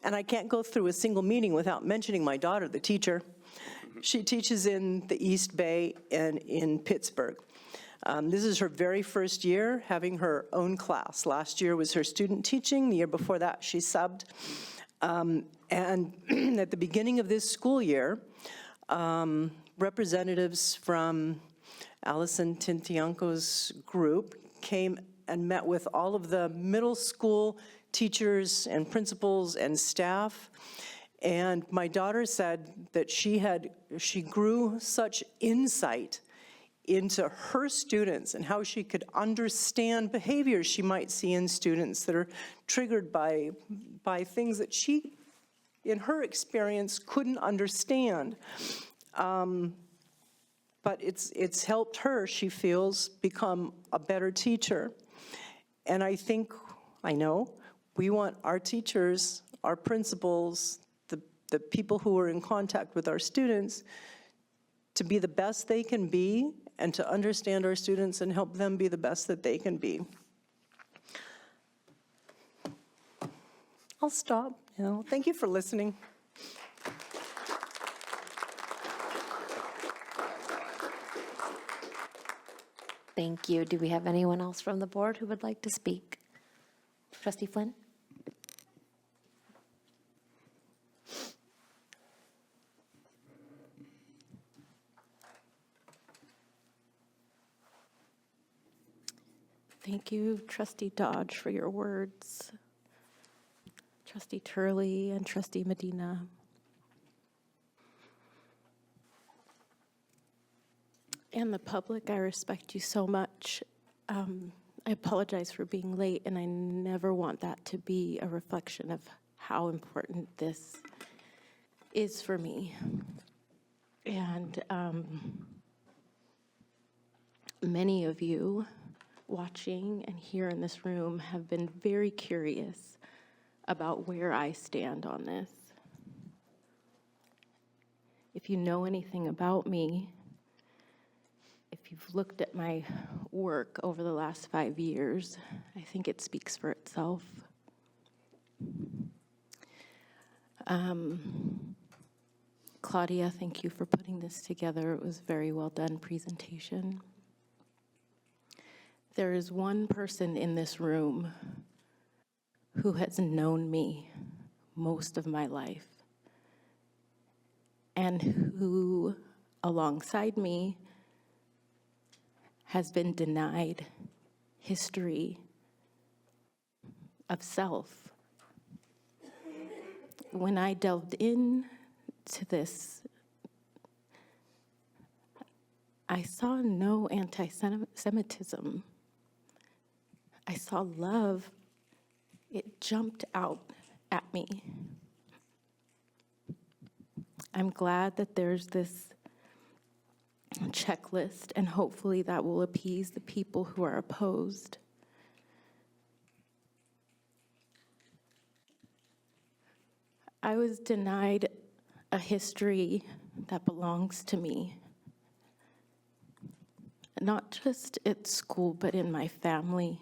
Speaker 7: And I can't go through a single meeting without mentioning my daughter, the teacher. She teaches in the East Bay and in Pittsburgh. This is her very first year having her own class. Last year was her student teaching. The year before that, she subbed. And at the beginning of this school year, representatives from Allison Tintianco's group came and met with all of the middle school teachers and principals and staff. And my daughter said that she grew such insight into her students and how she could understand behaviors she might see in students that are triggered by things that she, in her experience, couldn't understand. But it's helped her, she feels, become a better teacher. And I know, we want our teachers, our principals, the people who are in contact with our students to be the best they can be and to understand our students and help them be the best that they can be. I'll stop now. Thank you for listening.
Speaker 1: Thank you. Do we have anyone else from the board who would like to speak? Trustee Flynn?
Speaker 8: Thank you, Trustee Dodge, for your words. Trustee Turley and Trustee Medina. And the public, I respect you so much. I apologize for being late, and I never want that to be a reflection of how important this is for me. And many of you watching and here in this room have been very curious about where I stand on this. If you know anything about me, if you've looked at my work over the last 5 years, I think it speaks for itself. Claudia, thank you for putting this together. It was a very well done presentation. There is one person in this room who has known me most of my life and who, alongside me, has been denied history of self. When I delved into this, I saw no anti-Semitism. I saw love. It jumped out at me. I'm glad that there's this checklist, and hopefully that will appease the people who are opposed. I was denied a history that belongs to me, not just at school, but in my family.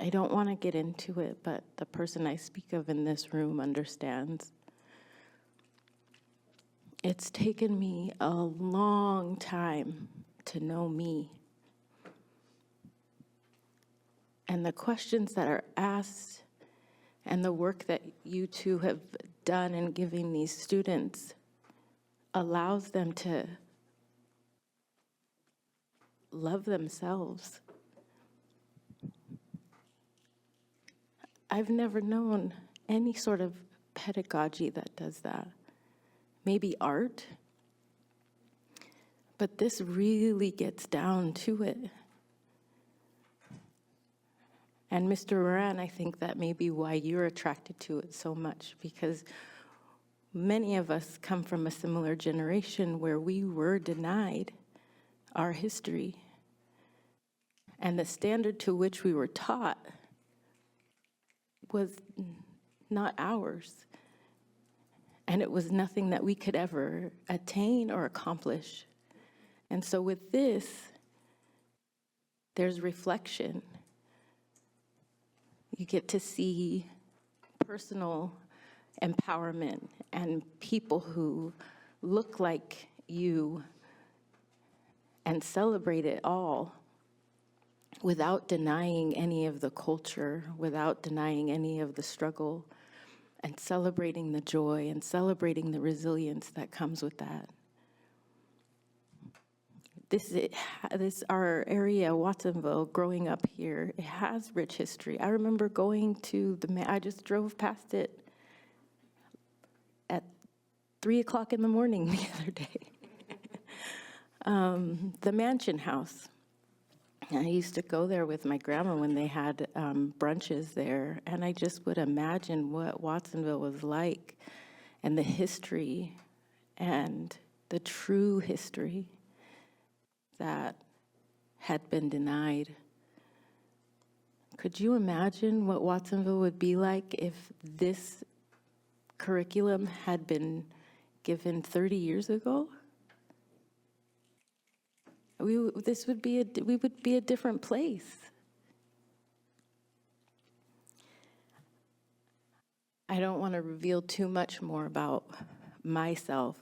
Speaker 8: I don't want to get into it, but the person I speak of in this room understands. It's taken me a long time to know me. And the questions that are asked and the work that you two have done in giving these students allows them to love themselves I've never known any sort of pedagogy that does that. Maybe art, but this really gets down to it. And Mr. Moran, I think that may be why you're attracted to it so much, because many of us come from a similar generation where we were denied our history. And the standard to which we were taught was not ours. And it was nothing that we could ever attain or accomplish. And so with this, there's reflection. You get to see personal empowerment and people who look like you and celebrate it all without denying any of the culture, without denying any of the struggle, and celebrating the joy and celebrating the resilience that comes with that. Our area, Watsonville, growing up here, it has rich history. I remember going to I just drove past it at 3 o'clock in the morning the other day. The Mansion House. I used to go there with my grandma when they had brunches there, and I just would imagine what Watsonville was like and the history and the true history that had been denied. Could you imagine what Watsonville would be like if this curriculum had been given 30 years ago? We would be a different place. I don't want to reveal too much more about myself,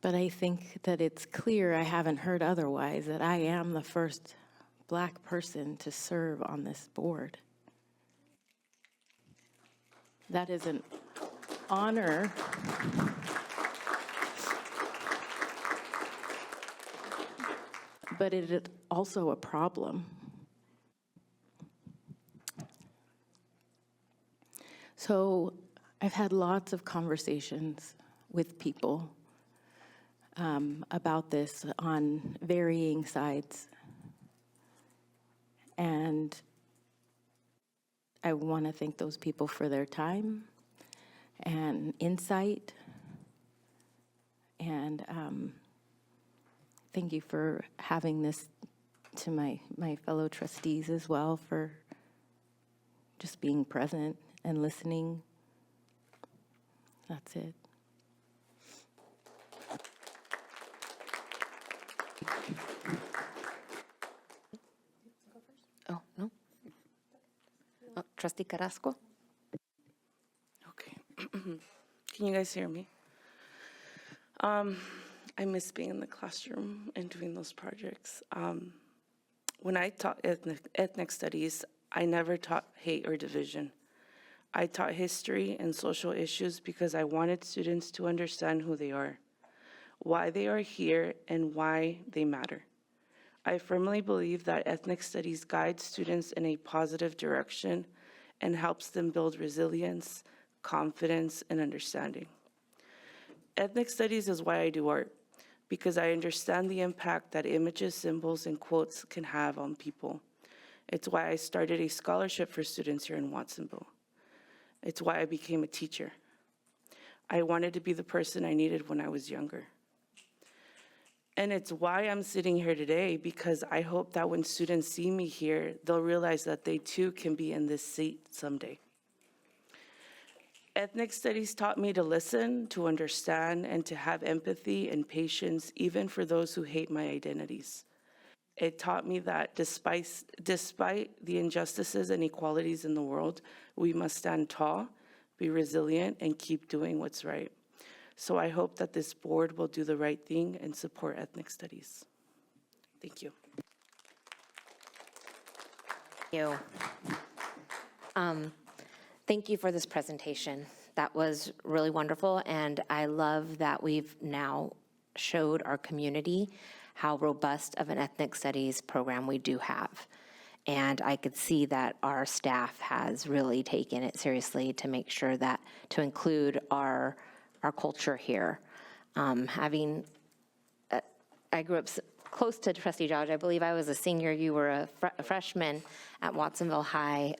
Speaker 8: but I think that it's clear, I haven't heard otherwise, that I am the first Black person to serve on this board. That is an honor. But it is also a problem. So I've had lots of conversations with people about this on varying sides. And I want to thank those people for their time and insight. And thank you for having this, to my fellow trustees as well, for just being present and listening. That's it.
Speaker 1: Oh, no? Oh, Trustee Carrasco?
Speaker 9: Okay. Can you guys hear me? I miss being in the classroom and doing those projects. When I taught ethnic studies, I never taught hate or division. I taught history and social issues because I wanted students to understand who they are, why they are here, and why they matter. I firmly believe that ethnic studies guides students in a positive direction and helps them build resilience, confidence, and understanding. Ethnic studies is why I do art, because I understand the impact that images, symbols, and quotes can have on people. It's why I started a scholarship for students here in Watsonville. It's why I became a teacher. I wanted to be the person I needed when I was younger. And it's why I'm sitting here today, because I hope that when students see me here, they'll realize that they too can be in this seat someday. Ethnic studies taught me to listen, to understand, and to have empathy and patience, even for those who hate my identities. It taught me that despite the injustices and inequalities in the world, we must stand tall, be resilient, and keep doing what's right. So I hope that this board will do the right thing and support ethnic studies. Thank you.
Speaker 1: Thank you for this presentation. That was really wonderful, and I love that we've now showed our community how robust of an ethnic studies program we do have. And I could see that our staff has really taken it seriously to make sure that, to include our culture here. I grew up close to Trustee George. I believe I was a senior, you were a freshman at Watsonville High.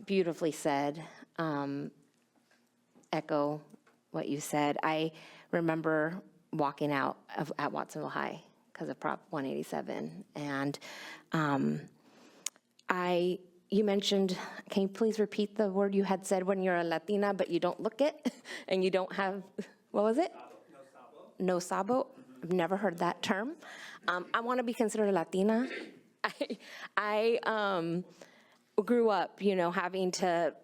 Speaker 1: Beautifully said. Echo what you said. I remember walking out at Watsonville High because of Prop 187. And you mentioned, can you please repeat the word you had said when you're a Latina, but you don't look it, and you don't have, what was it? No sabo. I've never heard that term. I want to be considered a Latina. I grew up, having to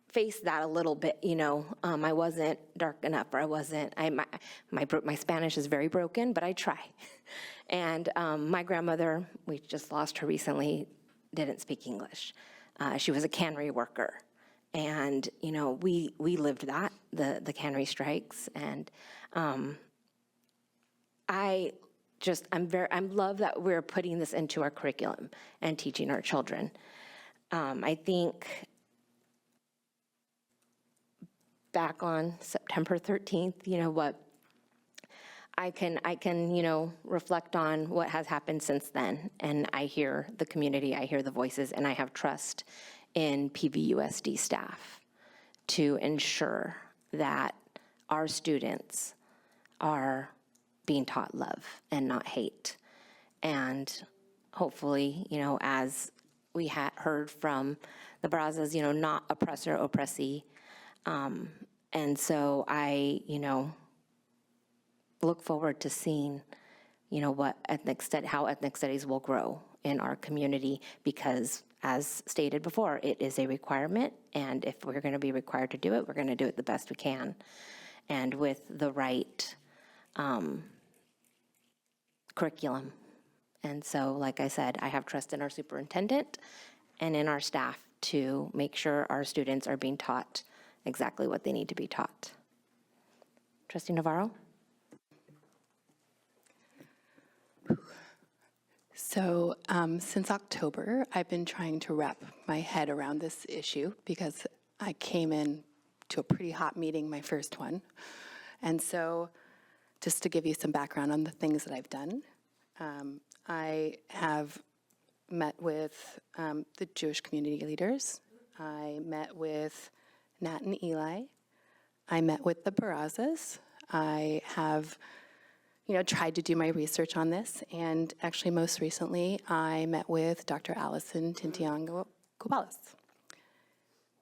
Speaker 1: face that a little bit, I wasn't dark enough, or I wasn't, my Spanish is very broken, but I try. And my grandmother, we just lost her recently, didn't speak English. She was a cannery worker. And, we lived that, the cannery strikes. And I love that we're putting this into our curriculum and teaching our children. I think back on September 13th, what I can, reflect on what has happened since then. And I hear the community, I hear the voices, and I have trust in PVUSD staff to ensure that our students are being taught love and not hate. And hopefully, as we heard from the Brazas, not oppressor, oppressee. And so I, look forward to seeing, how ethnic studies will grow in our community, because as stated before, it is a requirement. And if we're going to be required to do it, we're going to do it the best we can. And with the right curriculum. And so, like I said, I have trust in our superintendent and in our staff to make sure our students are being taught exactly what they need to be taught. Trustee Navarro?
Speaker 3: So since October, I've been trying to wrap my head around this issue because I came in to a pretty hot meeting, my first one. And so just to give you some background on the things that I've done, I have met with the Jewish community leaders. I met with Nat and Eli. I met with the Barrazas. I have, tried to do my research on this, and actually most recently I met with Dr. Allison Tintiango Cobales,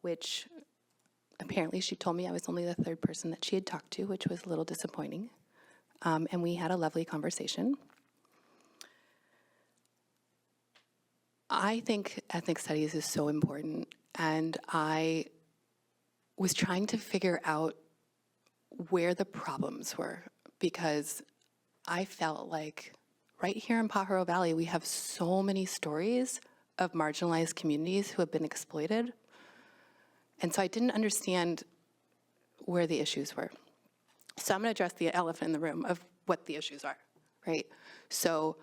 Speaker 3: which apparently she told me I was only the third person that she had talked to, which was a little disappointing. And we had a lovely conversation. I think ethnic studies is so important, and I was trying to figure out where the problems were, because I felt like right here in Pajaro Valley, we have so many stories of marginalized communities who have been exploited. And so I didn't understand where the issues were. So I'm going to address the elephant in the room of what the issues are, right? So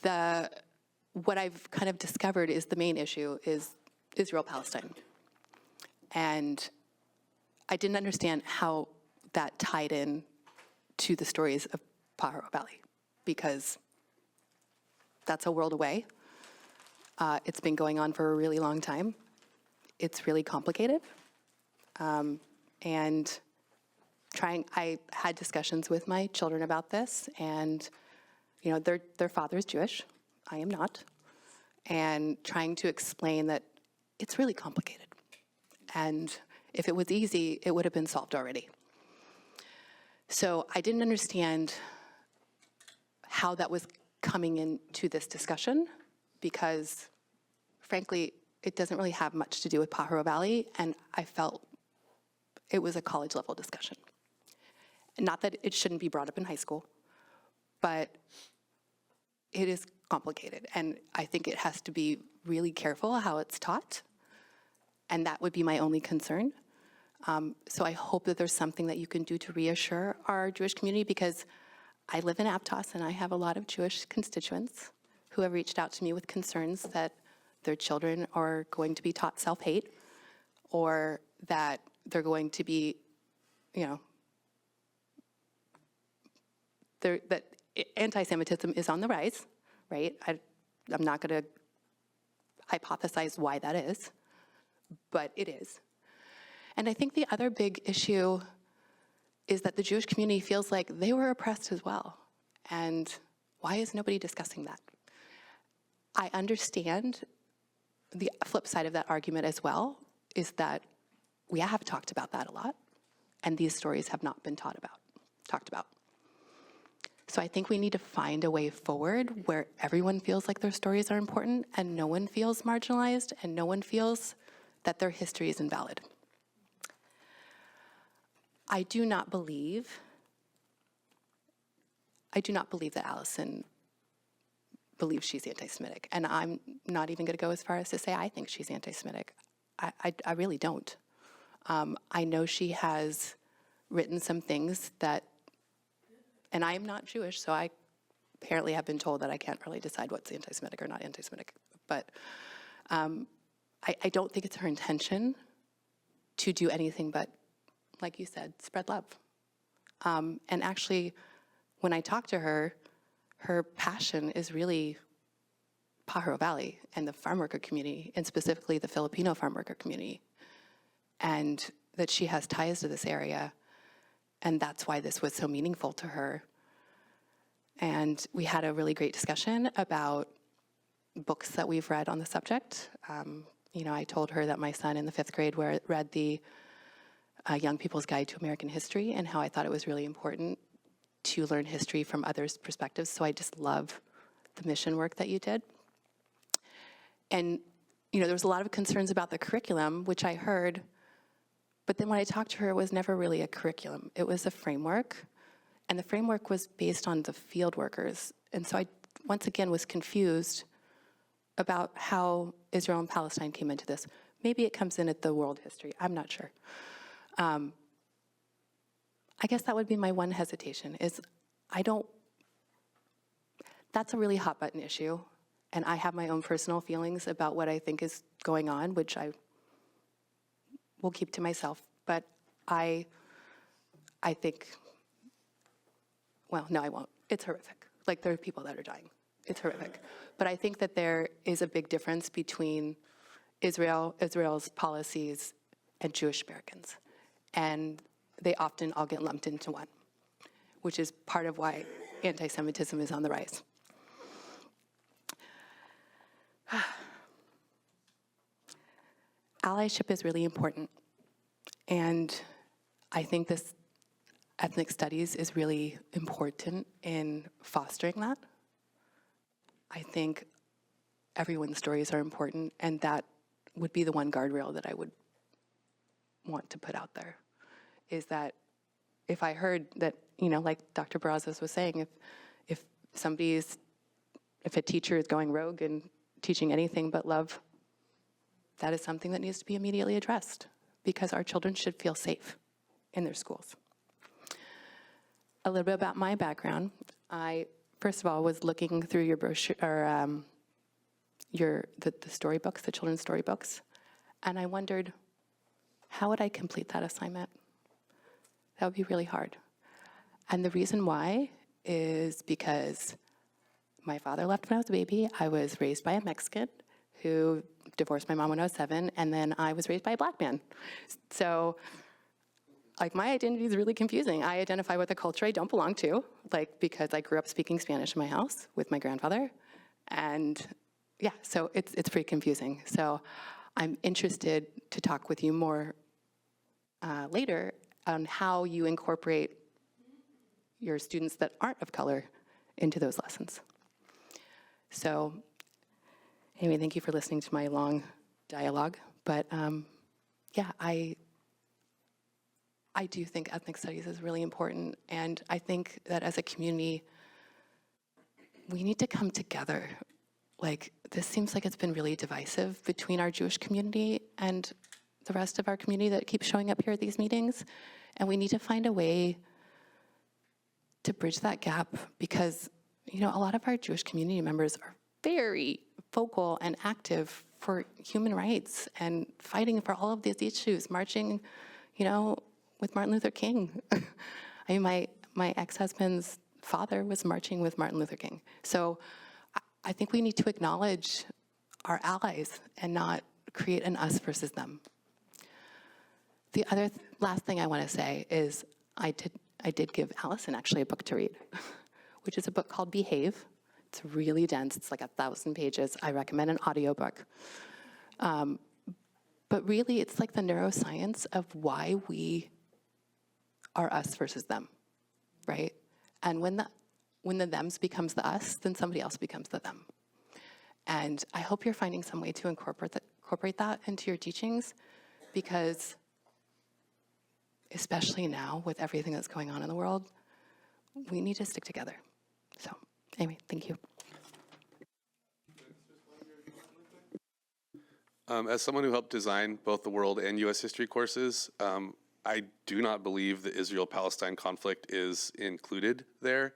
Speaker 3: what I've kind of discovered is the main issue is Israel-Palestine. And I didn't understand how that tied in to the stories of Pajaro Valley, because that's a world away. It's been going on for a really long time. It's really complicated. And I had discussions with my children about this, and their father's Jewish, I am not, and trying to explain that it's really complicated. And if it was easy, it would have been solved already. So I didn't understand how that was coming into this discussion, because frankly, it doesn't really have much to do with Pajaro Valley, and I felt it was a college level discussion. Not that it shouldn't be brought up in high school, but it is complicated, and I think it has to be really careful how it's taught, and that would be my only concern. So I hope that there's something that you can do to reassure our Jewish community, because I live in Aptos and I have a lot of Jewish constituents who have reached out to me with concerns that their children are going to be taught self-hate, or that they're going to be, that anti-Semitism is on the rise, right? I'm not going to hypothesize why that is, but it is. And I think the other big issue is that the Jewish community feels like they were oppressed as well. And why is nobody discussing that? I understand the flip side of that argument as well, is that we have talked about that a lot, and these stories have not been talked about. So I think we need to find a way forward where everyone feels like their stories are important and no one feels marginalized and no one feels that their history is invalid. I do not believe that Allison believes she's anti-Semitic, and I'm not even going to go as far as to say I think she's anti-Semitic. I really don't. I know she has written some things that, and I am not Jewish, so I apparently have been told that I can't really decide what's anti-Semitic or not anti-Semitic. But I don't think it's her intention to do anything but, like you said, spread love. And actually, when I talk to her, her passion is really Pajaro Valley and the farm worker community, and specifically the Filipino farm worker community, and that she has ties to this area, and that's why this was so meaningful to her. And we had a really great discussion about books that we've read on the subject. I told her that my son in the 5th grade read the Young People's Guide to American History, and how I thought it was really important to learn history from others' perspectives. So I just love the mission work that you did. And, there was a lot of concerns about the curriculum, which I heard, but then when I talked to her, it was never really a curriculum. It was a framework, and the framework was based on the field workers. And so I, once again, was confused about how Israel and Palestine came into this. Maybe it comes in at the world history, I'm not sure. I guess that would be my one hesitation, is that's a really hot button issue, and I have my own personal feelings about what I think is going on, which I will keep to myself, but I think, well, no, I won't. It's horrific. Like, there are people that are dying. It's horrific. But I think that there is a big difference between Israel's policies and Jewish Americans. And they often all get lumped into one, which is part of why anti-Semitism is on the rise. Allyship is really important, and I think this ethnic studies is really important in fostering that. I think everyone's stories are important, and that would be the one guardrail that I would want to put out there, is that if I heard that, like Dr. Barrazas was saying, if a teacher is going rogue and teaching anything but love, that is something that needs to be immediately addressed, because our children should feel safe in their schools. A little bit about my background. I, first of all, was looking through your brochure, or the storybooks, the children's storybooks, and I wondered, how would I complete that assignment? That would be really hard. And the reason why is because my father left when I was a baby. I was raised by a Mexican who divorced my mom when I was 7, and then I was raised by a black man. So, my identity is really confusing. I identify with a culture I don't belong to, because I grew up speaking Spanish in my house with my grandfather. And yeah, so it's pretty confusing. So I'm interested to talk with you more later on how you incorporate your students that aren't of color into those lessons. So anyway, thank you for listening to my long dialogue. But yeah, I do think ethnic studies is really important. And I think that as a community, we need to come together. This seems like it's been really divisive between our Jewish community and the rest of our community that keeps showing up here at these meetings. And we need to find a way to bridge that gap, because, a lot of our Jewish community members very vocal and active for human rights and fighting for all of these issues, marching, with Martin Luther King. I mean, my ex-husband's father was marching with Martin Luther King. So I think we need to acknowledge our allies and not create an us versus them. The other last thing I want to say is I did give Allison actually a book to read, which is a book called Behave. It's really dense. It's like 1,000 pages. I recommend an audiobook. But really, it's like the neuroscience of why we are us versus them, right? And when the thems becomes the us, then somebody else becomes the them. And I hope you're finding some way to incorporate that into your teachings, because especially now with everything that's going on in the world, we need to stick together. So anyway, thank you.
Speaker 2: As someone who helped design both the world and U.S. history courses, I do not believe the Israel-Palestine conflict is included there.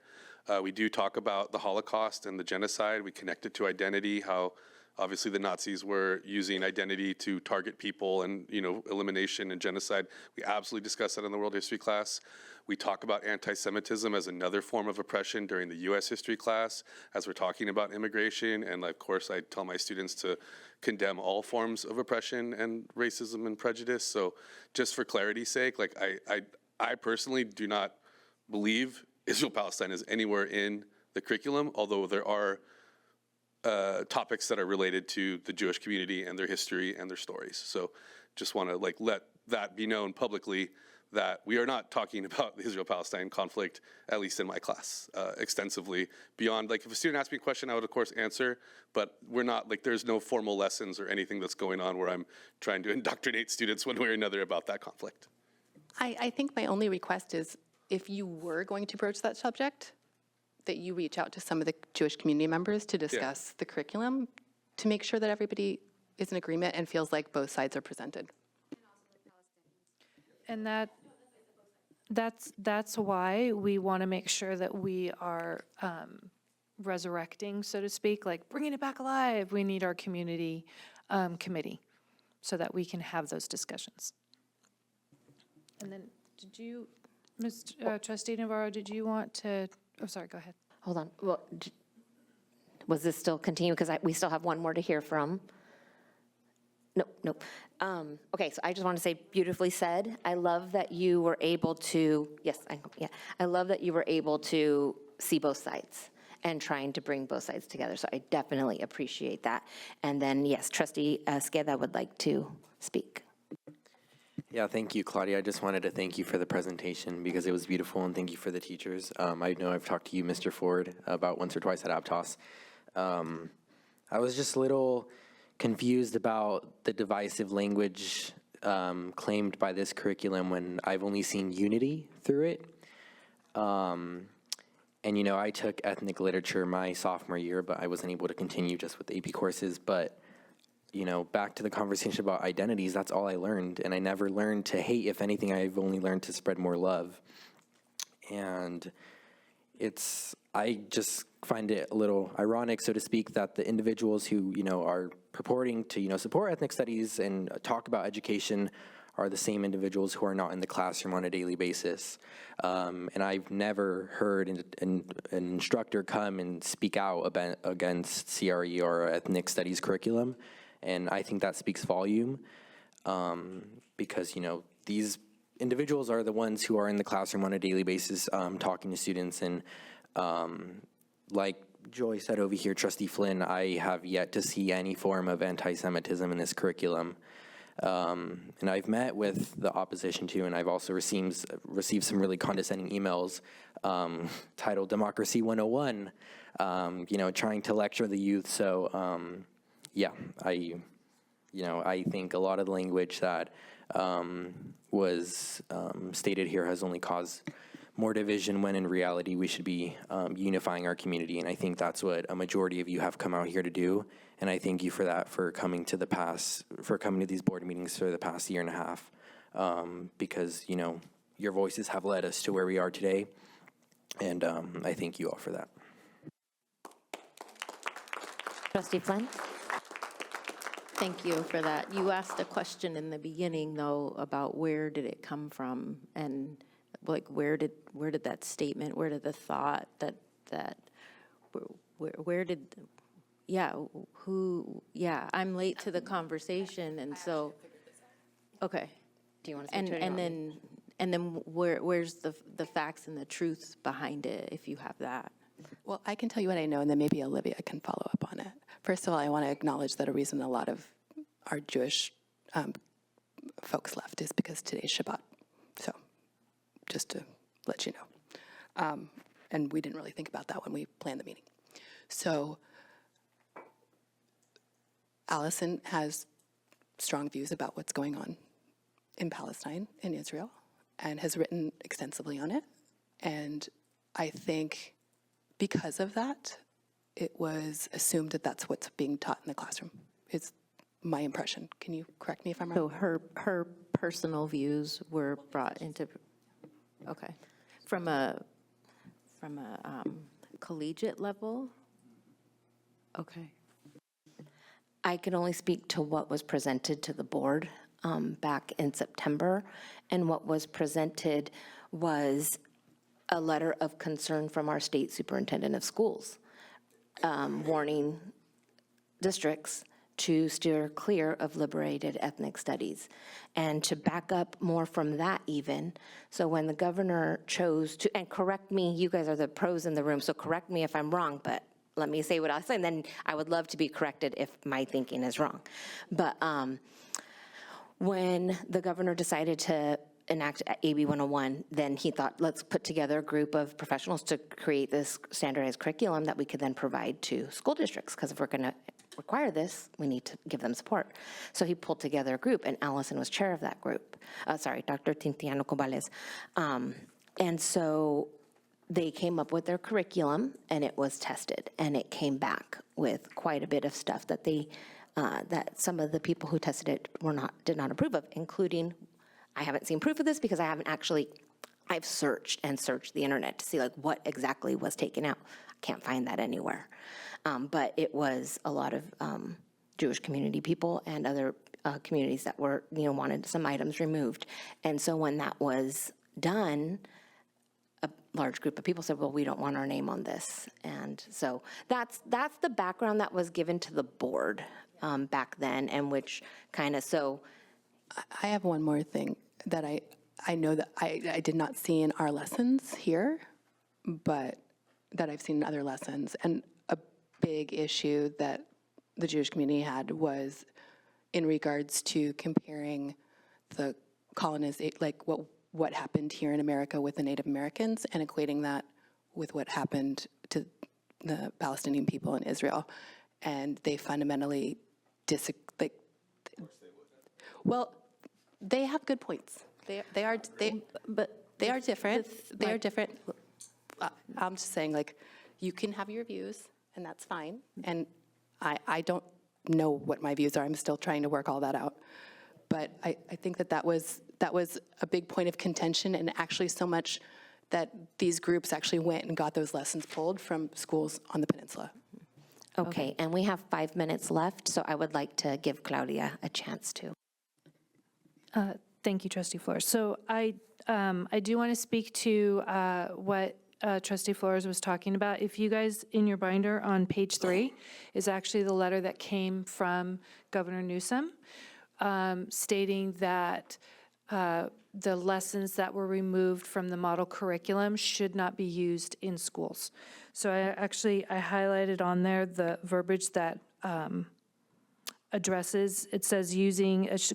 Speaker 2: We do talk about the Holocaust and the genocide. We connect it to identity, how obviously the Nazis were using identity to target people and, elimination and genocide. We absolutely discuss that in the world history class. We talk about anti-Semitism as another form of oppression during the U.S. history class as we're talking about immigration. And of course, I tell my students to condemn all forms of oppression and racism and prejudice. So just for clarity's sake, I personally do not believe Israel-Palestine is anywhere in the curriculum, although there are topics that are related to the Jewish community and their history and their stories. So just want to let that be known publicly, that we are not talking about the Israel-Palestine conflict, at least in my class, extensively. Beyond, if a student asked me a question, I would of course answer, but we're not, there's no formal lessons or anything that's going on where I'm trying to indoctrinate students one way or another about that conflict.
Speaker 3: I think my only request is, if you were going to broach that subject, that you reach out to some of the Jewish community members to discuss the curriculum, to make sure that everybody is in agreement and feels like both sides are presented.
Speaker 4: And that's why we want to make sure that we are resurrecting, so to speak, bringing it back alive. We need our community committee so that we can have those discussions. And then, did you, Trustee Navarro, did you want to, oh, sorry, go ahead.
Speaker 1: Hold on. Well, was this still continue? Because we still have one more to hear from. Nope. Okay, so I just want to say, beautifully said. I love that you were able to, I love that you were able to see both sides and trying to bring both sides together. So I definitely appreciate that. And then, yes, Trustee Esqueda would like to speak.
Speaker 11: Yeah, thank you, Claudia. I just wanted to thank you for the presentation because it was beautiful, and thank you for the teachers. I know I've talked to you, Mr. Ford, about once or twice at Aptos. I was just a little confused about the divisive language claimed by this curriculum when I've only seen unity through it. And, I took ethnic literature my sophomore year, but I wasn't able to continue just with the AP courses. But back to the conversation about identities, that's all I learned. And I never learned to hate. If anything, I've only learned to spread more love. And I just find it a little ironic, so to speak, that the individuals who, are purporting to, support ethnic studies and talk about education are the same individuals who are not in the classroom on a daily basis. And I've never heard an instructor come and speak out against CRE or ethnic studies curriculum. And I think that speaks volume because, these individuals are the ones who are in the classroom on a daily basis talking to students. And like Joy said over here, Trustee Flynn, I have yet to see any form of anti-Semitism in this curriculum. And I've met with the opposition too, and I've also received some really condescending emails titled Democracy 101, trying to lecture the youth. So I think a lot of the language that was stated here has only caused more division, when in reality we should be unifying our community. And I think that's what a majority of you have come out here to do. And I thank you for that, for coming to these board meetings for the past year and a half, because your voices have led us to where we are today. And I thank you all for that.
Speaker 1: Trustee Flynn?
Speaker 8: Thank you for that. You asked a question in the beginning, though, about where did it come from, and like where did that statement, where did the thought where did, yeah, who, yeah, I'm late to the conversation, and so, okay.
Speaker 1: Do you want to speak to it?
Speaker 8: And then where's the facts and the truth behind it, if you have that?
Speaker 3: Well, I can tell you what I know, and then maybe Olivia can follow up on it. First of all, I want to acknowledge that a reason a lot of our Jewish folks left is because today's Shabbat. So, just to let you know. And we didn't really think about that when we planned the meeting. So, Allison has strong views about what's going on in Palestine, in Israel, and has written extensively on it. And I think because of that, it was assumed that that's what's being taught in the classroom. It's my impression. Can you correct me if I'm wrong?
Speaker 8: So her personal views were brought into, okay, from a collegiate level? Okay.
Speaker 1: I can only speak to what was presented to the board back in September, and what was presented was a letter of concern from our state superintendent of schools, warning districts to steer clear of liberated ethnic studies. And to back up more from that even, so when the governor chose to, and correct me, you guys are the pros in the room, so correct me if I'm wrong, but let me say what I'll say, and then I would love to be corrected if my thinking is wrong. But when the governor decided to enact AB 101, then he thought, let's put together a group of professionals to create this standardized curriculum that we could then provide to school districts, because if we're going to require this, we need to give them support. So he pulled together a group, and Allison was chair of that group. Dr. Tintiano Cobales. And so they came up with their curriculum, and it was tested, and it came back with quite a bit of stuff that that some of the people who tested it did not approve of, including, I haven't seen proof of this because I've searched the internet to see like what exactly was taken out. I can't find that anywhere. But it was a lot of Jewish community people and other communities that were, wanted some items removed. And so when that was done, a large group of people said, well, we don't want our name on this. And so that's the background that was given to the board back then, and which kind of, so.
Speaker 3: I have one more thing that I know that I did not see in our lessons here, but that I've seen in other lessons. And a big issue that the Jewish community had was in regards to comparing the colonization, like what happened here in America with the Native Americans, and equating that with what happened to the Palestinian people in Israel. And they fundamentally disagree. Well, they have good points. They are different. They are different. I'm just saying, like, you can have your views, and that's fine. And I don't know what my views are. I'm still trying to work all that out. But I think that was a big point of contention, and actually so much that these groups actually went and got those lessons pulled from schools on the peninsula.
Speaker 1: Okay, and we have 5 minutes left, so I would like to give Claudia a chance to.
Speaker 4: Thank you, Trustee Flores. So I do want to speak to what Trustee Flores was talking about. If you guys, in your binder on page 3, is actually the letter that came from Governor Newsom stating that the lessons that were removed from the model curriculum should not be used in schools. So I highlighted on there the verbiage that addresses, it says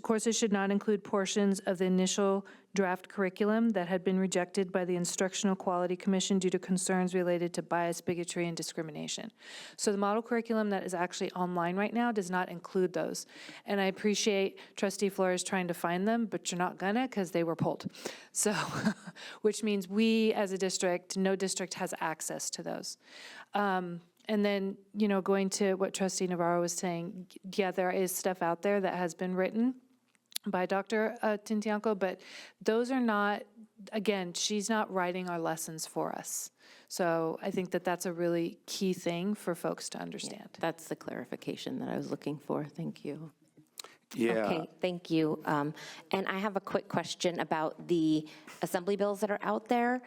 Speaker 4: courses should not include portions of the initial draft curriculum that had been rejected by the Instructional Quality Commission due to concerns related to bias, bigotry, and discrimination. So the model curriculum that is actually online right now does not include those. And I appreciate Trustee Flores trying to find them, but you're not gonna, because they were pulled. So, which means we as a district, no district has access to those. And then, going to what Trustee Navarro was saying, yeah, there is stuff out there that has been written by Dr. Tintianco, but those are not, again, she's not writing our lessons for us. So I think that that's a really key thing for folks to understand.
Speaker 8: That's the clarification that I was looking for. Thank you.
Speaker 22: Yeah.
Speaker 1: Okay, thank you. And I have a quick question about the assembly bills that are out there.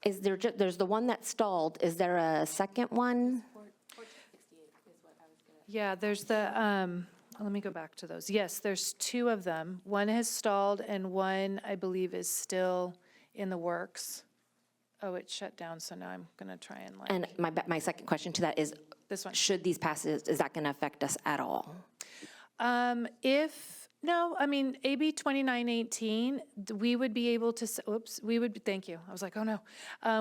Speaker 1: Is there, there's the one that stalled, is there a second one?
Speaker 4: Yeah, there's the, let me go back to those. Yes, there's two of them. One has stalled and one, I believe, is still in the works. Oh, it shut down, so now I'm going to try and like.
Speaker 1: And my second question to that is,
Speaker 4: This one.
Speaker 1: should these pass, is that going to affect us at all?
Speaker 4: No, I mean, AB 2918, we would be able to, thank you. I was like, oh no.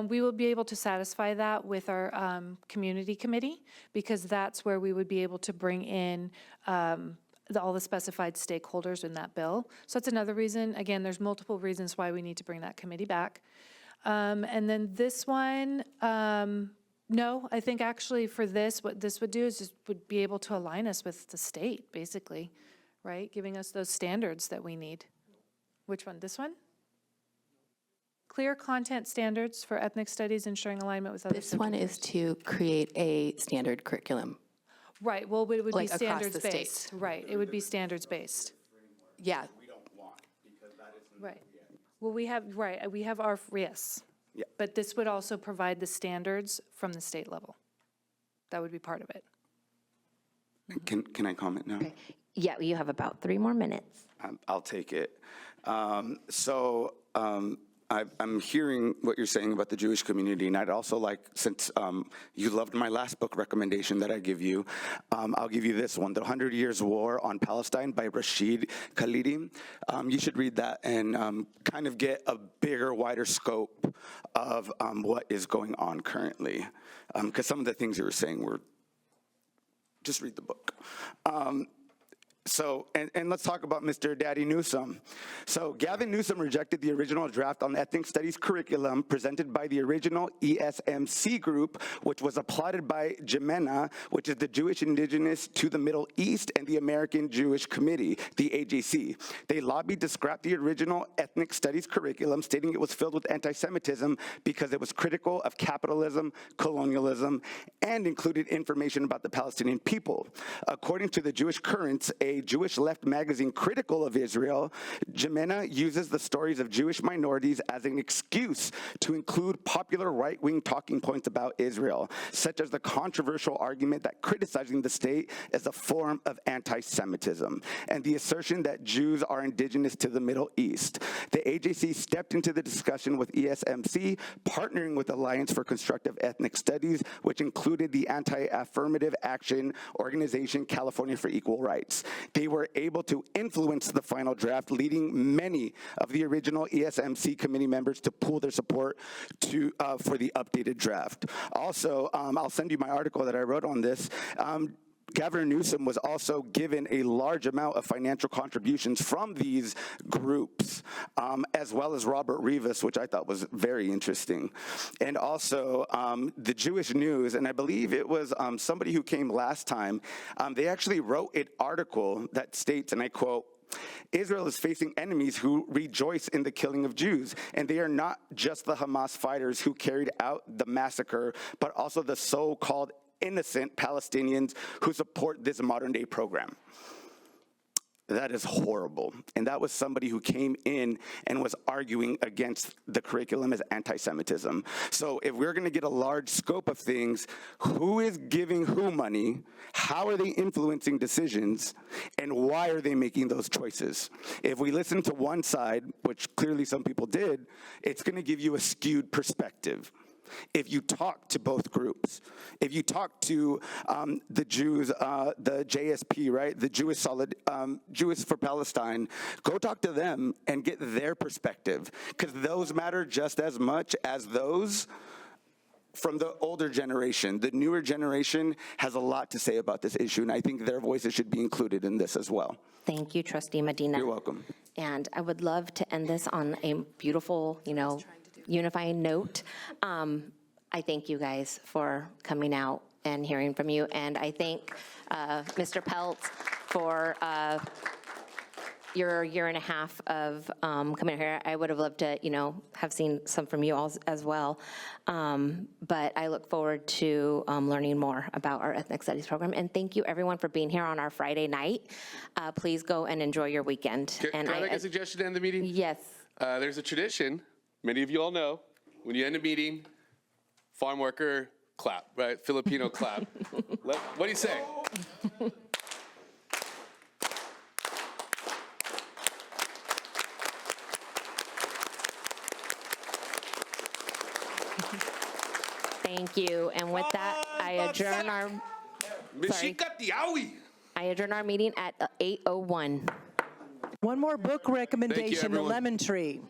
Speaker 4: We will be able to satisfy that with our community committee, because that's where we would be able to bring in all the specified stakeholders in that bill. So that's another reason. Again, there's multiple reasons why we need to bring that committee back. And then this one, no, I think actually for this, what this would do is just would be able to align us with the state, basically, right? Giving us those standards that we need. Which one? This one? Clear content standards for ethnic studies, ensuring alignment with other.
Speaker 3: This one is to create a standard curriculum.
Speaker 4: Right, well, it would be
Speaker 3: Like across the
Speaker 4: standards-based. Right, it would be standards-based.
Speaker 3: Yeah.
Speaker 4: Right. Well, we have, right, we have our, yes.
Speaker 22: Yeah.
Speaker 4: But this would also provide the standards from the state level. That would be part of it.
Speaker 22: Can I comment now?
Speaker 1: Yeah, you have about 3 more minutes.
Speaker 22: I'll take it. I'm hearing what you're saying about the Jewish community, and I'd also like, since you loved my last book recommendation that I give you, I'll give you this one, The 100 Years War on Palestine by Rashid Khalidi. You should read that and kind of get a bigger, wider scope of what is going on currently, because some of the things you were saying were, just read the book. So, and let's talk about Mr. Daddy Newsom. So Gavin Newsom rejected the original draft on the ethnic studies curriculum presented by the original ESMC group, which was applauded by Jemena, which is the Jewish Indigenous to the Middle East and the American Jewish Committee, the AJC. They lobbied to scrap the original ethnic studies curriculum, stating it was filled with anti-Semitism because it was critical of capitalism, colonialism, and included information about the Palestinian people. According to the Jewish Currents, a Jewish left magazine critical of Israel, Jemena uses the stories of Jewish minorities as an excuse to include popular right-wing talking points about Israel, such as the controversial argument that criticizing the state is a form of anti-Semitism, and the assertion that Jews are indigenous to the Middle East. The AJC stepped into the discussion with ESMC, partnering with Alliance for Constructive Ethnic Studies, which included the anti-affirmative action organization California for Equal Rights. They were able to influence the final draft, leading many of the original ESMC committee members to pool their support for the updated draft. Also, I'll send you my article that I wrote on this. Governor Newsom was also given a large amount of financial contributions from these groups, as well as Robert Rivas, which I thought was very interesting. And also the Jewish News, and I believe it was somebody who came last time, they actually wrote an article that states, and I quote, Israel is facing enemies who rejoice in the killing of Jews, and they are not just the Hamas fighters who carried out the massacre, but also the so-called innocent Palestinians who support this modern-day program. That is horrible. And that was somebody who came in and was arguing against the curriculum as anti-Semitism. So if we're going to get a large scope of things, who is giving who money, how are they influencing decisions, and why are they making those choices? If we listen to one side, which clearly some people did, it's going to give you a skewed perspective. If you talk to both groups, if you talk to the Jews, the JSP, right, the Jewish for Palestine, go talk to them and get their perspective, because those matter just as much as those from the older generation. The newer generation has a lot to say about this issue, and I think their voices should be included in this as well.
Speaker 1: Thank you, Trustee Medina.
Speaker 22: You're welcome.
Speaker 1: And I would love to end this on a beautiful, unifying note. I thank you guys for coming out and hearing from you, and I thank Mr. Peltz for your year and a half of coming here. I would have loved to, have seen some from you all as well. But I look forward to learning more about our ethnic studies program. And thank you, everyone, for being here on our Friday night. Please go and enjoy your weekend.
Speaker 2: Can I make a suggestion to end the meeting?
Speaker 1: Yes.
Speaker 2: There's a tradition, many of you all know, when you end a meeting, farm worker clap, right? Filipino clap. What do you say?
Speaker 1: Thank you. And with that, I adjourn our, I adjourn our meeting at 8:01.
Speaker 7: One more book recommendation, The
Speaker 2: everyone.
Speaker 7: Lemon Tree.